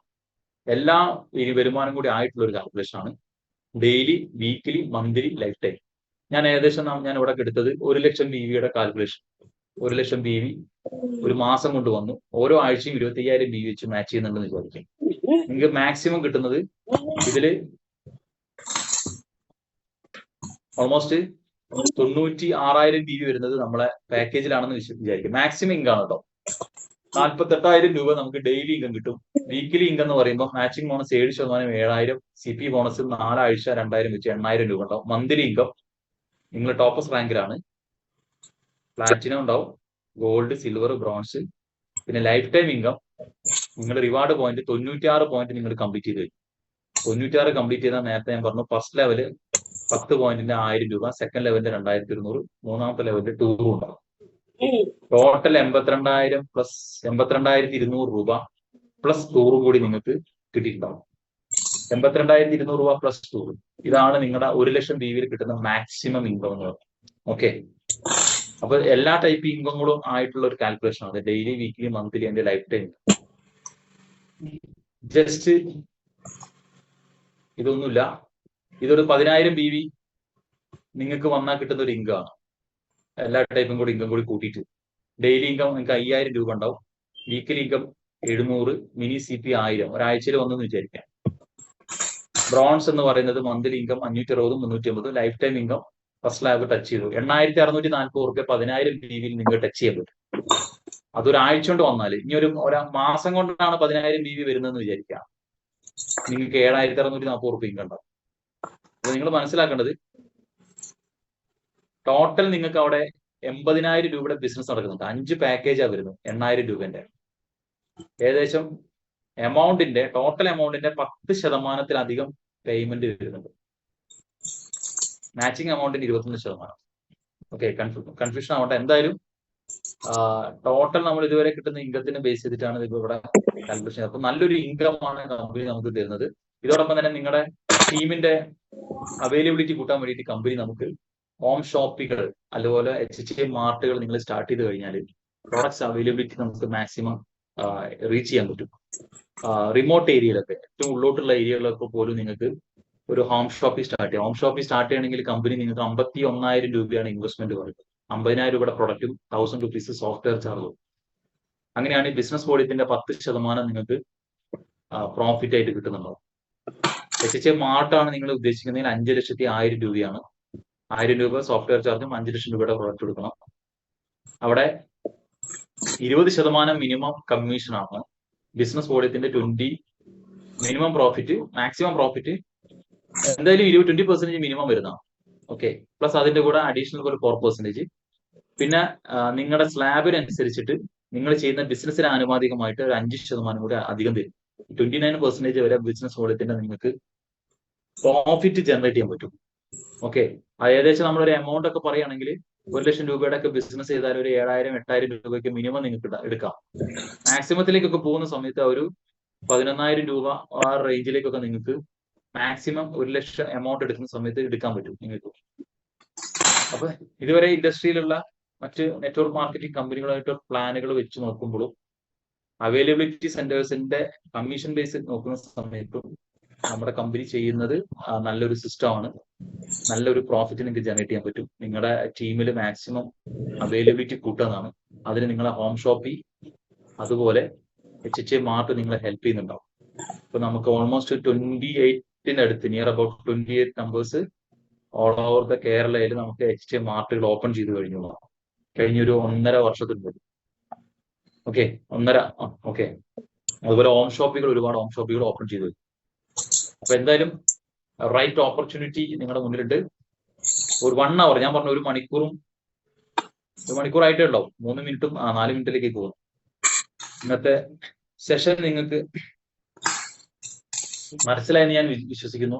എല്ലാ ഇനി വരുമാനം കൂടി ആയിട്ടുള്ള ഒരു കാൽക്കുലേഷൻ ആണ്. Daily, weekly, monthly, life time. ഞാൻ ഏകദേശം ഞാൻ ഇവിടെ എടുത്തത് 1 ലക്ഷം BV കാൽക്കുലേഷൻ. 1 ലക്ഷം BV ഒരു മാസം കൊണ്ട് വന്നു. ഓരോ ആഴ്ചയും 25,000 BV വെച്ച് മാച്ച് ചെയ്യുന്നുണ്ടെന്ന് വിചാരിക്കും. നിങ്ങൾക്ക് മാക്സിമം കിട്ടുന്നത് ഇതില് ഓൾമോസ്റ്റ് 96,000 BV വരുന്നത് നമ്മളെ പാക്കേജിലാണെന്ന് വിചാരിക്കും. മാക്സിമം ഇൻകം കേട്ടോ. 48,000 രൂപ നമുക്ക് ഡെയിലി ഇൻകം കിട്ടും. വീക്കിലി ഇൻകം എന്ന് പറയുമ്പോൾ മാച്ചിങ് ബോണസ് 7%, 7,000. CP ബോണസ് 4 ആഴ്ച 2,000 വെച്ച് 8,000 രൂപ ഉണ്ടാവും. മന്ത്ലി ഇൻകം നിങ്ങൾ ടോപ്പസ് റാങ്കിലാണ്. പ്ലാറ്റിനം ഉണ്ടാവും, ഗോൾഡ്, സിൽവർ, ബ്രോൺസ്. പിന്നെ ലൈഫ് ടൈം ഇൻകം നിങ്ങൾ റിവാർഡ് പോയിന്റ് 96 പോയിന്റ് നിങ്ങൾ കംപ്ലീറ്റ് ചെയ്ത് കഴിഞ്ഞു. 96 കംപ്ലീറ്റ് ചെയ്താൽ നേരത്തെ ഞാൻ പറഞ്ഞു ഫസ്റ്റ് ലെവല് 10 പോയിന്റിന്റെ 1000 രൂപ, സെക്കൻഡ് ലെവലിന്റെ 2,200, മൂന്നാമത്തെ ലെവലിന്റെ ടൂറും ഉണ്ടാവും. ടോട്ടൽ 82,000 പ്ലസ് 82,200 രൂപ പ്ലസ് ടൂറും കൂടി നിങ്ങൾക്ക് കിട്ടിയിട്ടുണ്ടാവും. 82,200 രൂപ പ്ലസ് ടൂർ. ഇതാണ് നിങ്ങളുടെ 1 ലക്ഷം BV കിട്ടുന്ന മാക്സിമം ഇൻകം എന്ന് പറയുന്നത്. ഓക്കെ, അപ്പൊ എല്ലാ ടൈപ്പ് ഇൻകങ്ങളും ആയിട്ടുള്ള ഒരു കാൽക്കുലേഷൻ ആണ്. ഡെയിലി, വീക്കിലി, മന്ത്ലി, അതിന്റെ ലൈഫ് ടൈം. ജസ്റ്റ് ഇതൊന്നുമില്ല, ഇതൊരു 10,000 BV നിങ്ങൾക്ക് വന്നാൽ കിട്ടുന്ന ഒരു ഇൻകം ആണ്. എല്ലാ ടൈപ്പും കൂടി ഇൻകം കൂടി കൂട്ടിയിട്ട് ഡെയിലി ഇൻകം നിങ്ങൾക്ക് 5,000 രൂപ ഉണ്ടാവും. വീക്കിലി ഇൻകം 700, മിനി CP 1000 ഒരാഴ്ചയിൽ വന്നെന്ന് വിചാരിക്കാം. ബ്രോൺസ് എന്ന് പറയുന്നത് monthly income 560, 350. Life time income first lab touch ചെയ്തു 8,640 രൂപ 10,000 BV നിങ്ങൾ ടച്ച് ചെയ്യാൻ പറ്റും. അതൊരാഴ്ച കൊണ്ട് വന്നാൽ, ഇനി ഒരു മാസം കൊണ്ടാണ് 10,000 BV വരുന്നതെന്ന് വിചാരിക്കാം, നിങ്ങൾക്ക് 7,640 രൂപ ഇൻകം ഉണ്ടാവും. അപ്പൊ നിങ്ങൾ മനസ്സിലാക്കേണ്ടത് ടോട്ടൽ നിങ്ങൾക്ക് അവിടെ 80,000 രൂപയുടെ ബിസിനസ് നടക്കുന്നുണ്ട്. 5 പാക്കേജാണ് വരുന്നത് 8,000 രൂപന്റെ. ഏകദേശം എമൗണ്ടിന്റെ ടോട്ടൽ എമൗണ്ടിന്റെ 10%-ലധികം പേയ്മെന്റ് വരുന്നുണ്ട്. മാച്ചിങ് എമൗണ്ടിന് 21%. ഓക്കെ, കൺഫ്യൂഷൻ ആവട്ടെ. എന്തായാലും ടോട്ടൽ നമ്മൾ ഇതുവരെ കിട്ടുന്ന ഇൻകത്തിന് ബേസ് ചെയ്തിട്ടാണ് ഇത് ഇവിടെ കാൽക്കുലേഷൻ. അപ്പൊ നല്ലൊരു ഇൻകം ആണ് കമ്പനി നമുക്ക് തരുന്നത്. ഇതോടൊപ്പം തന്നെ നിങ്ങളുടെ ടീമിന്റെ അവൈലബിലിറ്റി കൂട്ടാൻ വേണ്ടിയിട്ട് കമ്പനി നമുക്ക് ഹോം ഷോപ്പുകൾ അതുപോലെ HHI മാർട്ടുകൾ നിങ്ങൾ സ്റ്റാർട്ട് ചെയ്ത് കഴിഞ്ഞാൽ പ്രോഡക്ട്സ് അവൈലബിലിറ്റി നമുക്ക് മാക്സിമം റീച്ച് ചെയ്യാൻ പറ്റും. റിമോട്ട് ഏരിയയിലൊക്കെ, ഏറ്റവും ഉള്ളോട്ടുള്ള ഏരിയകളിലൊക്കെ പോലും നിങ്ങൾക്ക് ഒരു ഹോം ഷോപ്പിൽ സ്റ്റാർട്ട് ചെയ്യാം. ഹോം ഷോപ്പിൽ സ്റ്റാർട്ട് ചെയ്യണമെങ്കിൽ കമ്പനി നിങ്ങൾക്ക് 51,000 രൂപയാണ് ഇൻവെസ്റ്റ്മെന്റ് പറയുന്നത്. 50,000 രൂപയുടെ പ്രൊഡക്റ്റും 1,000 റുപ്പീസ് സോഫ്റ്റ്വെയർ ചാർജും. അങ്ങനെയാണ് ഈ ബിസിനസ് ബോഡിന്റെ 10% നിങ്ങൾക്ക് പ്രോഫിറ്റ് ആയിട്ട് കിട്ടുന്നുണ്ടാവും. HHI മാർട്ടാണ് നിങ്ങൾ ഉദ്ദേശിക്കുന്നതിൽ 5,01,000 രൂപയാണ്. 1,000 രൂപ സോഫ്റ്റ്വെയർ ചാർജും 5 ലക്ഷം രൂപയുടെ പ്രൊഡക്റ്റ് എടുക്കണം. അവിടെ 20% മിനിമം കമ്മീഷനാണ്. ബിസിനസ് ബോഡിന്റെ 20 മിനിമം പ്രോഫിറ്റ്, മാക്സിമം പ്രോഫിറ്റ് എന്തായാലും 20% മിനിമം വരുന്നതാണ്. ഓക്കെ, പ്ലസ് അതിന്റെ കൂടെ അഡീഷണൽ ഒരു 4%. പിന്നെ നിങ്ങളുടെ സ്ലാബിനനുസരിച്ചിട്ട് നിങ്ങൾ ചെയ്യുന്ന ബിസിനസ്സിന് ആനുപാതികമായിട്ട് ഒരു 5% കൂടെ അധികം തരും. 29% വരെ ബിസിനസ് ബോഡിന്റെ നിങ്ങൾക്ക് പ്രോഫിറ്റ് ജനറേറ്റ് ചെയ്യാൻ പറ്റും. ഓക്കെ, ഏകദേശം നമ്മളൊരു എമൗണ്ട് ഒക്കെ പറയുകയാണെങ്കിൽ 1 ലക്ഷം രൂപയുടെ ഒക്കെ ബിസിനസ് ചെയ്താൽ ഒരു 7,000 8,000 രൂപയ്ക്ക് മിനിമം നിങ്ങൾക്ക് എടുക്കാം. മാക്സിമത്തിലേക്കൊക്കെ പോകുന്ന സമയത്ത് ഒരു 11,000 രൂപ ആ റേഞ്ചിലേക്കൊക്കെ നിങ്ങൾക്ക് മാക്സിമം 1 ലക്ഷം എമൗണ്ട് എടുക്കുന്ന സമയത്ത് എടുക്കാൻ പറ്റും നിങ്ങൾക്ക്. അപ്പൊ ഇതുവരെ ഇൻഡസ്ട്രിയിലുള്ള മറ്റ് നെറ്റ്വർക്ക് മാർക്കറ്റിംഗ് കമ്പനികളായിട്ട് പ്ലാനുകൾ വെച്ച് നോക്കുമ്പോഴും അവൈലബിലിറ്റി സെന്റേഴ്സിന്റെ കമ്മീഷൻ ബേസ് നോക്കുന്ന സമയത്തും നമ്മുടെ കമ്പനി ചെയ്യുന്നത് നല്ലൊരു സിസ്റ്റമാണ്. നല്ലൊരു പ്രോഫിറ്റ് നിങ്ങൾക്ക് ജനറേറ്റ് ചെയ്യാൻ പറ്റും. നിങ്ങളുടെ ടീമിൽ മാക്സിമം അവൈലബിലിറ്റി കൂട്ടുന്നതാണ്. അതിന് നിങ്ങളെ ഹോം ഷോപ്പിൽ അതുപോലെ HHI മാർട്ട് നിങ്ങളെ ഹെൽപ്പ് ചെയ്യുന്നുണ്ടാവും. ഇപ്പൊ നമുക്ക് almost 28 near about 28 numbers all over the കേരളയിൽ നമുക്ക് HHI മാർട്ടുകൾ ഓപ്പൺ ചെയ്ത് കഴിഞ്ഞൊരു 1.5 വർഷത്തിനുള്ളിൽ. ഓക്കെ, 1.5. ഓക്കെ, അതുപോലെ ഹോം ഷോപ്പുകൾ, ഒരുപാട് ഹോം ഷോപ്പുകൾ ഓപ്പൺ ചെയ്തു. അപ്പൊ എന്തായാലും റൈറ്റ് ഓപ്പർച്യൂണിറ്റി നിങ്ങളുടെ മുന്നിലുണ്ട്. ഒരു 1 hour, ഞാൻ പറഞ്ഞു 1 മണിക്കൂറായിട്ടേ ഉണ്ടാവും. 3 മിനിറ്റും 4 മിനിറ്റിലേക്ക് പോകും. ഇന്നത്തെ സെഷൻ നിങ്ങൾക്ക് മനസ്സിലായെന്ന് ഞാൻ വിശ്വസിക്കുന്നു.